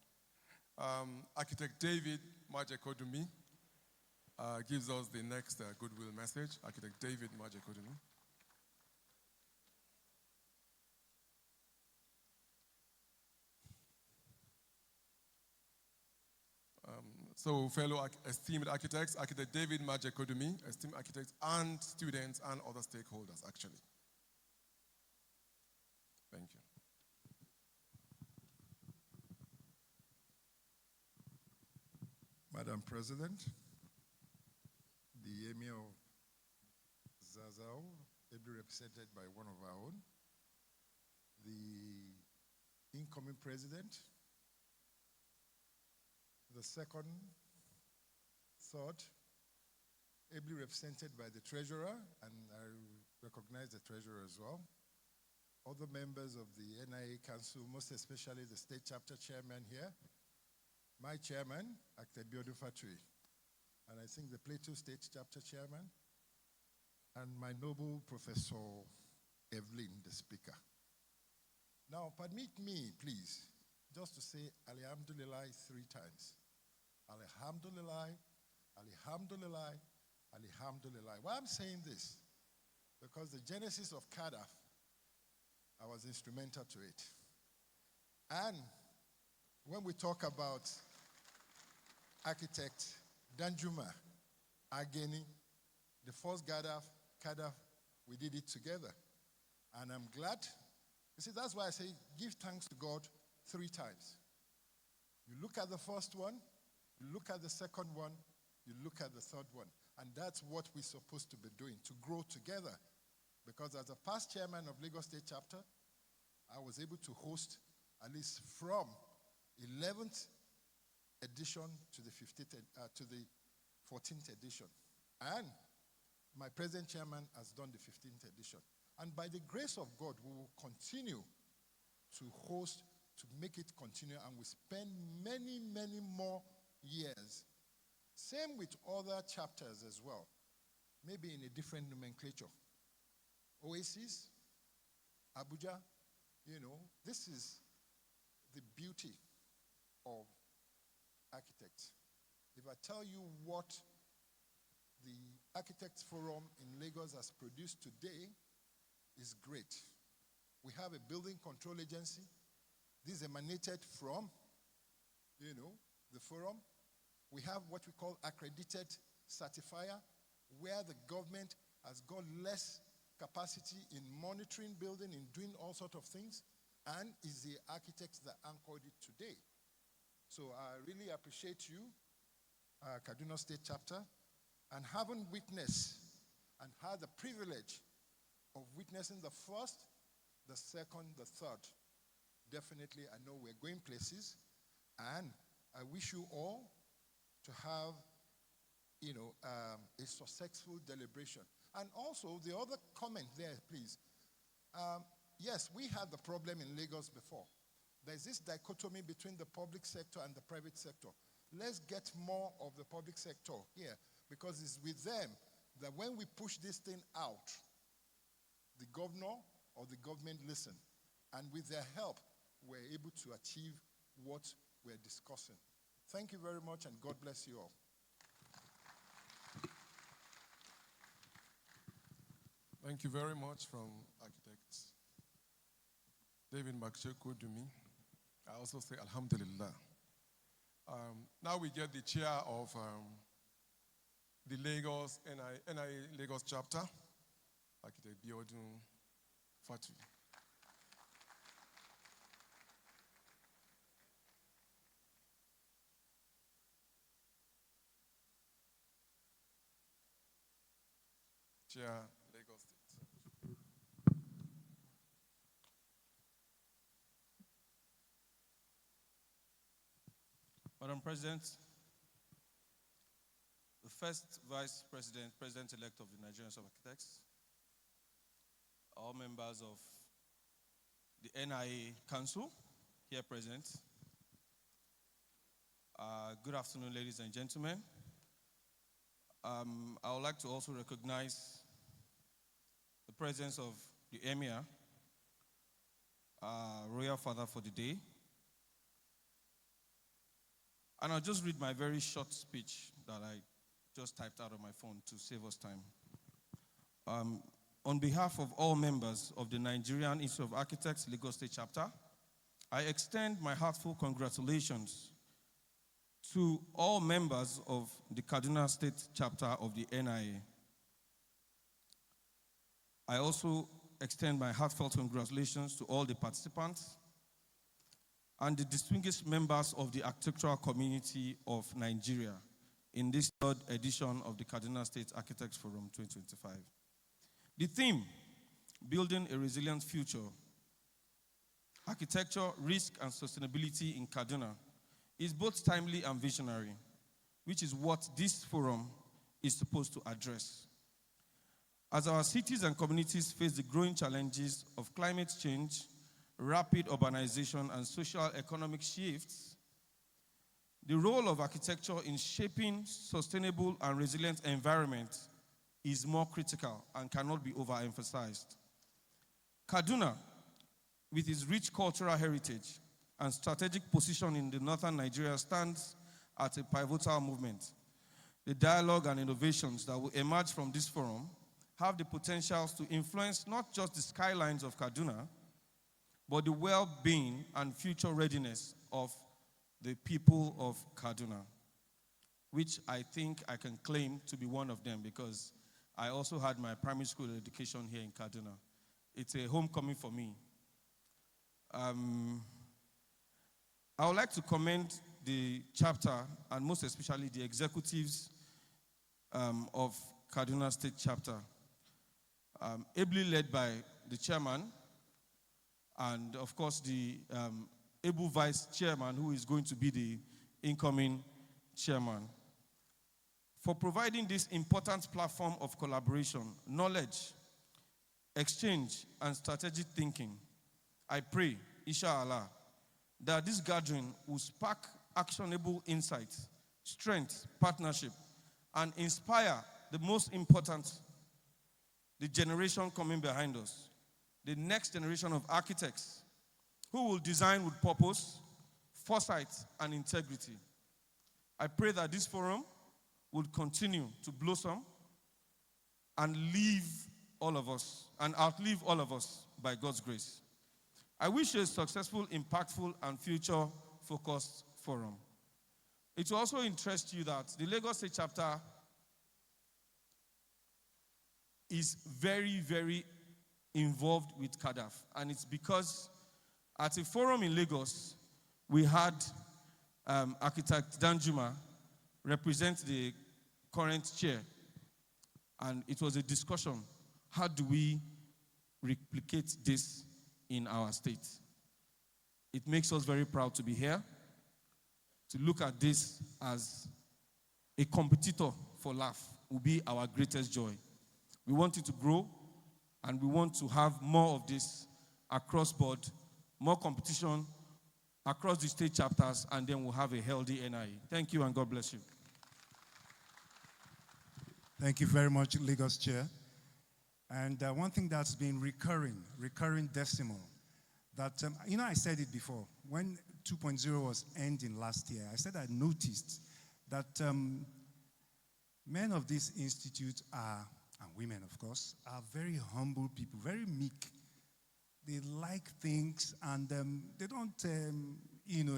Architect David Majekodumi gives us the next goodwill message. Architect David Majekodumi. So fellow esteemed architects, Architect David Majekodumi, esteemed architects and students and other stakeholders, actually. Thank you. Madam President, the Emir of Zazzau, ably represented by one of our own, the incoming president, the second, third, ably represented by the treasurer, and I recognize the treasurer as well, other members of the NIA Council, most especially the state chapter chairman here, my chairman, Architect Biodu Fatui, and I think the Plateau State chapter chairman, and my noble Professor Evelyn, the speaker. Now, permit me, please, just to say Alhamdulillah 3 times. Alhamdulillah, Alhamdulillah, Alhamdulillah. Why I'm saying this? Because the genesis of Kadaf, I was instrumental to it. And when we talk about architect Danjuma Ageni, the first Kadaf, we did it together. And I'm glad. You see, that's why I say give thanks to God 3 times. You look at the first one, you look at the second one, you look at the third one. And that's what we're supposed to be doing, to grow together. Because as a past chairman of Lagos State Chapter, I was able to host, at least from 11th edition to the 14th edition. And my present chairman has done the 15th edition. And by the grace of God, we will continue to host, to make it continue, and we spend many, many more years. Same with other chapters as well, maybe in a different nomenclature. Oasis, Abuja, you know, this is the beauty of architects. If I tell you what the Architects Forum in Lagos has produced today, is great. We have a building control agency. This emanated from, you know, the forum. We have what we call accredited certifier, where the government has got less capacity in monitoring building, in doing all sorts of things, and is the architects that anchored it today. So I really appreciate you, Kaduna State Chapter, and having witnessed and had the privilege of witnessing the first, the second, the third. Definitely, I know we're going places, and I wish you all to have, you know, a successful deliberation. And also, the other comment there, please. Yes, we had the problem in Lagos before. There's this dichotomy between the public sector and the private sector. Let's get more of the public sector here, because it's with them that when we push this thing out, the governor or the government listen. And with their help, we're able to achieve what we're discussing. Thank you very much, and God bless you all. Thank you very much from Architect David Majekodumi. I also say Alhamdulillah. Now we get the chair of the Lagos NIA Lagos chapter, Architect Biodu Fatui. Chair, Lagos State. Madam President, the first Vice President, President-elect of the Nigerian Society of Architects, all members of the NIA Council here present, Good afternoon, ladies and gentlemen. I would like to also recognize the presence of the Emir, Royal Father for the day. And I'll just read my very short speech that I just typed out on my phone to save us time. On behalf of all members of the Nigerian Institute of Architects Lagos State Chapter, I extend my heartfelt congratulations to all members of the Kaduna State Chapter of the NIA. I also extend my heartfelt congratulations to all the participants and the distinguished members of the architectural community of Nigeria in this third edition of the Kaduna State Architects Forum 2025. The theme, Building a Resilient Future, Architecture, Risk, and Sustainability in Kaduna, is both timely and visionary, which is what this forum is supposed to address. As our cities and communities face the growing challenges of climate change, rapid urbanization, and social economic shifts, the role of architecture in shaping sustainable and resilient environment is more critical and cannot be overemphasized. Kaduna, with its rich cultural heritage and strategic position in the northern Nigeria, stands at a pivotal movement. The dialogue and innovations that will emerge from this forum have the potential to influence not just the skylines of Kaduna, but the well-being and future readiness of the people of Kaduna, which I think I can claim to be one of them because I also had my primary school education here in Kaduna. It's a homecoming for me. I would like to commend the chapter and most especially the executives of Kaduna State Chapter, ably led by the chairman and of course the able vice chairman who is going to be the incoming chairman, for providing this important platform of collaboration, knowledge, exchange, and strategic thinking. I pray, inshallah, that this gathering will spark actionable insights, strength, partnership, and inspire the most important, the generation coming behind us, the next generation of architects who will design with purpose, foresight, and integrity. I pray that this forum will continue to blossom and leave all of us, and outlive all of us by God's grace. I wish a successful, impactful, and future-focused forum. It will also interest you that the Lagos State Chapter is very, very involved with Kadaf. And it's because at a forum in Lagos, we had architect Danjuma represent the current chair. And it was a discussion. How do we replicate this in our state? It makes us very proud to be here, to look at this as a competitor for life will be our greatest joy. We want it to grow, and we want to have more of this across board, more competition across the state chapters, and then we'll have a healthy NIE. Thank you, and God bless you. Thank you very much, Lagos Chair. And one thing that's been recurring decimal, that, I said it before, when 2.0 was ending last year, I said I noticed that men of this institute are, and women of course, are very humble people, very meek. They like things and they don't,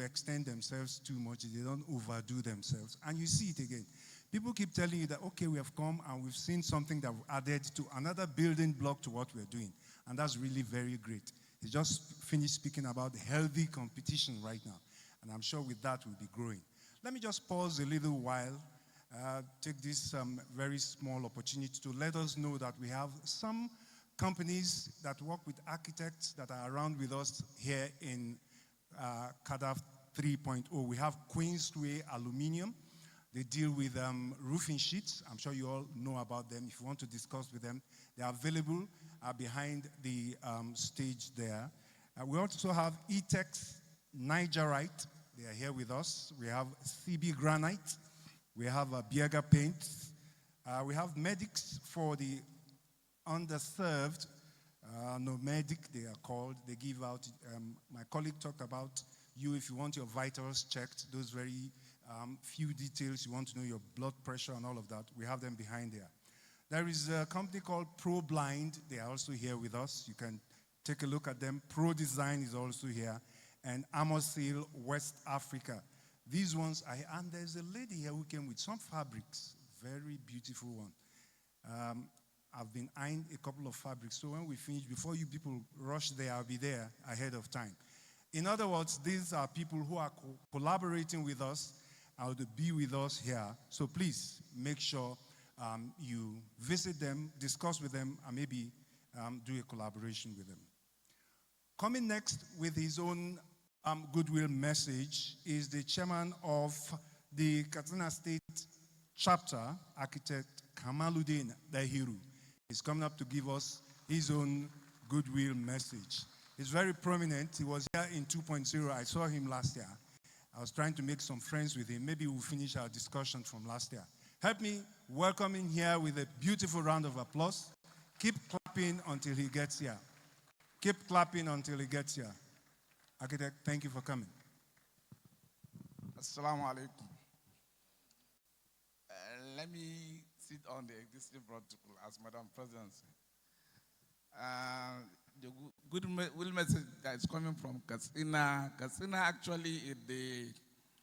extend themselves too much. They don't overdo themselves. And you see it again. People keep telling you that, okay, we have come and we've seen something that we've added to another building block to what we're doing. And that's really very great. He just finished speaking about healthy competition right now. And I'm sure with that we'll be growing. Let me just pause a little while, take this very small opportunity to let us know that we have some companies that work with architects that are around with us here in Kadaf 3.0. We have Queensway Aluminium. They deal with roofing sheets. I'm sure you all know about them. If you want to discuss with them, they are available behind the stage there. We also have Etex Nigerite. They are here with us. We have CB Granite. We have Biega Paint. We have medics for the underserved. Nomadic, they are called. They give out, my colleague talked about you if you want your vitals checked, those very few details, you want to know your blood pressure and all of that. We have them behind there. There is a company called Pro Blind. They are also here with us. You can take a look at them. Pro Design is also here. And Amosil West Africa. These ones, and there's a lady here who came with some fabrics. Very beautiful one. I've been eyeing a couple of fabrics. So when we finish, before you people rush there, I'll be there ahead of time. In other words, these are people who are collaborating with us and to be with us here. So please make sure you visit them, discuss with them, and maybe do a collaboration with them. Coming next with his own goodwill message is the chairman of the Katsina State chapter, architect Kamaluddin Dahiru. He's coming up to give us his own goodwill message. He's very prominent. He was here in 2.0. I saw him last year. I was trying to make some friends with him. Maybe we'll finish our discussion from last year. Help me welcome him here with a beautiful round of applause. Keep clapping until he gets here. Keep clapping until he gets here. Architect, thank you for coming. Assalamu alaikum. Let me sit on the existing protocol as Madam President said. The goodwill message that is coming from Katsina. Katsina actually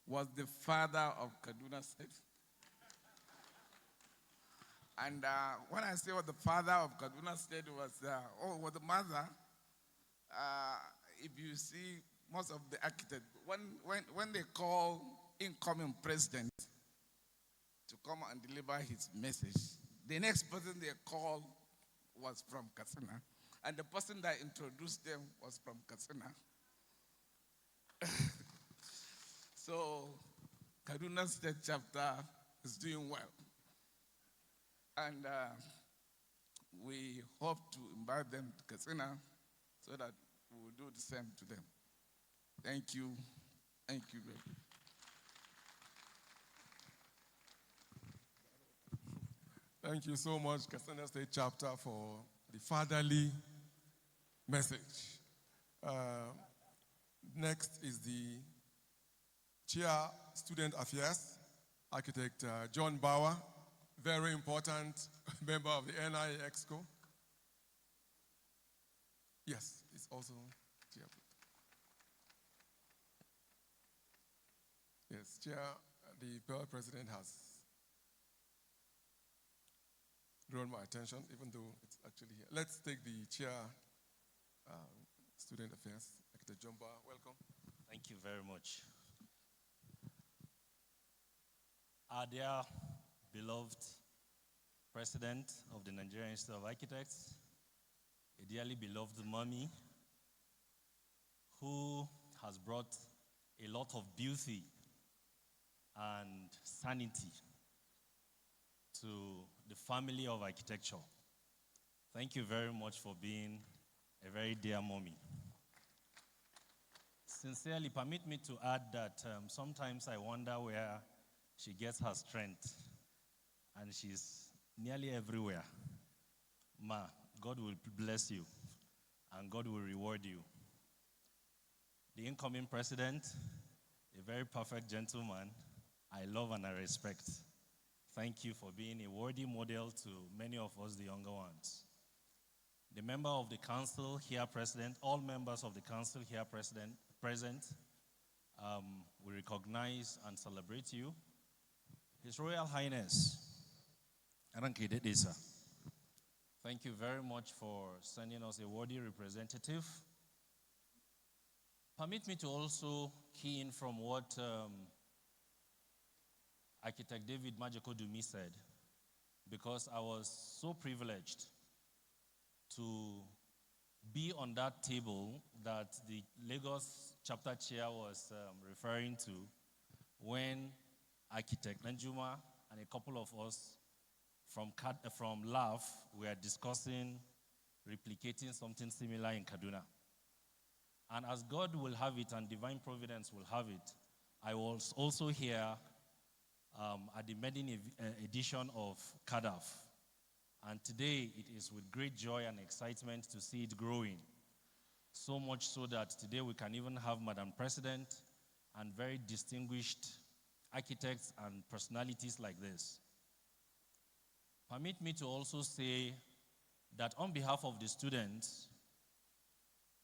was the father of Kaduna State. And when I say what the father of Kaduna State was the mother, if you see most of the architects, when they call incoming president to come and deliver his message, the next person they call was from Katsina, and the person that introduced them was from Katsina. So Kaduna State chapter is doing well. And we hope to invite them to Katsina so that we will do the same to them. Thank you. Thank you very much. Thank you so much, Katsina State Chapter, for the fatherly message. Next is the Chair Student Affairs, Architect John Bauer, very important member of the NIA Exco. Yes, it's also Chair. Yes, Chair, the Pearl President has drawn my attention, even though it's actually here. Let's take the Chair, Student Affairs, Architect John Bauer. Welcome. Thank you very much. Our dear beloved President of the Nigerian Institute of Architects, a dearly beloved mommy, who has brought a lot of beauty and sanity to the family of architecture. Thank you very much for being a very dear mommy. Sincerely, permit me to add that sometimes I wonder where she gets her strength, and she's nearly everywhere. Ma, God will bless you, and God will reward you. The incoming president, a very perfect gentleman, I love and I respect. Thank you for being a worthy model to many of us, the younger ones. The member of the council here present, all members of the council here present, we recognize and celebrate you. His Royal Highness, Arankede Desa, thank you very much for sending us a worthy representative. Permit me to also key in from what Architect David Majekodumi said, because I was so privileged to be on that table that the Lagos chapter chair was referring to when Architect Nanjuma and a couple of us from LAF were discussing replicating something similar in Kaduna. And as God will have it and divine providence will have it, I was also here at the maiden edition of Kadaf. And today it is with great joy and excitement to see it growing. So much so that today we can even have Madam President and very distinguished architects and personalities like this. Permit me to also say that on behalf of the students,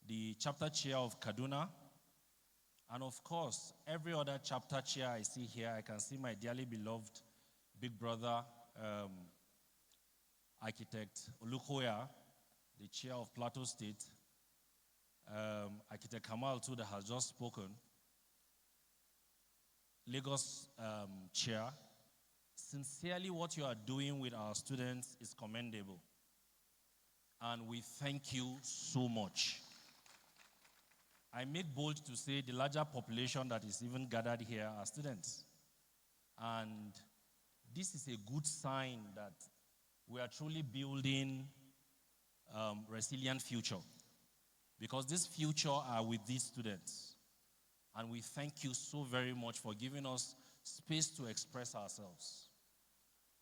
the chapter chair of Kaduna, and of course, every other chapter chair I see here, I can see my dearly beloved big brother, Architect Olukoya, the chair of Plateau State, Architect Kamal too that has just spoken, Lagos chair. Sincerely, what you are doing with our students is commendable. And we thank you so much. I make bold to say the larger population that is even gathered here are students. And this is a good sign that we are truly building resilient future. Because this future are with these students. And we thank you so very much for giving us space to express ourselves.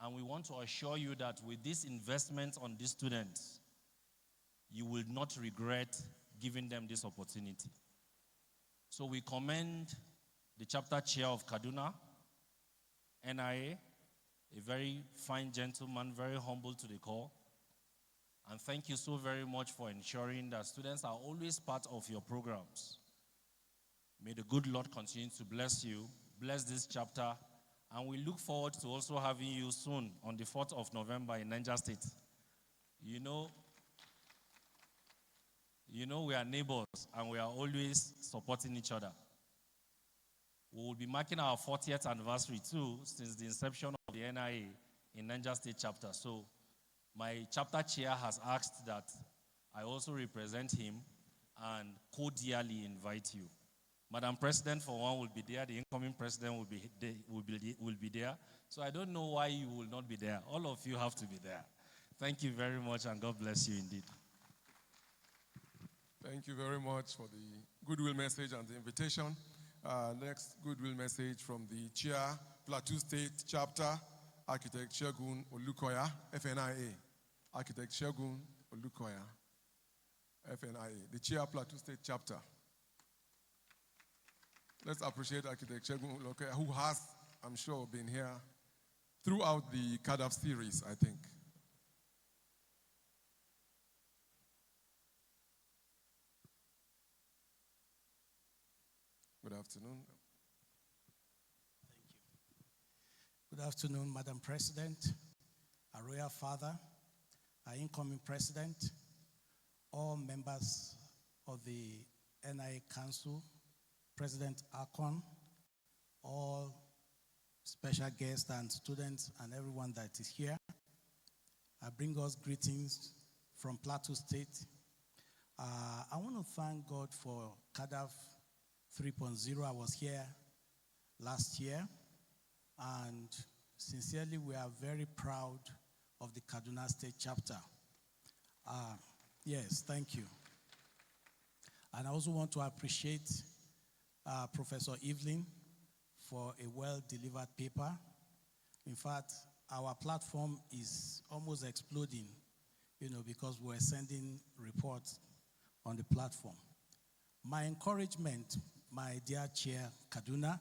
And we want to assure you that with this investment on these students, you will not regret giving them this opportunity. So we commend the chapter chair of Kaduna, NIA, a very fine gentleman, very humble to the core. And thank you so very much for ensuring that students are always part of your programs. May the good Lord continue to bless you, bless this chapter, and we look forward to also having you soon on the 4th of November in Niger State. You know we are neighbors and we are always supporting each other. We will be marking our 40th anniversary too since the inception of the NIA in Niger State chapter. So my chapter chair has asked that I also represent him and cordially invite you. Madam President, for one, will be there. The incoming president will be there. So I don't know why you will not be there. All of you have to be there. Thank you very much, and God bless you indeed. Thank you very much for the goodwill message and the invitation. Next goodwill message from the Chair, Plateau State Chapter, Architect Shegun Olukoya, FNIA. Architect Shegun Olukoya, FNIA, the Chair, Plateau State Chapter. Let's appreciate Architect Shegun Olukoya, who has, I'm sure, been here throughout the Kadaf series, I think. Good afternoon. Thank you. Good afternoon, Madam President, our Royal Father, our incoming President, all members of the NIA Council, President Akon, all special guests and students and everyone that is here. I bring us greetings from Plateau State. I want to thank God for Kadaf 3.0. I was here last year, and sincerely, we are very proud of the Kaduna State chapter. Yes, thank you. And I also want to appreciate Professor Evelyn for a well-delivered paper. In fact, our platform is almost exploding, because we're sending reports on the platform. My encouragement, my dear Chair Kaduna,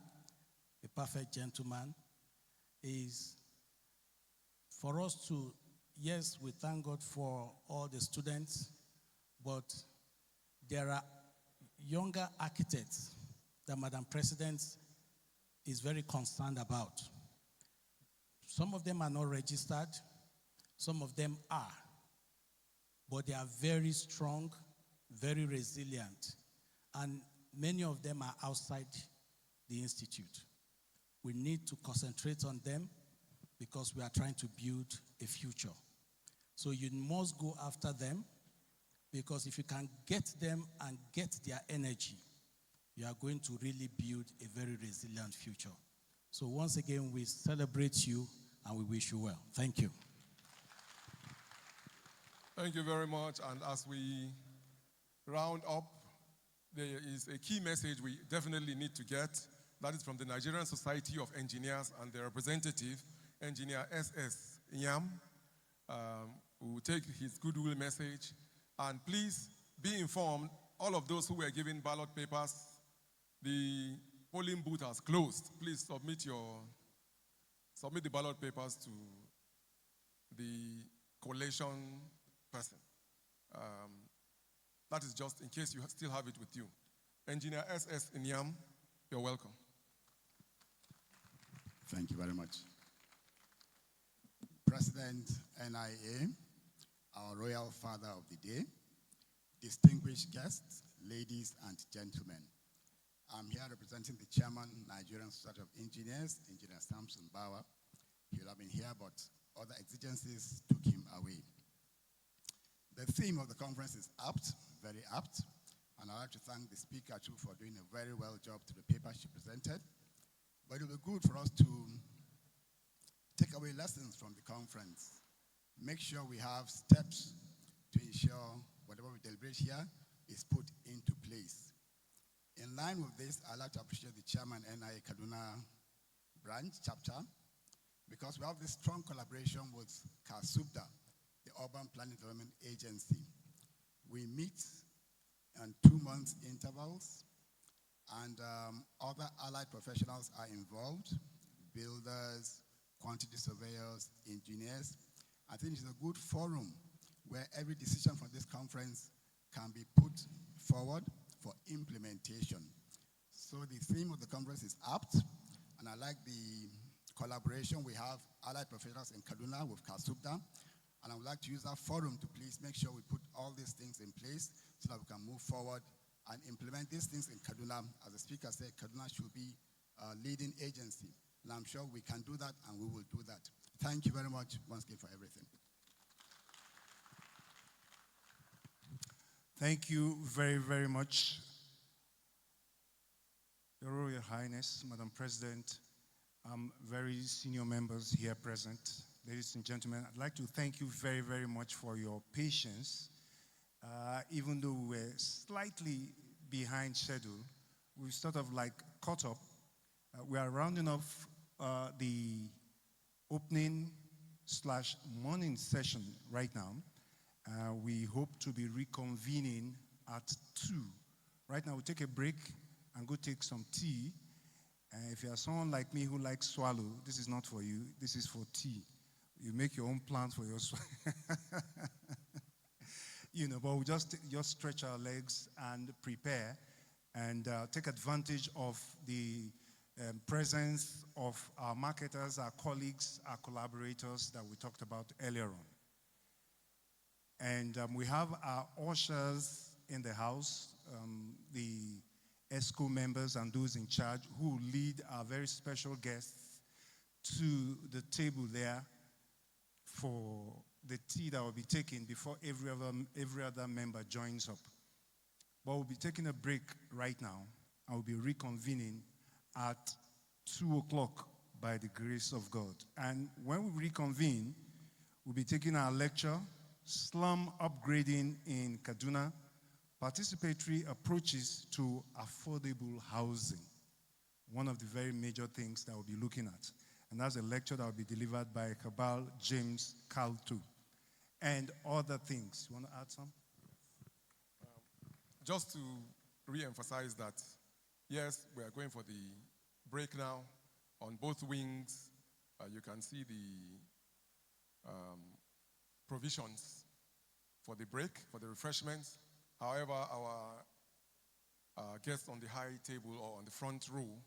a perfect gentleman, is for us to, yes, we thank God for all the students, but there are younger architects that Madam President is very concerned about. Some of them are not registered, some of them are, but they are very strong, very resilient, and many of them are outside the institute. We need to concentrate on them because we are trying to build a future. So you must go after them, because if you can get them and get their energy, you are going to really build a very resilient future. So once again, we celebrate you and we wish you well. Thank you. Thank you very much. And as we round up, there is a key message we definitely need to get that is from the Nigerian Society of Engineers, and the representative, Engineer S.S. Yam, who will take his goodwill message. And please be informed, all of those who were given ballot papers, the polling booth has closed. Please submit the ballot papers to the collation person. That is just in case you still have it with you. Engineer S.S. Inyam, you're welcome. Thank you very much. President NIA, our royal father of the day, distinguished guests, ladies and gentlemen. I'm here representing the chairman, Nigerian Society of Engineers, Engineer Samson Bauer. He would have been here, but other exigencies took him away. The theme of the conference is apt, very apt, and I'd like to thank the speaker too for doing a very well job to the paper she presented. But it will be good for us to take away lessons from the conference. Make sure we have steps to ensure whatever we deliberate here is put into place. In line with this, I'd like to appreciate the chairman, NIA Kaduna branch chapter, because we have this strong collaboration with KASUBDA, the Urban Planning Development Agency. We meet on 2 month intervals, and other allied professionals are involved, builders, quantity surveyors, engineers. I think it's a good forum where every decision from this conference can be put forward for implementation. So the theme of the conference is apt, and I like the collaboration. We have allied professionals in Kaduna with KASUBDA, and I would like to use that forum to please make sure we put all these things in place so that we can move forward and implement these things in Kaduna. As the speaker said, Kaduna should be a leading agency, and I'm sure we can do that, and we will do that. Thank you very much once again for everything. Thank you very, very much, Your Royal Highness, Madam President, very senior members here present, ladies and gentlemen. I'd like to thank you very, very much for your patience. Even though we were slightly behind schedule, we sort of like caught up. We are rounding off the opening/morning session right now. We hope to be reconvening at 2. Right now, we'll take a break and go take some tea. If you are someone like me who likes swallow, this is not for you. This is for tea. You make your own plans for your swallow. But we just stretch our legs and prepare and take advantage of the presence of our marketers, our colleagues, our collaborators that we talked about earlier on. And we have our ushers in the house, the ESCO members and those in charge who lead our very special guests to the table there for the tea that will be taken before every other member joins up. But we'll be taking a break right now, and we'll be reconvening at 2 o'clock by the grace of God. And when we reconvene, we'll be taking our lecture, Slum Upgrading in Kaduna, Participatory Approaches to Affordable Housing. One of the very major things that we'll be looking at. And that's a lecture that will be delivered by Kabal James Kaltu. And other things. You want to add some? Just to re-emphasize that, yes, we are going for the break now. On both wings, you can see the provisions for the break, for the refreshments. However, our guests on the high table or on the front row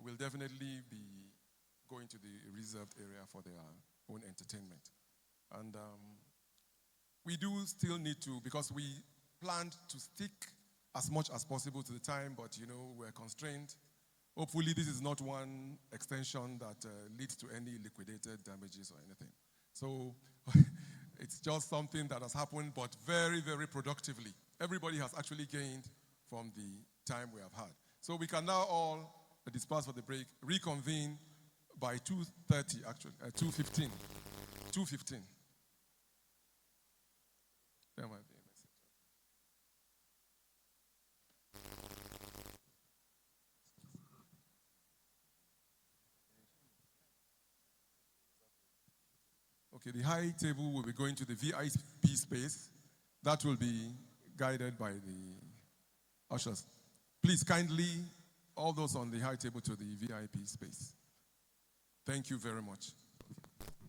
will definitely be going to the reserved area for their own entertainment. And we do still need to, because we planned to stick as much as possible to the time, but we're constrained. Hopefully this is not one extension that leads to any liquidated damages or anything. So it's just something that has happened, but very, very productively. Everybody has actually gained from the time we have had. So we can now all disperse for the break, reconvene by 2:30, actually, 2:15. 2:15. There might be a message. Okay, the high table will be going to the VIP space. That will be guided by the ushers. Please kindly, all those on the high table to the VIP space. Thank you very much.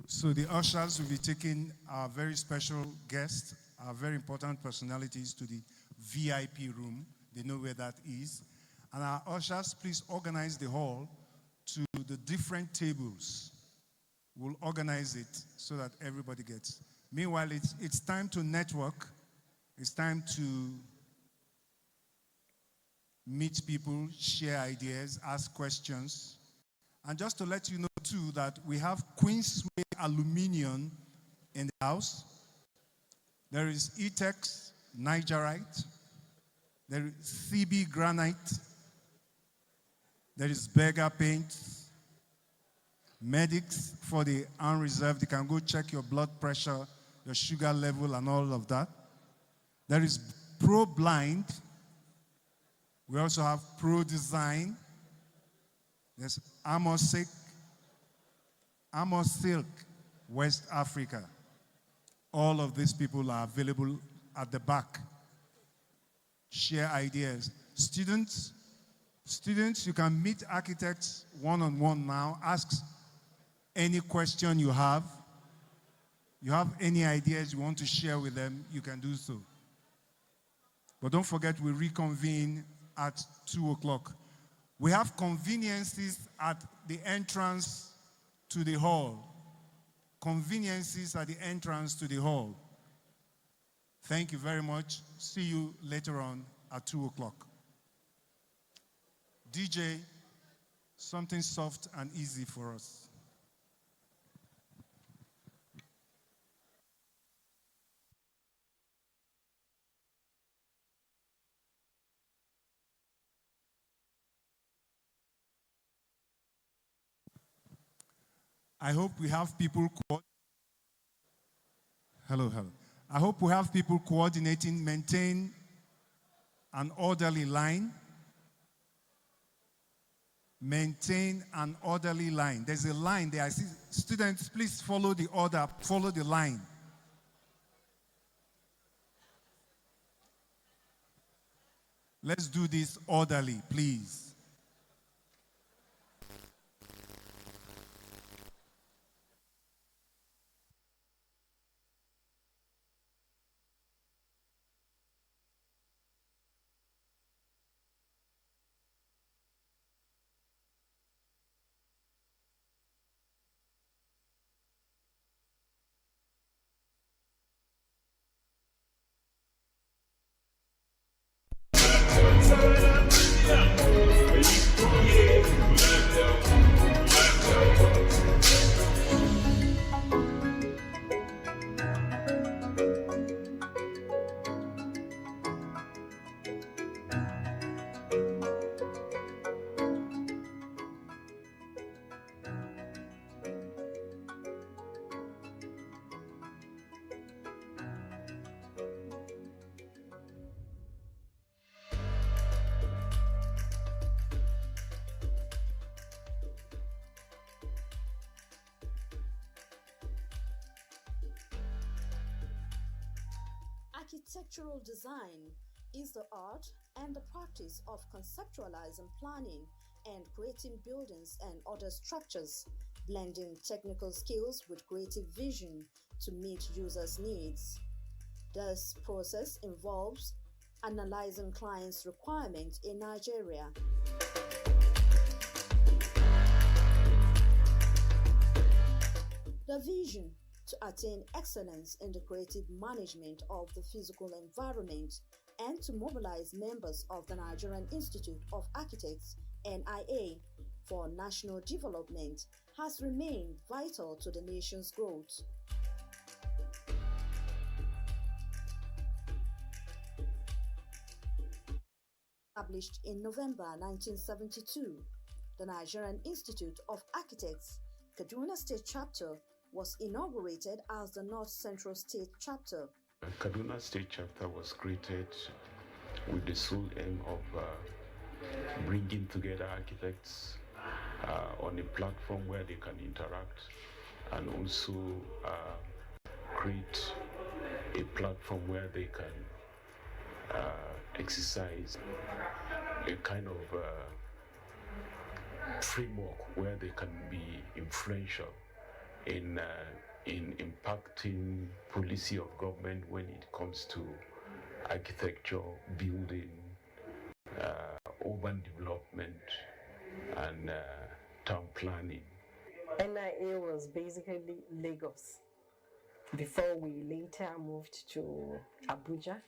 So the ushers will be taking our very special guests, our very important personalities to the VIP room. They know where that is. And our ushers, please organize the hall to the different tables. We'll organize it so that everybody gets. Meanwhile, it's time to network. It's time to meet people, share ideas, ask questions. And just to let you know, too, that we have Queensway Aluminium in the house. There is Etex Nigerite. There is CB Granite. There is Berger Paint. Medics for the unreserved. You can go check your blood pressure, your sugar level, and all of that. There is Pro Blind. We also have Pro Design. There's Armor Silk, West Africa. All of these people are available at the back. Share ideas. Students, you can meet architects one-on-one now. Ask any question you have. You have any ideas you want to share with them, you can do so. But don't forget, we reconvene at 2 o'clock. We have conveniences at the entrance to the hall. Conveniences at the entrance to the hall. Thank you very much. See you later on at 2 o'clock. DJ, something soft and easy for us. I hope we have people. Hello. I hope we have people coordinating, maintain an orderly line. Maintain an orderly line. There's a line there. I see students, please follow the order, follow the line. Let's do this orderly, please. Architectural design is the art and the practice of conceptualizing, planning, and creating buildings and other structures, blending technical skills with creative vision to meet users' needs. This process involves analyzing clients' requirements in Nigeria. The vision to attain excellence in the creative management of the physical environment and to mobilize members of the Nigerian Institute of Architects, NIA, for national development has remained vital to the nation's growth. Established in November 1972, the Nigerian Institute of Architects, Kaduna State Chapter, was inaugurated as the North Central State Chapter. Kaduna State Chapter was created with the sole aim of bringing together architects on a platform where they can interact and also create a platform where they can exercise a kind of framework where they can be influential in impacting policy of government when it comes to architecture, building, urban development, and town planning. NIA was basically Lagos before we later moved to Abuja.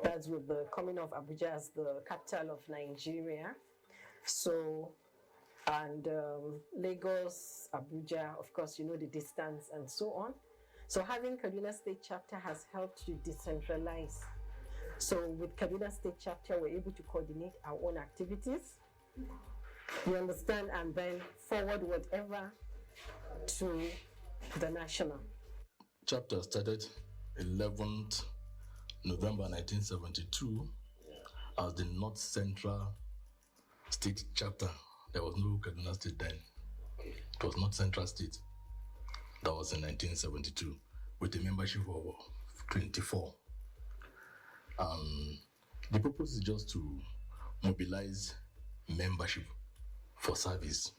That's with the coming of Abuja as the capital of Nigeria. So, and Lagos, Abuja, of course, you know the distance and so on. So having Kaduna State Chapter has helped to decentralize. So with Kaduna State Chapter, we're able to coordinate our own activities, you understand, and then forward whatever to the national. Chapter started 11th November 1972 as the North Central State Chapter. There was no Kaduna State then. It was North Central State. That was in 1972 with a membership of 24. The purpose is just to mobilize membership for service.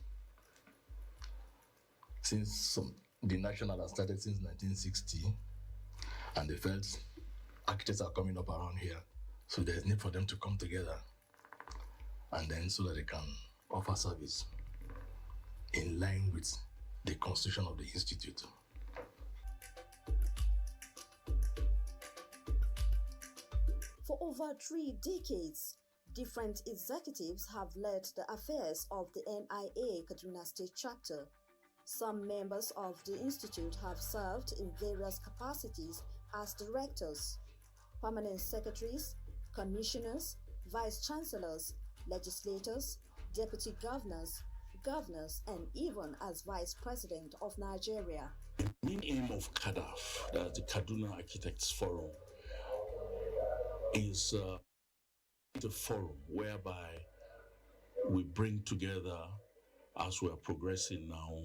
Since the national has started since 1960, and they felt architects are coming up around here, so there's need for them to come together, and then so that they can offer service in line with the constitution of the institute. For over 3 decades, different executives have led the affairs of the NIA Kaduna State Chapter. Some members of the institute have served in various capacities as directors, permanent secretaries, commissioners, vice chancellors, legislators, deputy governors, and even as vice president of Nigeria. The main aim of Kadaf, that's the Kaduna Architects Forum, is a forum whereby we bring together, as we are progressing now,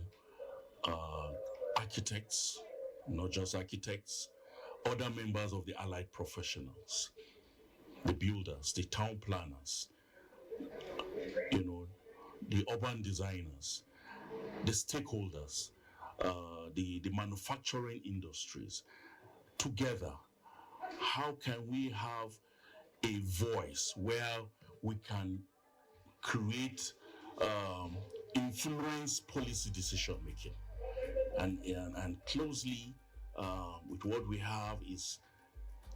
architects, not just architects, other members of the allied professionals, the builders, the town planners, the urban designers, the stakeholders, the manufacturing industries, together. How can we have a voice where we can create, influence policy decision making? And closely with what we have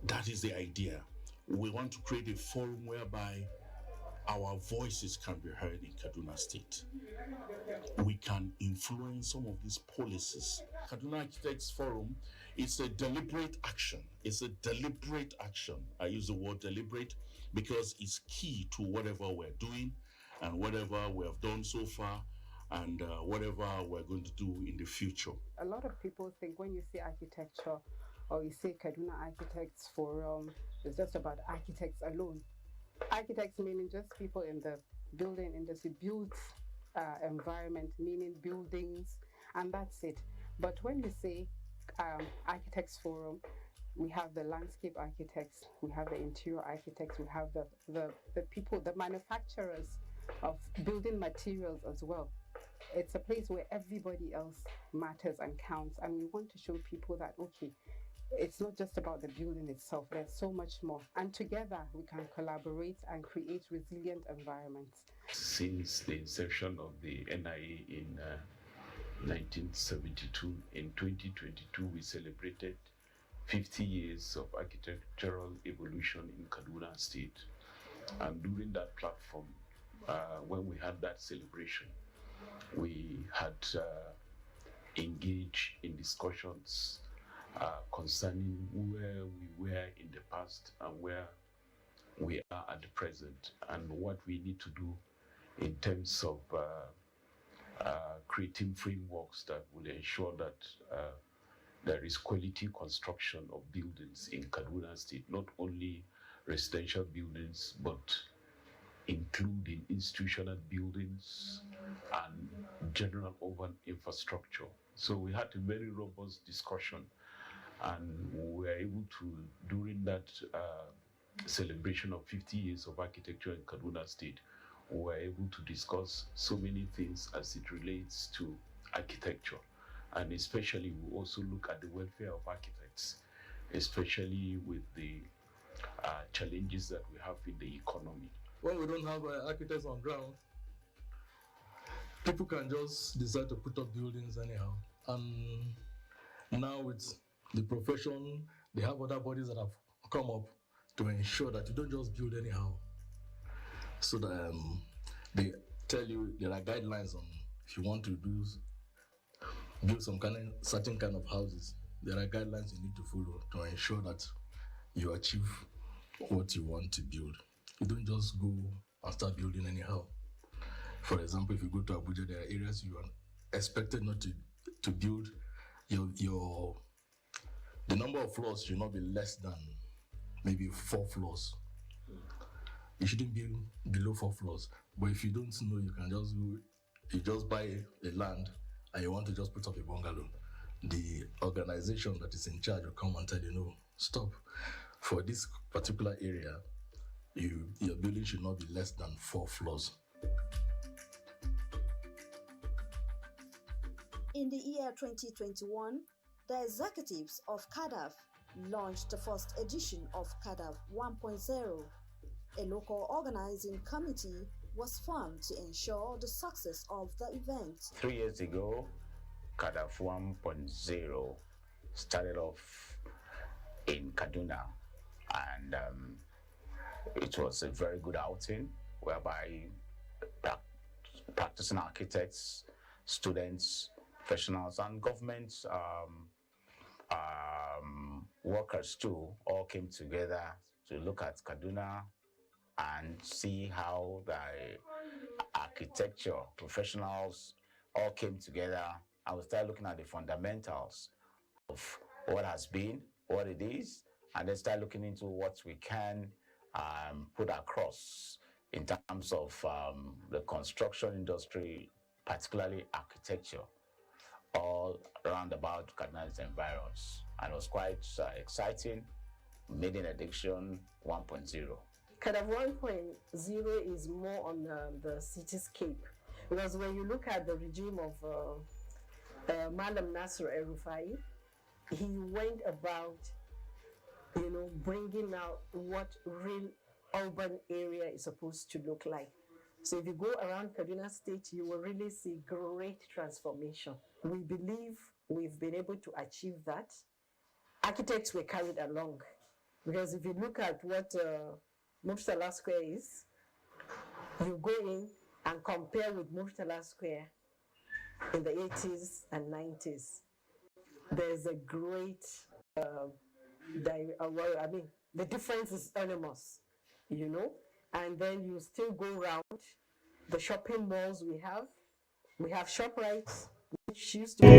that is the idea. We want to create a forum whereby our voices can be heard in Kaduna State. We can influence some of these policies. Kaduna Architects Forum is a deliberate action. It's a deliberate action. I use the word deliberate because it's key to whatever we're doing and whatever we have done so far and whatever we're going to do in the future. A lot of people think when you say architecture or you say Kaduna Architects Forum, it's just about architects alone. Architects meaning just people in the building industry, built environment, meaning buildings, and that's it. But when you say Architects Forum, we have the landscape architects, we have the interior architects, we have the people, the manufacturers of building materials as well. It's a place where everybody else matters and counts, and we want to show people that, okay, it's not just about the building itself, there's so much more. And together we can collaborate and create resilient environments. Since the inception of the NIA in 1972, in 2022 we celebrated 50 years of architectural evolution in Kaduna State. And during that platform, when we had that celebration, we had engaged in discussions concerning where we were in the past and where we are at the present, and what we need to do in terms of creating frameworks that will ensure that there is quality construction of buildings in Kaduna State, not only residential buildings, but including institutional buildings and general urban infrastructure. So we had a very robust discussion, and we were able to, during that celebration of 50 years of architecture in Kaduna State, we were able to discuss so many things as it relates to architecture. And especially, we also look at the welfare of architects, especially with the challenges that we have in the economy. When we don't have architects on ground, people can just decide to put up buildings anyhow. And now with the profession, they have other bodies that have come up to ensure that you don't just build anyhow. So that they tell you there are guidelines on if you want to build some certain kind of houses. There are guidelines you need to follow to ensure that you achieve what you want to build. You don't just go and start building anyhow. For example, if you go to Abuja, there are areas you are expected not to build. The number of floors should not be less than maybe 4 floors. You shouldn't build below 4 floors. But if you don't know, you can just go, you just buy a land and you want to just put up a bungalow. The organization that is in charge will come and tell you, no, stop. For this particular area, your building should not be less than 4 floors. In the year 2021, the executives of Kadaf launched the first edition of Kadaf 1.0. A local organizing committee was formed to ensure the success of the event. 3 years ago, Kadaf 1.0 started off in Kaduna, and it was a very good outing whereby practicing architects, students, professionals, and government workers too all came together to look at Kaduna and see how the architecture professionals all came together, and we started looking at the fundamentals of what has been, what it is, and then start looking into what we can put across in terms of the construction industry, particularly architecture, all around about Kaduna's environs. And it was quite exciting. Made in Addiction 1.0. Kadaf 1.0 is more on the cityscape, because when you look at the regime of Malam Nasser El-Rufai, he went about, bringing out what real urban area is supposed to look like. So if you go around Kaduna State, you will really see great transformation. We believe we've been able to achieve that. Architects were carried along, because if you look at what Murtala Square is, you go in and compare with Murtala Square in the 80s and 90s. There's a great, the difference is enormous, and then you still go around the shopping malls we have. We have ShopRite, which used to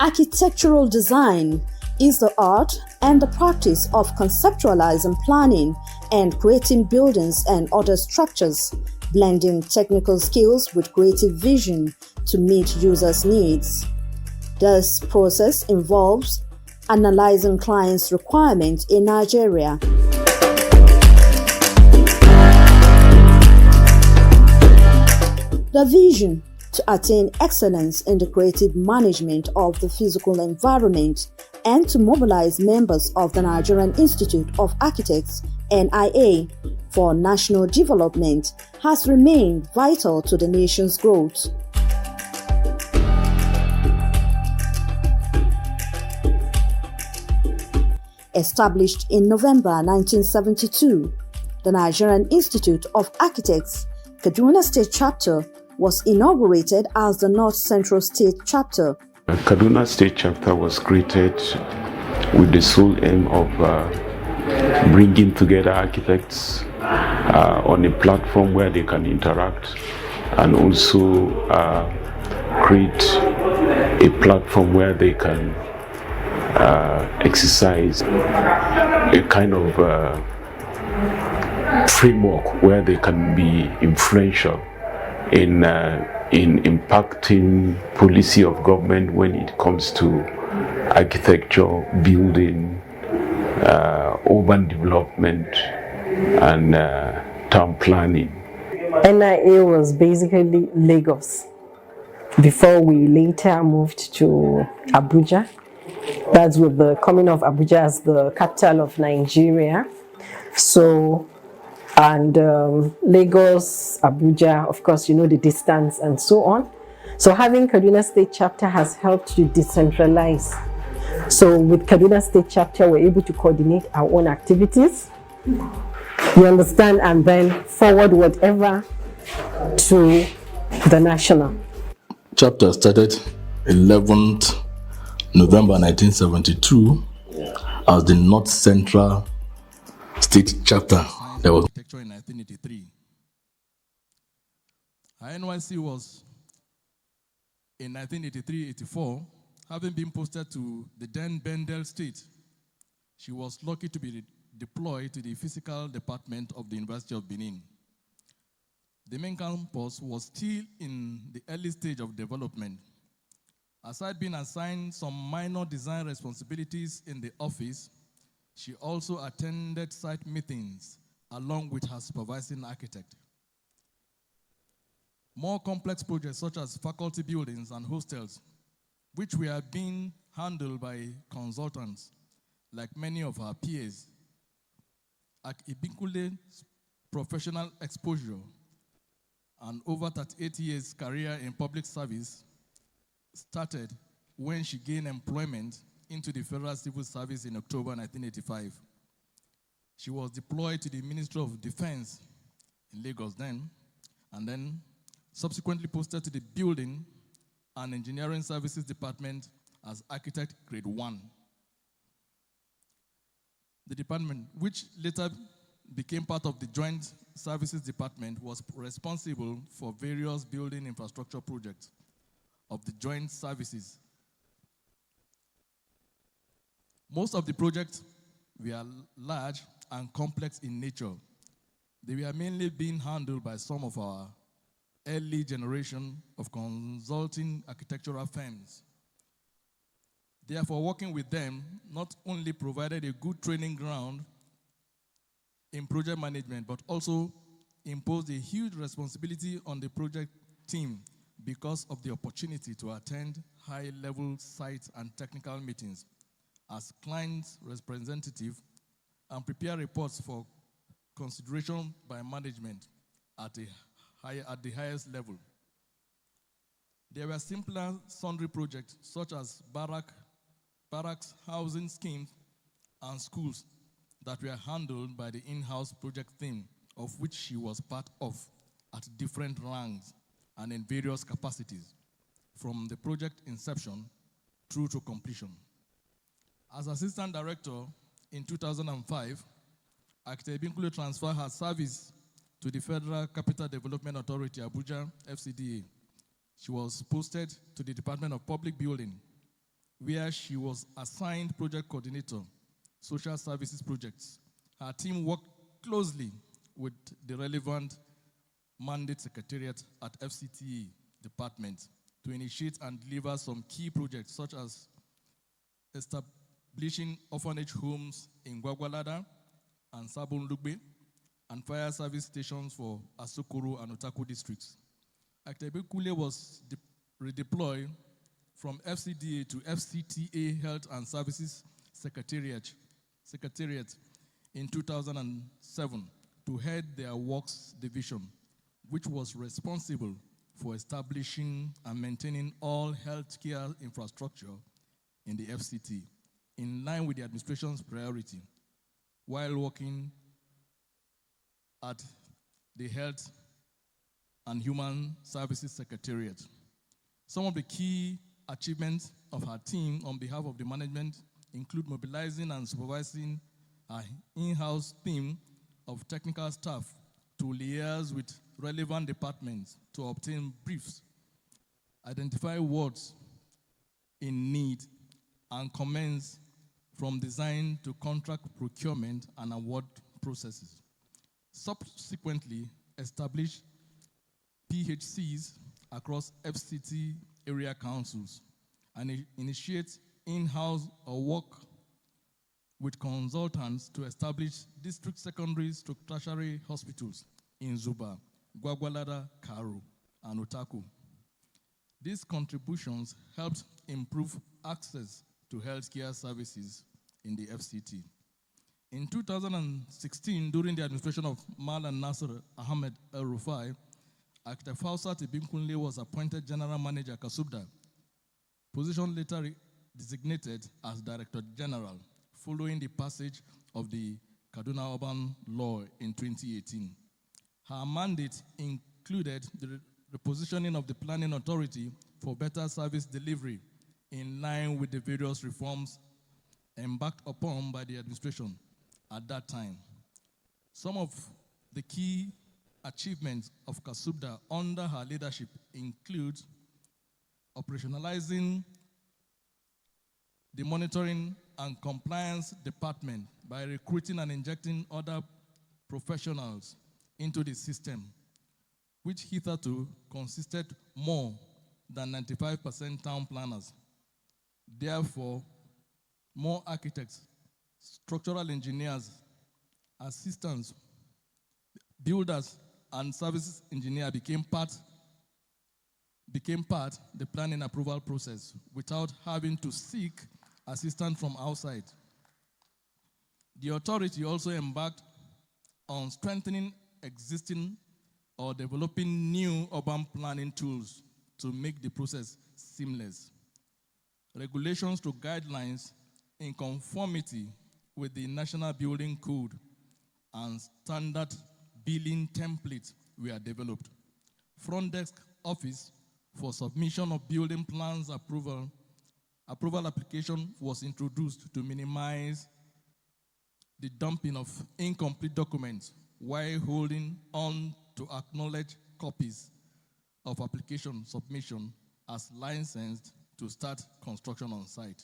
Architectural design is the art and the practice of conceptualizing, planning, and creating buildings and other structures, blending technical skills with creative vision to meet users' needs. This process involves analyzing clients' requirements in Nigeria. The vision to attain excellence in the creative management of the physical environment and to mobilize members of the Nigerian Institute of Architects (NIA) for national development has remained vital to the nation's growth. Established in November 1972, the Nigerian Institute of Architects, Kaduna State Chapter, was inaugurated as the North Central State Chapter. Kaduna State Chapter was created with the sole aim of bringing together architects on a platform where they can interact and also create a platform where they can exercise a kind of framework where they can be influential in impacting policy of government when it comes to architecture, building, urban development, and town planning. NIA was basically Lagos before we later moved to Abuja. That's with the coming of Abuja as the capital of Nigeria. So, and Lagos, Abuja, of course, you know the distance and so on. So having Kaduna State Chapter has helped to decentralize. So with Kaduna State Chapter, we're able to coordinate our own activities, you understand, and then forward whatever to the national. Chapter started 11th November 1972 as the North Central State Chapter. There was architecture in 1983. Our NYC was in 1983-84, having been posted to the then Bendel State. She was lucky to be deployed to the physical department of the University of Benin. The main campus was still in the early stage of development. Aside being assigned some minor design responsibilities in the office, she also attended site meetings along with her supervising architect. More complex projects such as faculty buildings and hostels, which were being handled by consultants like many of our peers. Ibinkule's professional exposure and over 38 years career in public service started when she gained employment into the Federal Civil Service in October 1985. She was deployed to the Ministry of Defense in Lagos then, and then subsequently posted to the Building and Engineering Services Department as Architect Grade 1. The department, which later became part of the Joint Services Department, was responsible for various building infrastructure projects of the joint services. Most of the projects were large and complex in nature. They were mainly being handled by some of our early generation of consulting architectural firms. Therefore, working with them not only provided a good training ground in project management, but also imposed a huge responsibility on the project team because of the opportunity to attend high-level site and technical meetings as client representative and prepare reports for consideration by management at the highest level. There were simpler sundry projects such as barracks, housing schemes, and schools that were handled by the in-house project team, of which she was part of at different ranks and in various capacities, from the project inception through to completion. As Assistant Director in 2005, Architect Ibinkule transferred her service to the Federal Capital Development Authority, Abuja, FCDA. She was posted to the Department of Public Building, where she was assigned project coordinator, social services projects. Her team worked closely with the relevant mandate secretariat at FCTA department to initiate and deliver some key projects such as establishing orphanage homes in Gwagwalada and Sabon Lugbe, and fire service stations for Asokoro and Otaku districts. Akitebekule was redeployed from FCDA to FCTA Health and Services Secretariat in 2007 to head their works division, which was responsible for establishing and maintaining all healthcare infrastructure in the FCT, in line with the administration's priority, while working at the Health and Human Services Secretariat. Some of the key achievements of her team on behalf of the management include mobilizing and supervising our in-house team of technical staff to liaise with relevant departments to obtain briefs, identify wards in need, and commence from design to contract procurement and award processes. Subsequently, establish PHCs across FCT area councils and initiate in-house or work with consultants to establish district secondary to tertiary hospitals in Zuba, Gwagwalada, Karu, and Otaku. These contributions helped improve access to healthcare services in the FCT. In 2016, during the administration of Malan Nasser Ahmed El Rufai, Architect Fausat Ibimkunle was appointed General Manager Kasubda, position later designated as Director General, following the passage of the Kaduna Urban Law in 2018. Her mandate included the repositioning of the Planning Authority for better service delivery in line with the various reforms embarked upon by the administration at that time. Some of the key achievements of Kasubda under her leadership include operationalizing the monitoring and compliance department by recruiting and injecting other professionals into the system, which hitherto consisted more than 95% town planners. Therefore, more architects, structural engineers, assistants, builders, and services engineer became part the planning approval process without having to seek assistance from outside. The authority also embarked on strengthening existing or developing new urban planning tools to make the process seamless. Regulations to guidelines in conformity with the National Building Code and standard billing templates were developed. Front desk office for submission of building plans approval application was introduced to minimize the dumping of incomplete documents while holding on to acknowledge copies of application submission as licensed to start construction on site.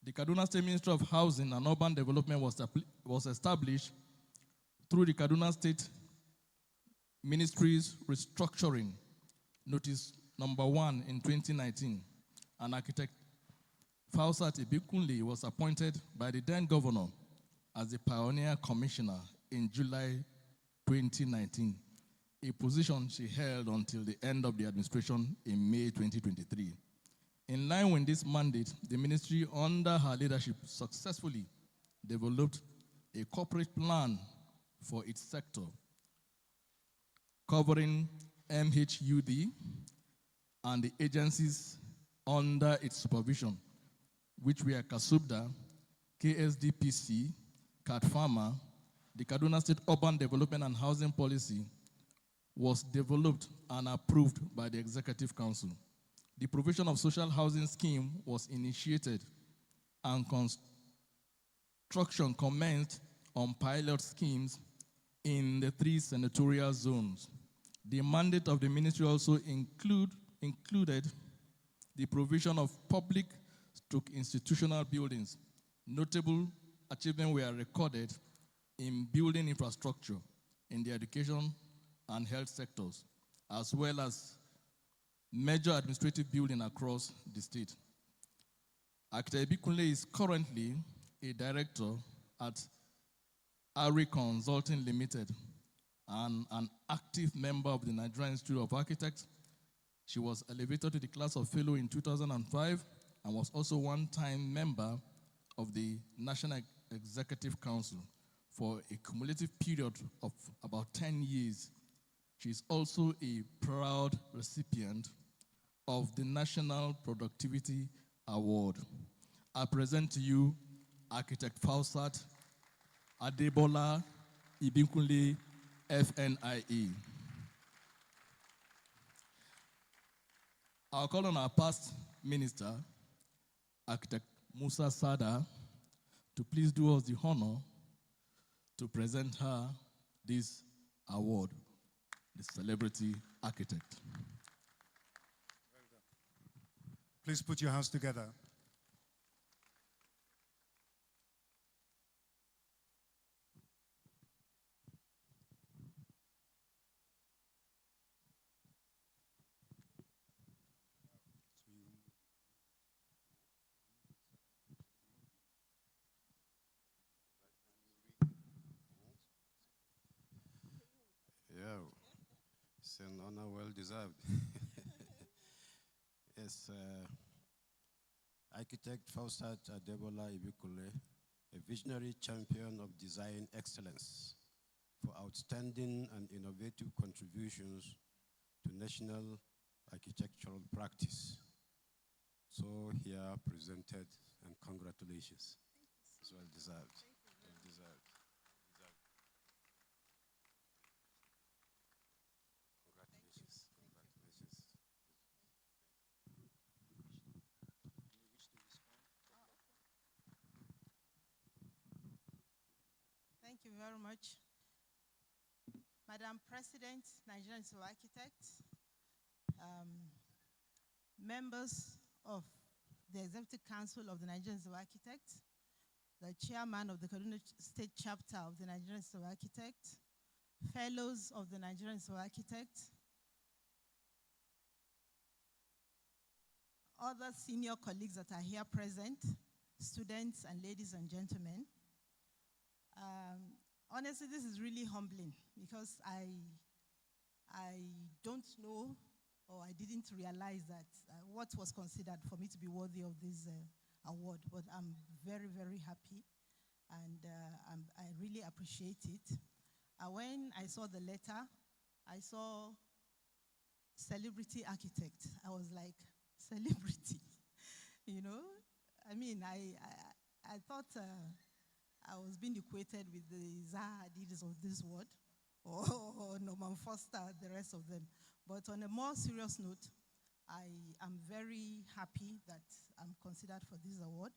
The Kaduna State Ministry of Housing and Urban Development was established through the Kaduna State Ministry's restructuring notice number 1 in 2019, and architect Fausat Ibikunle was appointed by the then governor as the Pioneer Commissioner in July 2019, a position she held until the end of the administration in May 2023. In line with this mandate, the ministry under her leadership successfully developed a corporate plan for its sector, covering MHUD and the agencies under its supervision, which were Kasubda, KSDPC, CADFARMA. The Kaduna State Urban Development and Housing Policy was developed and approved by the Executive Council. The provision of social housing scheme was initiated and construction commenced on pilot schemes in the 3 senatorial zones. The mandate of the ministry also included the provision of public institutional buildings. Notable achievements were recorded in building infrastructure, in the education and health sectors, as well as major administrative building across the state. Architect Ibikunle is currently a director at Ari Consulting Limited and an active member of the Nigerian Institute of Architects. She was elevated to the class of fellow in 2005 and was also one-time member of the National Executive Council for a cumulative period of about 10 years. She is also a proud recipient of the National Productivity Award. I present to you Architect Fausat Adebola Ibikunle, FNIE. I'll call on our past minister, Architect Musa Sada, to please do us the honor to present her this award, the Celebrity Architect. Please put your hands together. Yeah, it's an honor well deserved. Yes, Architect Fausat Adebola Ibikunle, a visionary champion of design excellence for outstanding and innovative contributions to national architectural practice. So here presented, and congratulations. It's well deserved. Well deserved. Congratulations. Congratulations. Thank you very much. Madam President, Nigerian Civil Architects, members of the Executive Council of the Nigerian Civil Architects, the chairman of the Kaduna State Chapter of the Nigerian Civil Architects, fellows of the Nigerian Civil Architects, other senior colleagues that are here present, students and ladies and gentlemen. Honestly, this is really humbling because I don't know, or I didn't realize that what was considered for me to be worthy of this award, but I'm very, very happy, and I really appreciate it. When I saw the letter, I saw celebrity architect. I was like, celebrity, you know? I mean, I thought I was being equated with the Zaha Hadid's of this world, or Norman Foster, the rest of them. But on a more serious note, I am very happy that I'm considered for this award.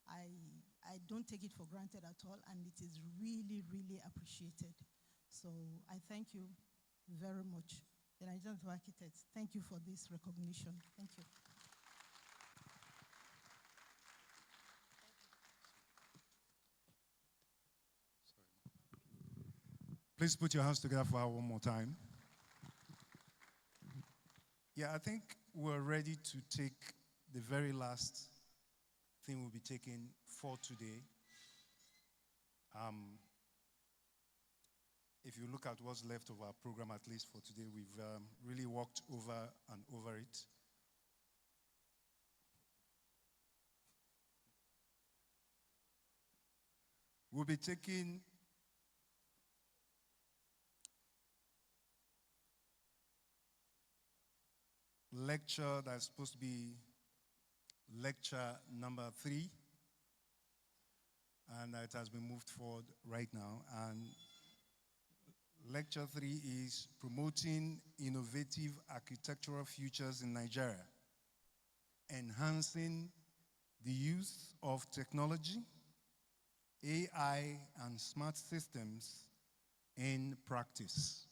I don't take it for granted at all, and it is really, really appreciated. So I thank you very much. The Nigerian Architects, thank you for this recognition. Thank you. Please put your hands together for her one more time. Yeah, I think we're ready to take the very last thing we'll be taking for today. If you look at what's left of our program, at least for today, we've really walked over and over it. We'll be taking lecture that's supposed to be lecture number 3, and it has been moved forward right now. And lecture 3 is promoting innovative architectural futures in Nigeria, enhancing the use of technology, AI, and smart systems in practice.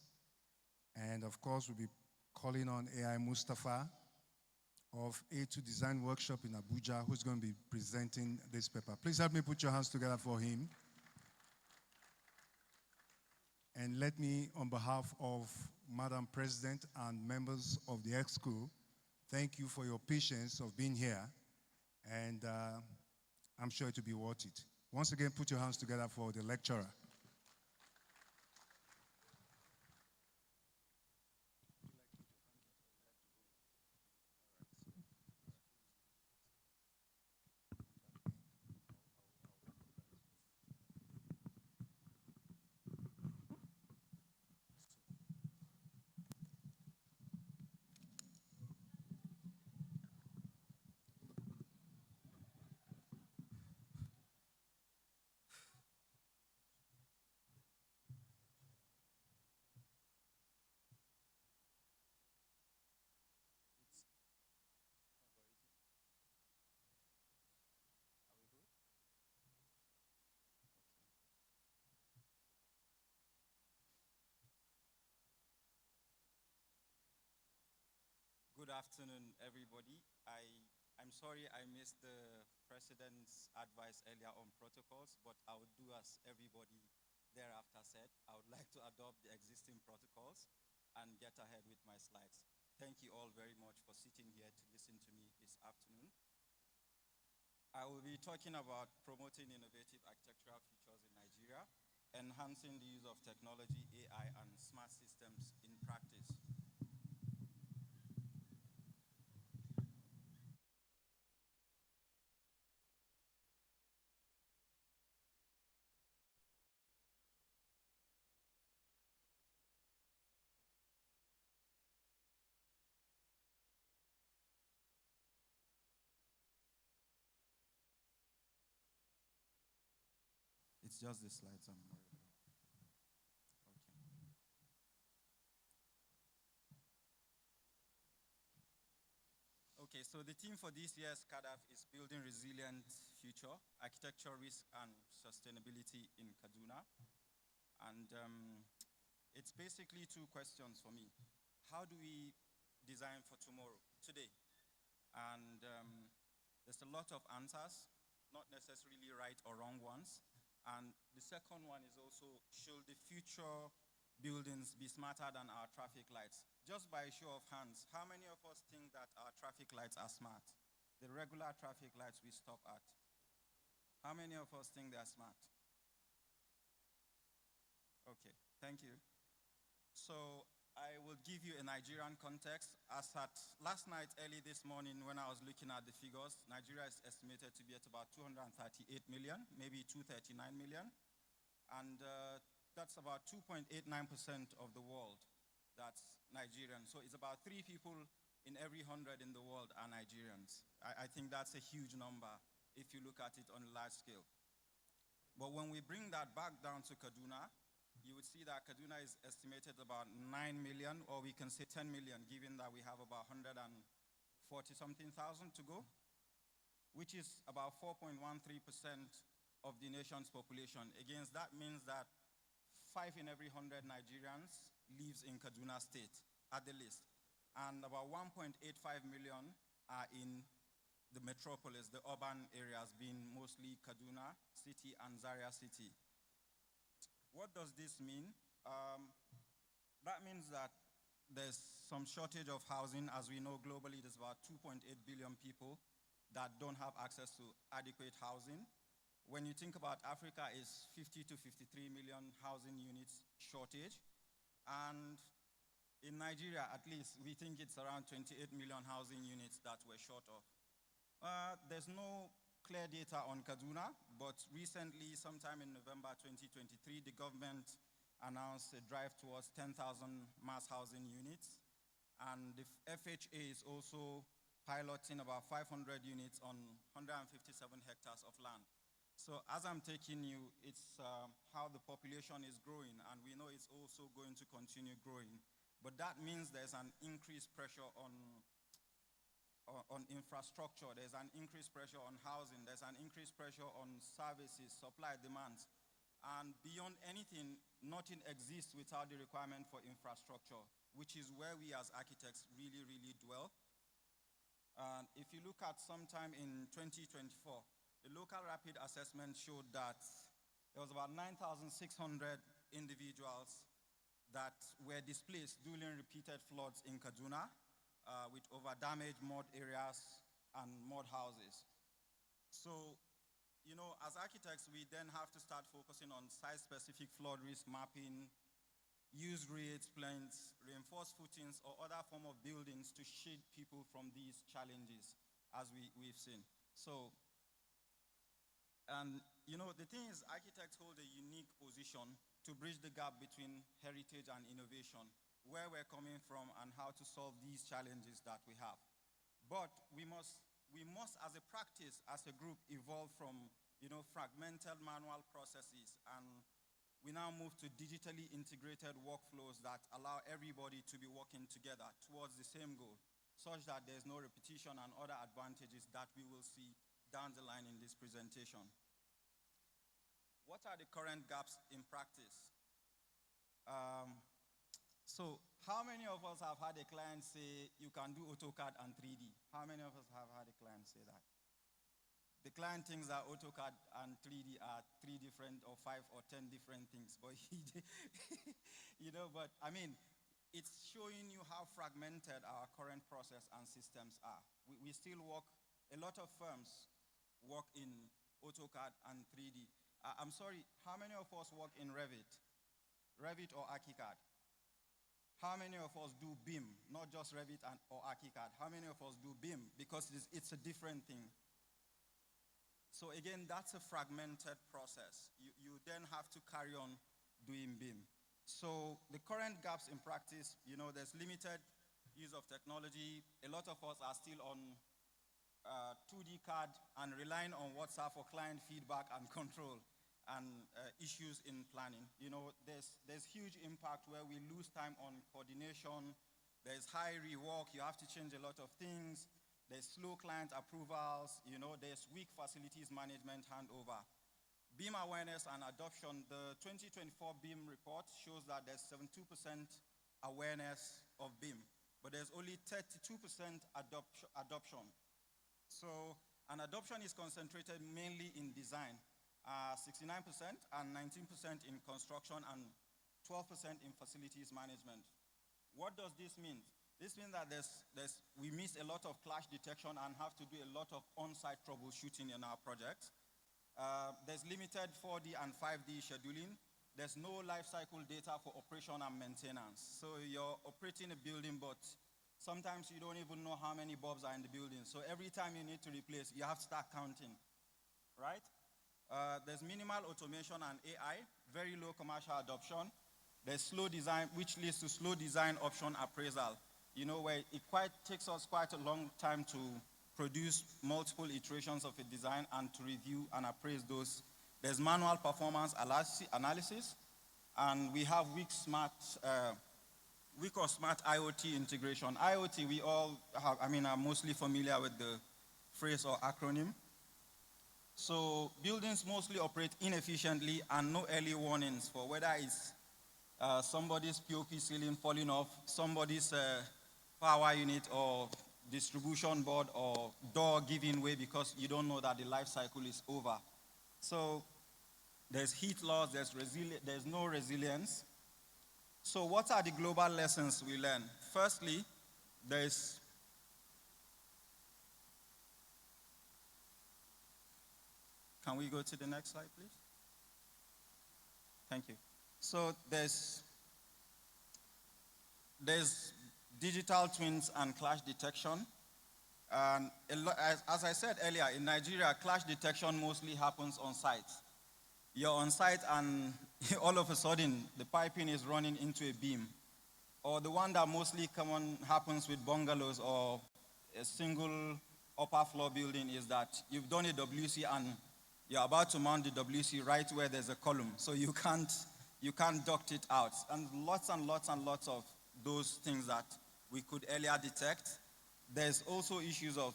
And of course, we'll be calling on AI Mustafa of A2 Design Workshop in Abuja, who's going to be presenting this paper. Please help me put your hands together for him. And let me, on behalf of Madam President and members of the Exco, thank you for your patience of being here. And I'm sure it will be worth it. Once again, put your hands together for the lecturer. Good afternoon, everybody. I'm sorry I missed the President's advice earlier on protocols, but I would do as everybody thereafter said. I would like to adopt the existing protocols and get ahead with my slides. Thank you all very much for sitting here to listen to me this afternoon. I will be talking about promoting innovative architectural features in Nigeria, enhancing the use of technology, AI, and smart systems in practice. It's just the slides I'm worried about. Okay, so the theme for this year's Kadaf is Building Resilient Future, Architecture Risk and Sustainability in Kaduna. And it's basically two questions for me. How do we design for tomorrow, today? And there's a lot of answers, not necessarily right or wrong ones. And the second one is also, should the future buildings be smarter than our traffic lights? Just by a show of hands, how many of us think that our traffic lights are smart? The regular traffic lights we stop at. How many of us think they're smart? Okay, thank you. So I will give you a Nigerian context. As at last night, early this morning, when I was looking at the figures, Nigeria is estimated to be at about 238 million, maybe 239 million. And that's about 2.89% of the world. That's Nigerian. So it's about 3 people in every 100 in the world are Nigerians. I think that's a huge number if you look at it on a large scale. But when we bring that back down to Kaduna, you would see that Kaduna is estimated about 9 million, or we can say 10 million, given that we have about 140-something thousand to go, which is about 4.13% of the nation's population. Against that means that 5 in every 100 Nigerians lives in Kaduna State at the least. And about 1.85 million are in the metropolis, the urban areas, being mostly Kaduna City and Zaria City. What does this mean? That means that there's some shortage of housing. As we know, globally, there's about 2.8 billion people that don't have access to adequate housing. When you think about Africa, it's 50 to 53 million housing units shortage. And in Nigeria, at least, we think it's around 28 million housing units that we're short of. There's no clear data on Kaduna, but recently, sometime in November 2023, the government announced a drive towards 10,000 mass housing units. And the FHA is also piloting about 500 units on 157 hectares of land. So as I'm taking you, it's how the population is growing, and we know it's also going to continue growing. But that means there's an increased pressure on infrastructure, there's an increased pressure on housing, there's an increased pressure on services, supply, demands. And beyond anything, nothing exists without the requirement for infrastructure, which is where we as architects really, really dwell. And if you look at sometime in 2024, the local rapid assessment showed that there was about 9,600 individuals that were displaced during repeated floods in Kaduna with over-damaged mud areas and mud houses. So, you know, as architects, we then have to start focusing on site-specific flood risk mapping, use raised plains, reinforced footings, or other form of buildings to shield people from these challenges, as we've seen. So, and you know, the thing is, architects hold a unique position to bridge the gap between heritage and innovation, where we're coming from and how to solve these challenges that we have. But we must, as a practice, as a group, evolve from, you know, fragmented manual processes, and we now move to digitally integrated workflows that allow everybody to be working together towards the same goal, such that there's no repetition and other advantages that we will see down the line in this presentation. What are the current gaps in practice? So how many of us have had a client say, you can do AutoCAD and 3D? How many of us have had a client say that? The client thinks that AutoCAD and 3D are 3 different or 5 or 10 different things, but you know, but I mean, it's showing you how fragmented our current process and systems are. We still work, a lot of firms work in AutoCAD and 3D. I'm sorry, how many of us work in Revit? Revit or ArchiCAD? How many of us do BIM, not just Revit or ArchiCAD? How many of us do BIM? Because it's a different thing. So again, that's a fragmented process. You then have to carry on doing BIM. So the current gaps in practice, you know, there's limited use of technology. A lot of us are still on 2D CAD and relying on WhatsApp for client feedback and control and issues in planning. You know, there's huge impact where we lose time on coordination. There's high rework. You have to change a lot of things. There's slow client approvals. You know, there's weak facilities management handover. BIM awareness and adoption. The 2024 BIM report shows that there's 72% awareness of BIM, but there's only 32% adoption. So, and adoption is concentrated mainly in design. 69% and 19% in construction and 12% in facilities management. What does this mean? This means that we miss a lot of clash detection and have to do a lot of on-site troubleshooting in our projects. There's limited 4D and 5D scheduling. There's no life cycle data for operation and maintenance. So you're operating a building, but sometimes you don't even know how many bulbs are in the building. So every time you need to replace, you have to start counting, right? There's minimal automation and AI, very low commercial adoption. There's slow design, which leads to slow design option appraisal. You know, where it takes us quite a long time to produce multiple iterations of a design and to review and appraise those. There's manual performance analysis, and we have weak or smart IoT integration. IoT, we all have, are mostly familiar with the phrase or acronym. So buildings mostly operate inefficiently and no early warnings for whether it's somebody's POP ceiling falling off, somebody's power unit or distribution board or door giving way because you don't know that the life cycle is over. So there's heat loss, there's no resilience. So what are the global lessons we learn? Firstly, can we go to the next slide, please? Thank you. So there's digital twins and clash detection. And as I said earlier, in Nigeria, clash detection mostly happens on site. You're on site and all of a sudden, the piping is running into a beam. Or the one that mostly happens with bungalows or a single upper floor building is that you've done a WC and you're about to mount the WC right where there's a column. So you can't duct it out. And lots of those things that we could earlier detect. There's also issues of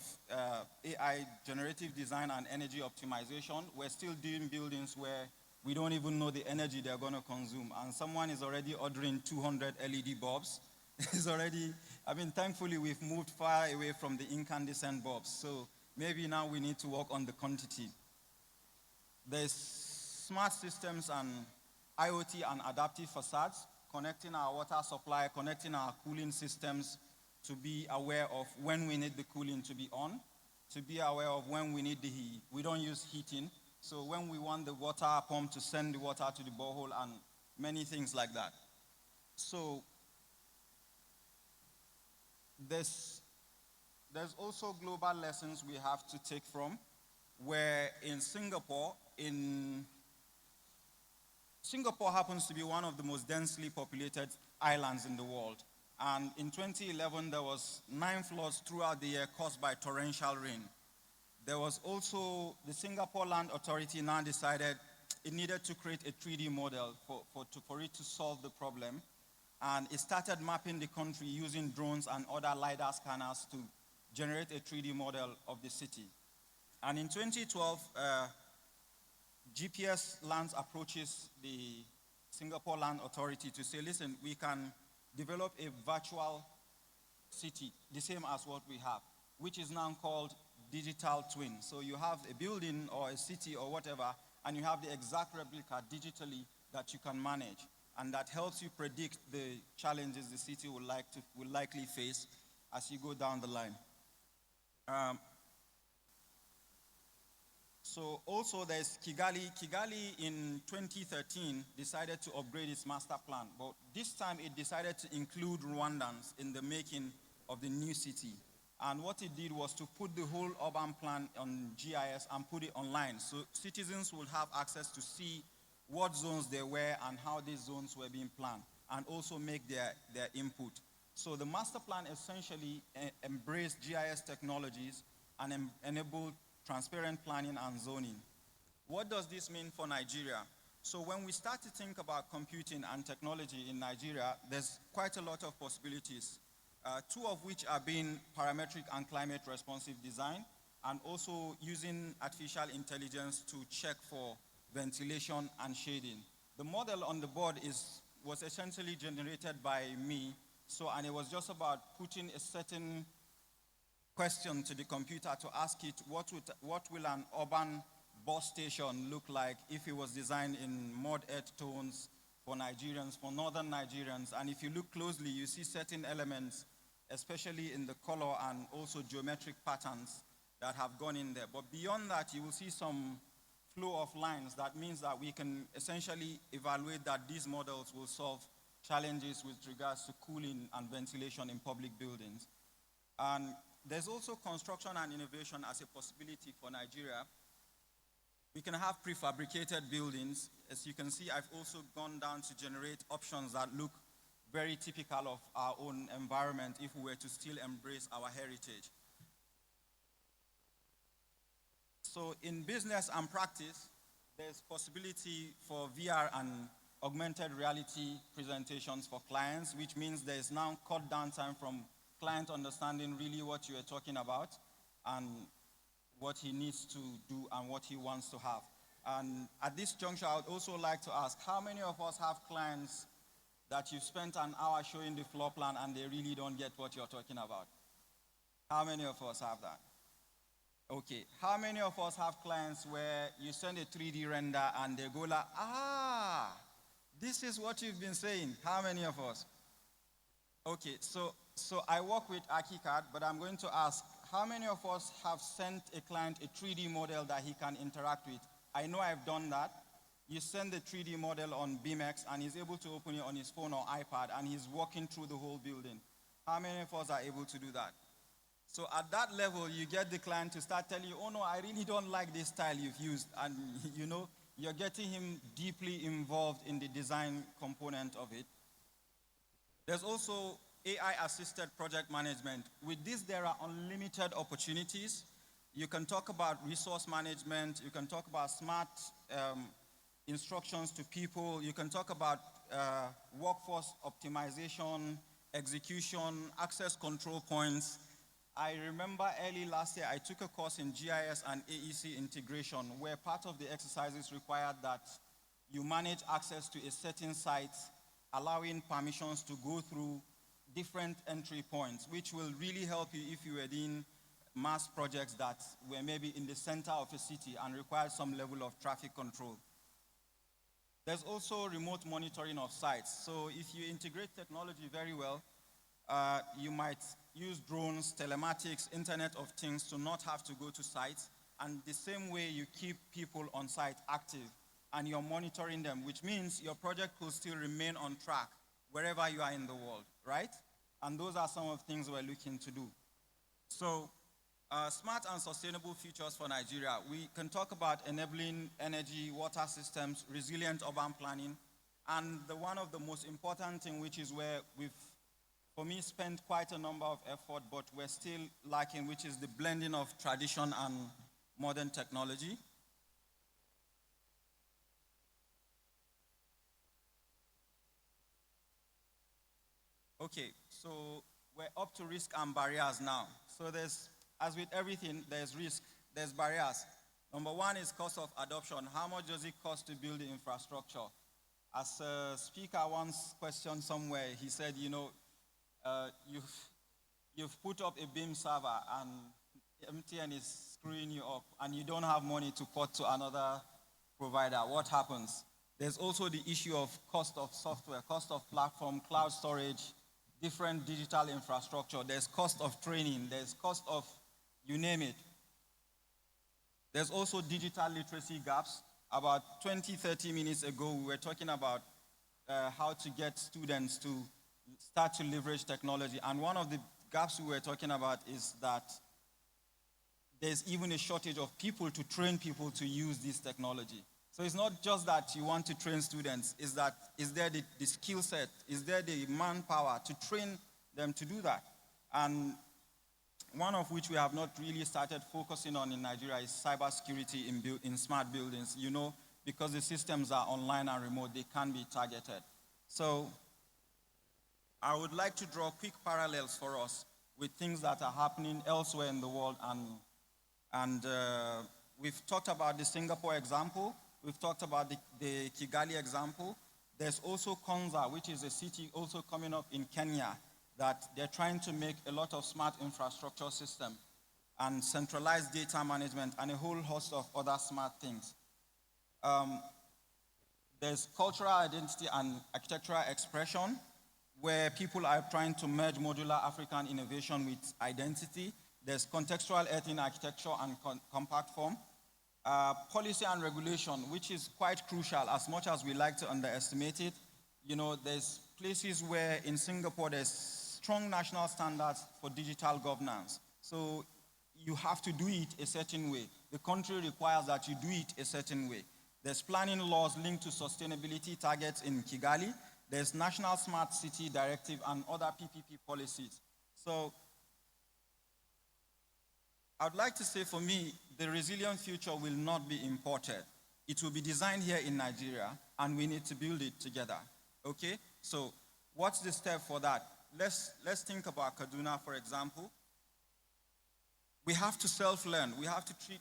AI, generative design and energy optimization. We're still doing buildings where we don't even know the energy they're going to consume. And someone is already ordering 200 LED bulbs. It's already, thankfully we've moved far away from the incandescent bulbs. So maybe now we need to work on the quantity. There's smart systems and IoT and adaptive facades, connecting our water supply, connecting our cooling systems to be aware of when we need the cooling to be on, to be aware of when we need the heat. We don't use heating, so when we want the water pump to send the water to the borehole and many things like that. So there's also global lessons we have to take from, where in Singapore happens to be one of the most densely populated islands in the world. And in 2011, there was 9 floods throughout the year caused by torrential rain. There was also, the Singapore Land Authority now decided it needed to create a 3D model for it to solve the problem. And it started mapping the country using drones and other LiDAR scanners to generate a 3D model of the city. And in 2012, GPS Lands approaches the Singapore Land Authority to say, listen, we can develop a virtual city, the same as what we have, which is now called digital twin. So you have a building or a city or whatever, and you have the exact replica digitally that you can manage. And that helps you predict the challenges the city will likely face as you go down the line. So also there's Kigali. Kigali in 2013 decided to upgrade its master plan, but this time it decided to include Rwandans in the making of the new city. And what it did was to put the whole urban plan on GIS and put it online, so citizens will have access to see what zones there were and how these zones were being planned, and also make their input. So the master plan essentially embraced GIS technologies and enabled transparent planning and zoning. What does this mean for Nigeria? So when we start to think about computing and technology in Nigeria, there's quite a lot of possibilities, 2 of which are being parametric and climate responsive design, and also using artificial intelligence to check for ventilation and shading. The model on the board was essentially generated by me, and it was just about putting a certain question to the computer to ask it what will an urban bus station look like if it was designed in mud earth tones for Nigerians, for northern Nigerians. And if you look closely, you see certain elements, especially in the color and also geometric patterns that have gone in there. But beyond that, you will see some flow of lines. That means that we can essentially evaluate that these models will solve challenges with regards to cooling and ventilation in public buildings. And there's also construction and innovation as a possibility for Nigeria. We can have prefabricated buildings. As you can see, I've also gone down to generate options that look very typical of our own environment if we were to still embrace our heritage. So in business and practice, there's possibility for VR and augmented reality presentations for clients, which means there's now cut down time from client understanding really what you are talking about and what he needs to do and what he wants to have. And at this juncture, I would also like to ask, how many of us have clients that you've spent an hour showing the floor plan and they really don't get what you're talking about? How many of us have that? Okay. How many of us have clients where you send a 3D render and they go like, this is what you've been saying? How many of us? Okay, so I work with ArchiCAD, but I'm going to ask, how many of us have sent a client a 3D model that he can interact with? I know I've done that. You send the 3D model on BMX, and he's able to open it on his phone or iPad, and he's walking through the whole building. How many of us are able to do that? So at that level, you get the client to start telling you, oh no, I really don't like this style you've used. And you're getting him deeply involved in the design component of it. There's also AI-assisted project management. With this, there are unlimited opportunities. You can talk about resource management. You can talk about smart instructions to people. You can talk about workforce optimization, execution, access control points. I remember early last year, I took a course in GIS and AEC integration, where part of the exercises required that you manage access to a certain site, allowing permissions to go through different entry points, which will really help you if you were doing mass projects that were maybe in the center of a city and required some level of traffic control. There's also remote monitoring of sites. So if you integrate technology very well, you might use drones, telematics, Internet of Things to not have to go to sites. And the same way you keep people on site active and you're monitoring them, which means your project will still remain on track wherever you are in the world, right? And those are some of the things we're looking to do. So smart and sustainable futures for Nigeria. We can talk about enabling energy, water systems, resilient urban planning, and one of the most important thing, which is where we've, for me, spent quite a number of effort, but we're still lacking, which is the blending of tradition and modern technology. Okay, so we're up to risk and barriers now. So there's, as with everything, there's risk, there's barriers. Number one is cost of adoption. How much does it cost to build the infrastructure? As a speaker once questioned somewhere, he said, you know, you've put up a beam server and MTN is screwing you up and you don't have money to port to another provider. What happens? There's also the issue of cost of software, cost of platform, cloud storage, different digital infrastructure. There's cost of training. There's cost of, you name it. There's also digital literacy gaps. About 20, 30 minutes ago, we were talking about how to get students to start to leverage technology. And one of the gaps we were talking about is that there's even a shortage of people to train people to use this technology. So it's not just that you want to train students, is that is there the skill set, is there the manpower to train them to do that? And one of which we have not really started focusing on in Nigeria is cybersecurity in smart buildings. You know, because the systems are online and remote, they can be targeted. So I would like to draw quick parallels for us with things that are happening elsewhere in the world. And we've talked about the Singapore example. We've talked about the Kigali example. There's also Konza, which is a city also coming up in Kenya, that they're trying to make a lot of smart infrastructure system and centralized data management and a whole host of other smart things. There's cultural identity and architectural expression, where people are trying to merge modular African innovation with identity. There's contextual ethnic architecture and compact form. Policy and regulation, which is quite crucial as much as we like to underestimate it. You know, there's places where in Singapore there's strong national standards for digital governance. So you have to do it a certain way. The country requires that you do it a certain way. There's planning laws linked to sustainability targets in Kigali. There's National Smart City Directive and other PPP policies. So I'd like to say, for me, the resilient future will not be imported. It will be designed here in Nigeria, and we need to build it together. Okay? So what's the step for that? Let's think about Kaduna, for example. We have to self-learn. We have to teach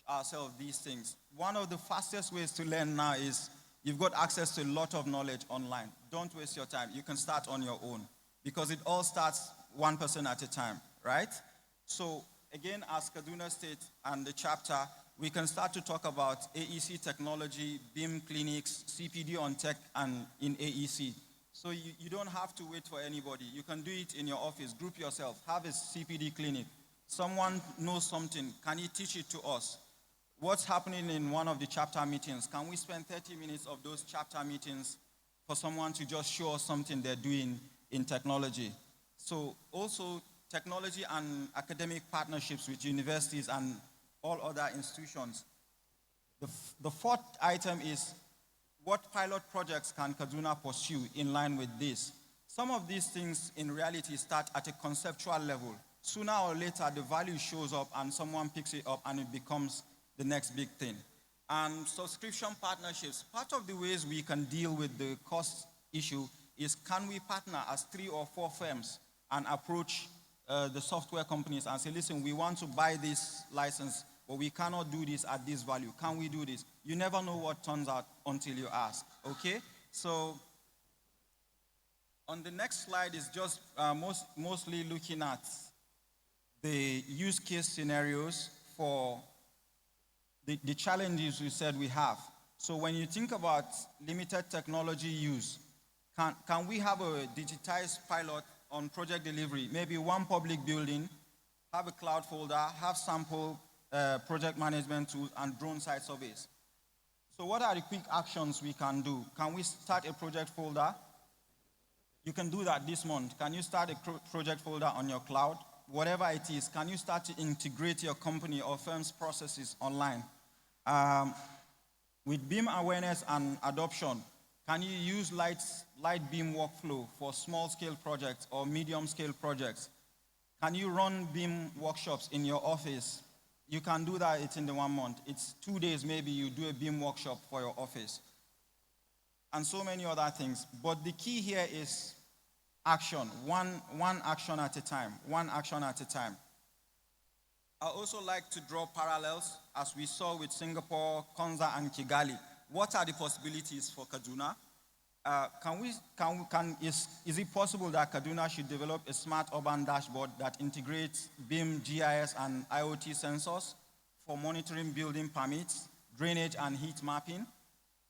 ourselves these things. One of the fastest ways to learn now is you've got access to a lot of knowledge online. Don't waste your time. You can start on your own because it all starts one person at a time, right? So again, as Kaduna State and the chapter, we can start to talk about AEC technology, BIM clinics, CPD on tech, and in AEC. So you don't have to wait for anybody. You can do it in your office. Group yourself. Have a CPD clinic. Someone knows something. Can he teach it to us? What's happening in one of the chapter meetings? Can we spend 30 minutes of those chapter meetings for someone to just show us something they're doing in technology? So also technology and academic partnerships with universities and all other institutions. The fourth item is, what pilot projects can Kaduna pursue in line with this? Some of these things in reality start at a conceptual level. Sooner or later, the value shows up and someone picks it up and it becomes the next big thing. And subscription partnerships, part of the ways we can deal with the cost issue is, can we partner as 3 or 4 firms and approach the software companies and say, listen, we want to buy this license, but we cannot do this at this value. Can we do this? You never know what turns out until you ask, okay? So on the next slide is just mostly looking at the use case scenarios for the challenges we said we have. So when you think about limited technology use, can we have a digitized pilot on project delivery? Maybe one public building, have a cloud folder, have sample project management tools, and drone site surveys. So what are the quick actions we can do? Can we start a project folder? You can do that this month. Can you start a project folder on your cloud? Whatever it is, can you start to integrate your company or firm's processes online? With BIM awareness and adoption, can you use light BIM workflow for small-scale projects or medium-scale projects? Can you run BIM workshops in your office? You can do that, it's in the 1 month. It's 2 days, maybe you do a BIM workshop for your office. And so many other things. But the key here is action, one action at a time, one action at a time. I also like to draw parallels, as we saw with Singapore, Konza, and Kigali. What are the possibilities for Kaduna? Is it possible that Kaduna should develop a smart urban dashboard that integrates BIM, GIS, and IoT sensors for monitoring building permits, drainage, and heat mapping?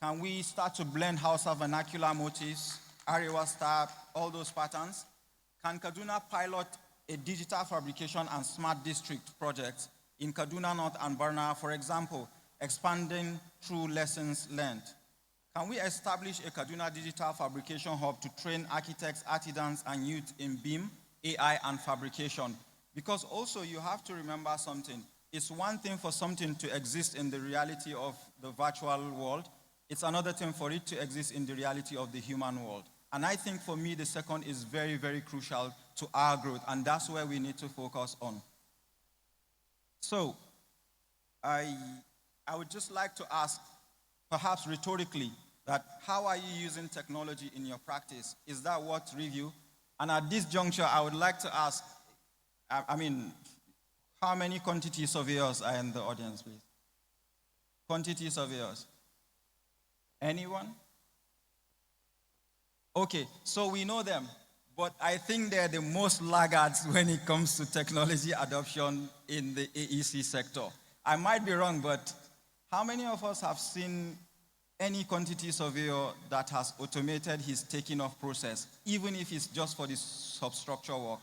Can we start to blend Hausa vernacular motifs, Arewa style, all those patterns? Can Kaduna pilot a digital fabrication and smart district project in Kaduna North and Barna, for example, expanding through lessons learned? Can we establish a Kaduna digital fabrication hub to train architects, artisans, and youth in BIM, AI, and fabrication? Because also you have to remember something. It's one thing for something to exist in the reality of the virtual world. It's another thing for it to exist in the reality of the human world. And I think for me, the second is very, very crucial to our growth, and that's where we need to focus on. So, I would just like to ask, perhaps rhetorically, that how are you using technology in your practice? Is that worth review? And at this juncture, I would like to ask, how many quantity surveyors are in the audience, please? Quantity surveyors. Anyone? Okay, so we know them, but I think they're the most laggards when it comes to technology adoption in the AEC sector. I might be wrong, but how many of us have seen any quantity surveyor that has automated his taking off process, even if it's just for the substructure work?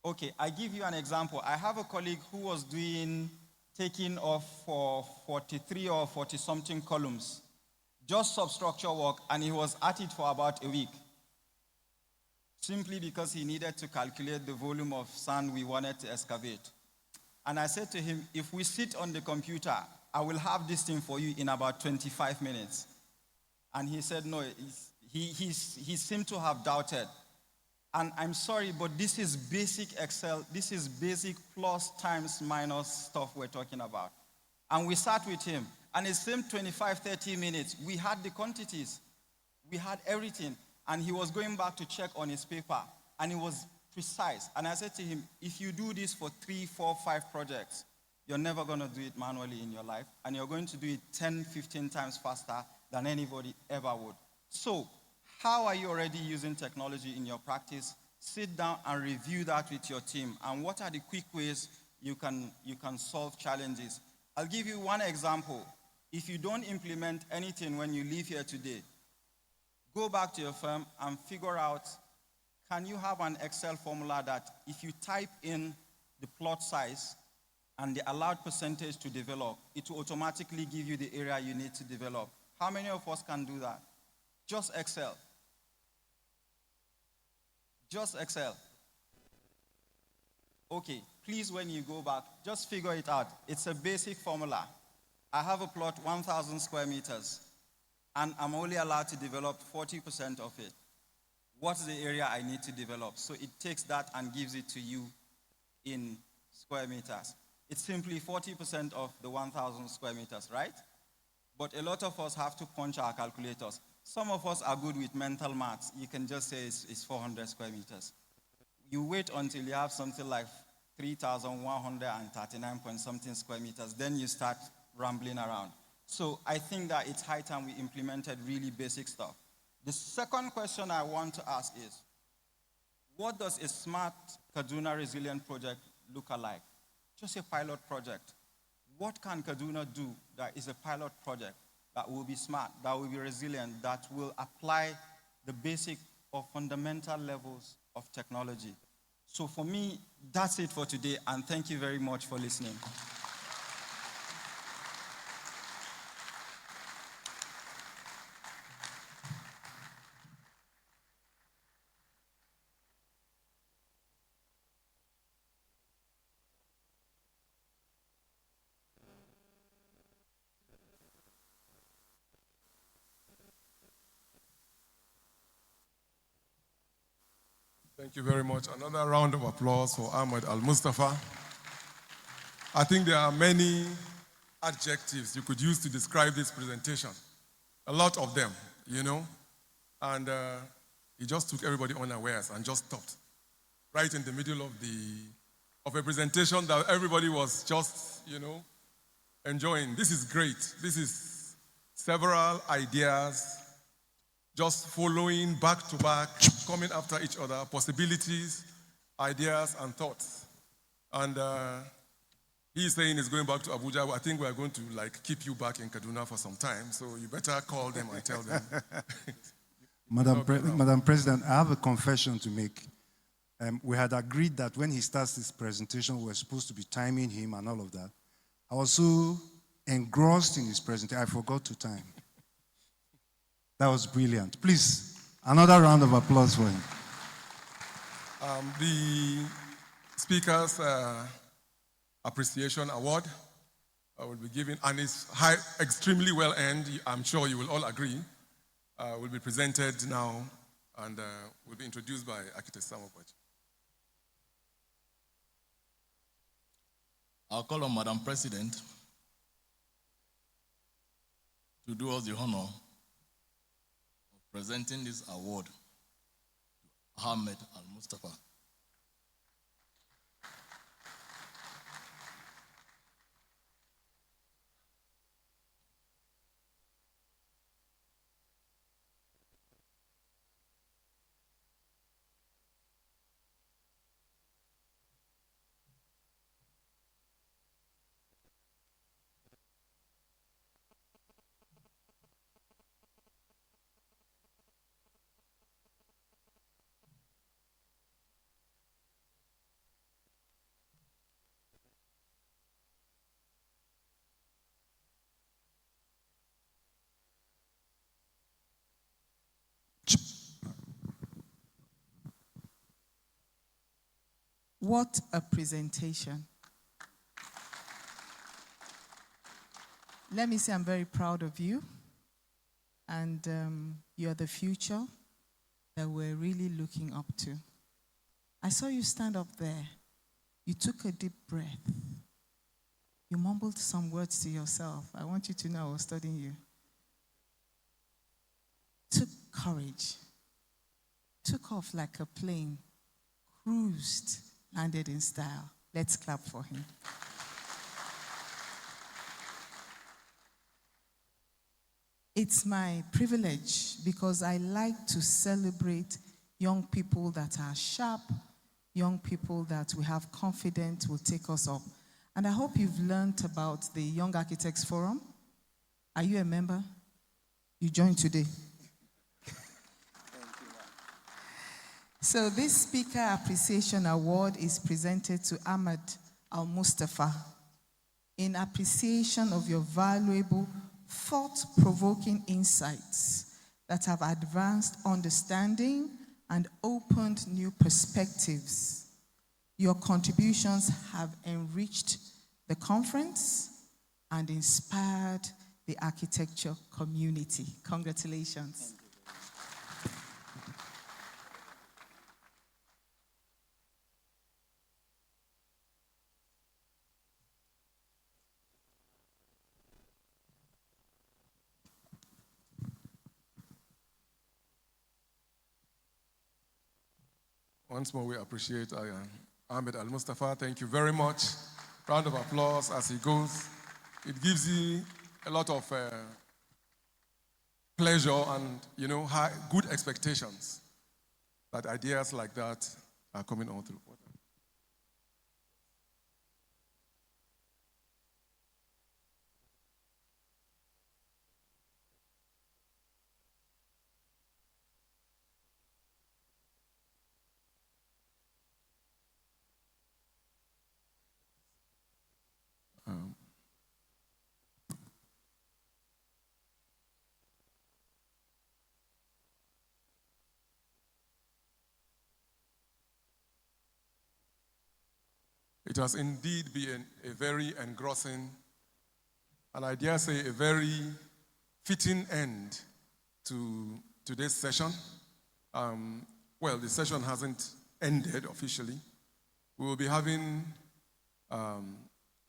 Okay, I give you an example. I have a colleague who was doing taking off for 43 or 40-something columns, just substructure work, and he was at it for about a week, simply because he needed to calculate the volume of sand we wanted to excavate. And I said to him, if we sit on the computer, I will have this thing for you in about 25 minutes. And he said, no, he seemed to have doubted. And I'm sorry, but this is basic Excel. This is basic plus times minus stuff we're talking about. And we sat with him. And it seemed 25, 30 minutes. We had the quantities. We had everything. And he was going back to check on his paper. And it was precise. And I said to him, if you do this for 3, 4, 5 projects, you're never going to do it manually in your life. And you're going to do it 10, 15 times faster than anybody ever would. So, how are you already using technology in your practice? Sit down and review that with your team. And what are the quick ways you can solve challenges? I'll give you one example. If you don't implement anything when you leave here today, go back to your firm and figure out, can you have an Excel formula that if you type in the plot size and the allowed percentage to develop, it will automatically give you the area you need to develop? How many of us can do that? Just Excel. Just Excel. Okay, please, when you go back, just figure it out. It's a basic formula. I have a plot 1,000 square meters, and I'm only allowed to develop 40% of it. What's the area I need to develop? So it takes that and gives it to you in square meters. It's simply 40% of the 1,000 square meters, right? But a lot of us have to punch our calculators. Some of us are good with mental maths. You can just say it's 400 square meters. You wait until you have something like 3,139 point something square meters, then you start rambling around. So I think that it's high time we implemented really basic stuff. The second question I want to ask is, what does a smart Kaduna resilient project look like? Just a pilot project. what can Kaduna do that is a pilot project that will be smart, that will be resilient, that will apply the basic or fundamental levels of technology? So for me, that's it for today, and thank you very much for listening. Thank you very much. Another round of applause for Ahmed Al-Mustafa. I think there are many adjectives you could use to describe this presentation. A lot of them, you know. And he just took everybody unawares and just stopped right in the middle of a presentation that everybody was just, you know, enjoying. This is great. This is several ideas just following back to back, coming after each other, possibilities, ideas, and thoughts. And he's saying he's going back to Abuja. I think we're going to keep you back in Kaduna for some time, so you better call them and tell them. Madam President, I have a confession to make. We had agreed that when he starts his presentation, we're supposed to be timing him and all of that. I was so engrossed in his presentation, I forgot to time. That was brilliant. Please, another round of applause for him. The Speaker's Appreciation Award will be given, and it's extremely well earned. I'm sure you will all agree. Will be presented now and will be introduced by Architect Samuel Kwachi. I'll call on Madam President to do us the honor of presenting this award to Ahmed Al-Mustafa. What a presentation. Let me say I'm very proud of you, and you're the future that we're really looking up to. I saw you stand up there. You took a deep breath. You mumbled some words to yourself. I want you to know I was studying you. Took courage. Took off like a plane. Cruised. Landed in style. Let's clap for him. It's my privilege because I like to celebrate young people that are sharp, young people that we have confidence will take us up. And I hope you've learned about the Young Architects Forum. Are you a member? You joined today. So this Speaker Appreciation Award is presented to Ahmed Al-Mustafa in appreciation of your valuable, thought-provoking insights that have advanced understanding and opened new perspectives. Your contributions have enriched the conference and inspired the architecture community. Congratulations. Once more, we appreciate Ahmed Al-Mustafa. Thank you very much. Round of applause as he goes. It gives you a lot of pleasure and, you know, good expectations that ideas like that are coming on through. It has indeed been a very engrossing, and I dare say a very fitting end to today's session. Well, the session hasn't ended officially. We will be having a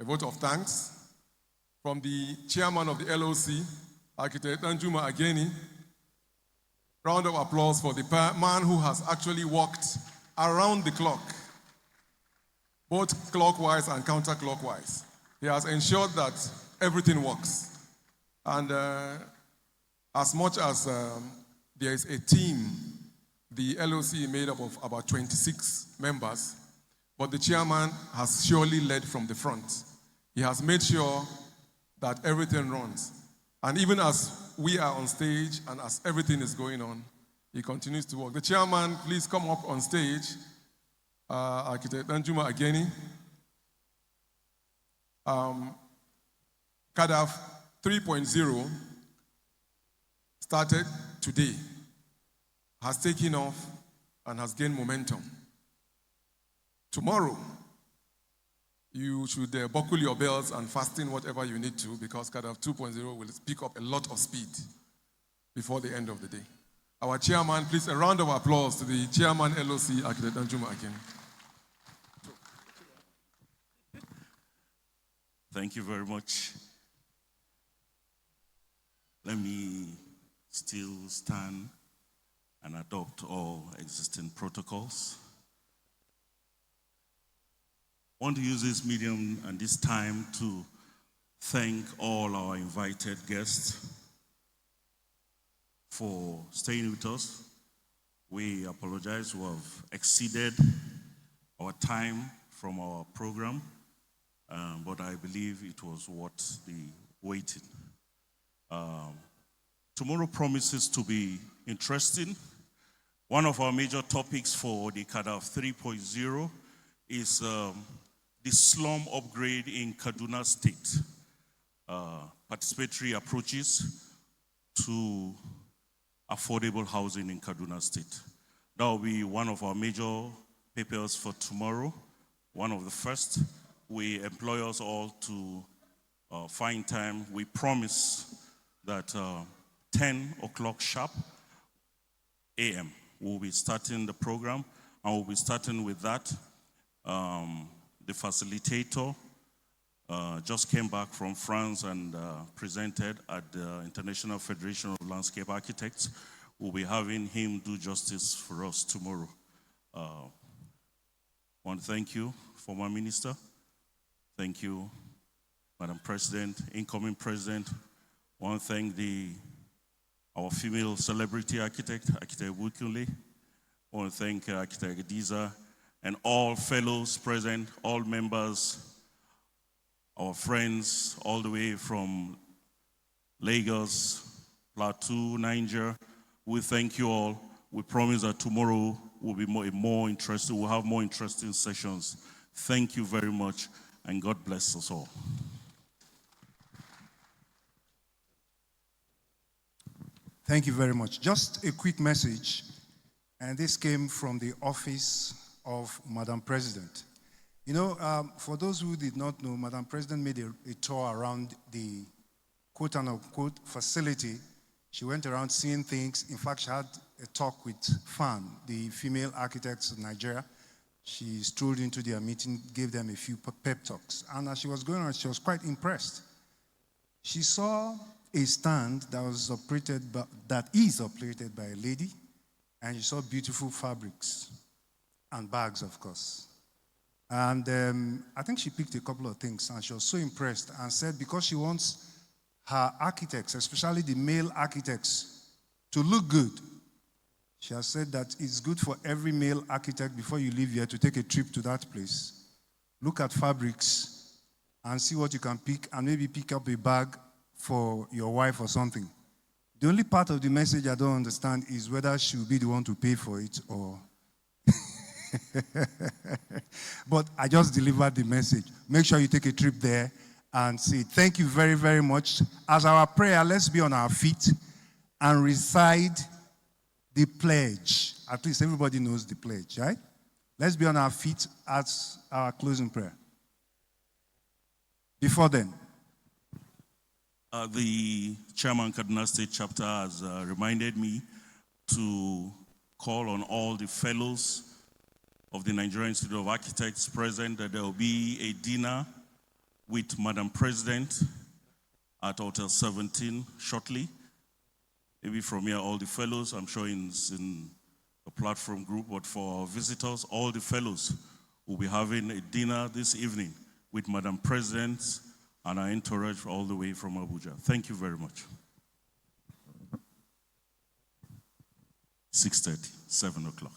vote of thanks from the chairman of the LOC, Architect Danjuma Ageni. Round of applause for the man who has actually walked around the clock, both clockwise and counterclockwise. He has ensured that everything works. And as much as there is a team, the LOC made up of about 26 members, but the chairman has surely led from the front. He has made sure that everything runs. And even as we are on stage and as everything is going on, he continues to work. The chairman, please come up on stage. Architect Danjuma Ageni. Kadaf 3.0 started today, has taken off and has gained momentum. Tomorrow, you should buckle your belts and fasten whatever you need to, because Kadaf 2.0 will pick up a lot of speed before the end of the day. Our chairman, please, a round of applause to the chairman LOC, Architect Danjuma Ageni. Thank you very much. Let me still stand and adopt all existing protocols. I want to use this medium and this time to thank all our invited guests for staying with us. We apologize, we have exceeded our time from our program, but I believe it was worth the waiting. Tomorrow promises to be interesting. One of our major topics for the Kadaf 3.0 is the slum upgrade in Kaduna State. Participatory approaches to affordable housing in Kaduna State. That will be one of our major papers for tomorrow. One of the first. We employ us all to find time. We promise that 10 o'clock sharp a.m. we'll be starting the program, and we'll be starting with that. The facilitator just came back from France and presented at the International Federation of Landscape Architects. We'll be having him do justice for us tomorrow. I want to thank you, former minister. Thank you, Madam President, incoming President. I want to thank our female celebrity architect, Architect Wukunle. I want to thank Architect Adiza and all fellows present, all members, our friends all the way from Lagos, Plateau, Niger. We thank you all. We promise that tomorrow will be more interesting. We'll have more interesting sessions. Thank you very much, and God bless us all. Thank you very much. Just a quick message, and this came from the office of Madam President. You know, for those who did not know, Madam President made a tour around the quote-unquote facility. She went around seeing things. In fact, she had a talk with FAN, the female architects of Nigeria. She strolled into their meeting, gave them a few pep talks. And as she was going on, she was quite impressed. She saw a stand that is operated by a lady, and she saw beautiful fabrics and bags, of course. And I think she picked a couple of things, and she was so impressed and said because she wants her architects, especially the male architects, to look good. She has said that it's good for every male architect before you leave here to take a trip to that place. Look at fabrics and see what you can pick, and maybe pick up a bag for your wife or something. The only part of the message I don't understand is whether she will be the one to pay for it or... But I just delivered the message. Make sure you take a trip there and see. Thank you very, very much. As our prayer, let's be on our feet and recite the pledge. At least everybody knows the pledge, right? Let's be on our feet as our closing prayer. Before then. The chairman Kaduna State chapter has reminded me to call on all the fellows of the Nigerian Institute of Architects present that there will be a dinner with Madam President at Hotel 17 shortly. Maybe from here, all the fellows, I'm sure it's in a platform group, but for our visitors, all the fellows will be having a dinner this evening with Madam President and our entourage all the way from Abuja. Thank you very much. 6:30, 7 o'clock.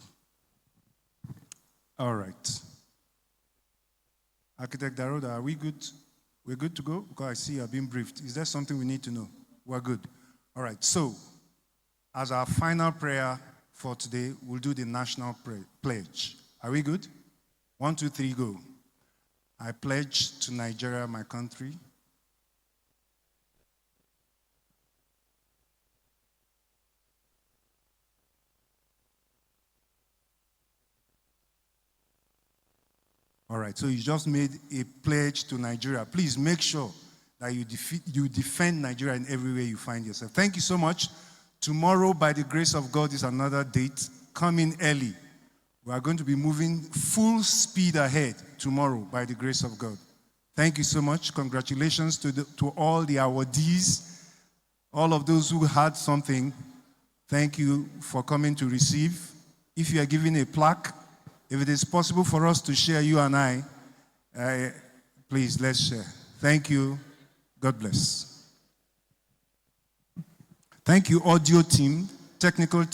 All right. Architect Daroda, are we good? We're good to go? Because I see you have been briefed. Is there something we need to know? We're good. All right. So, as our final prayer for today, we'll do the national pledge. Are we good? 1, 2, 3, go. I pledge to Nigeria, my country. All right, so you just made a pledge to Nigeria. Please make sure that you defend Nigeria in every way you find yourself. Thank you so much. Tomorrow, by the grace of God, is another date. Come in early. We are going to be moving full speed ahead tomorrow, by the grace of God. Thank you so much. Congratulations to all the awardees, all of those who had something. Thank you for coming to receive. If you are given a plaque, if it is possible for us to share, you and I, please, let's share. Thank you. God bless. Thank you, audio team, technical team.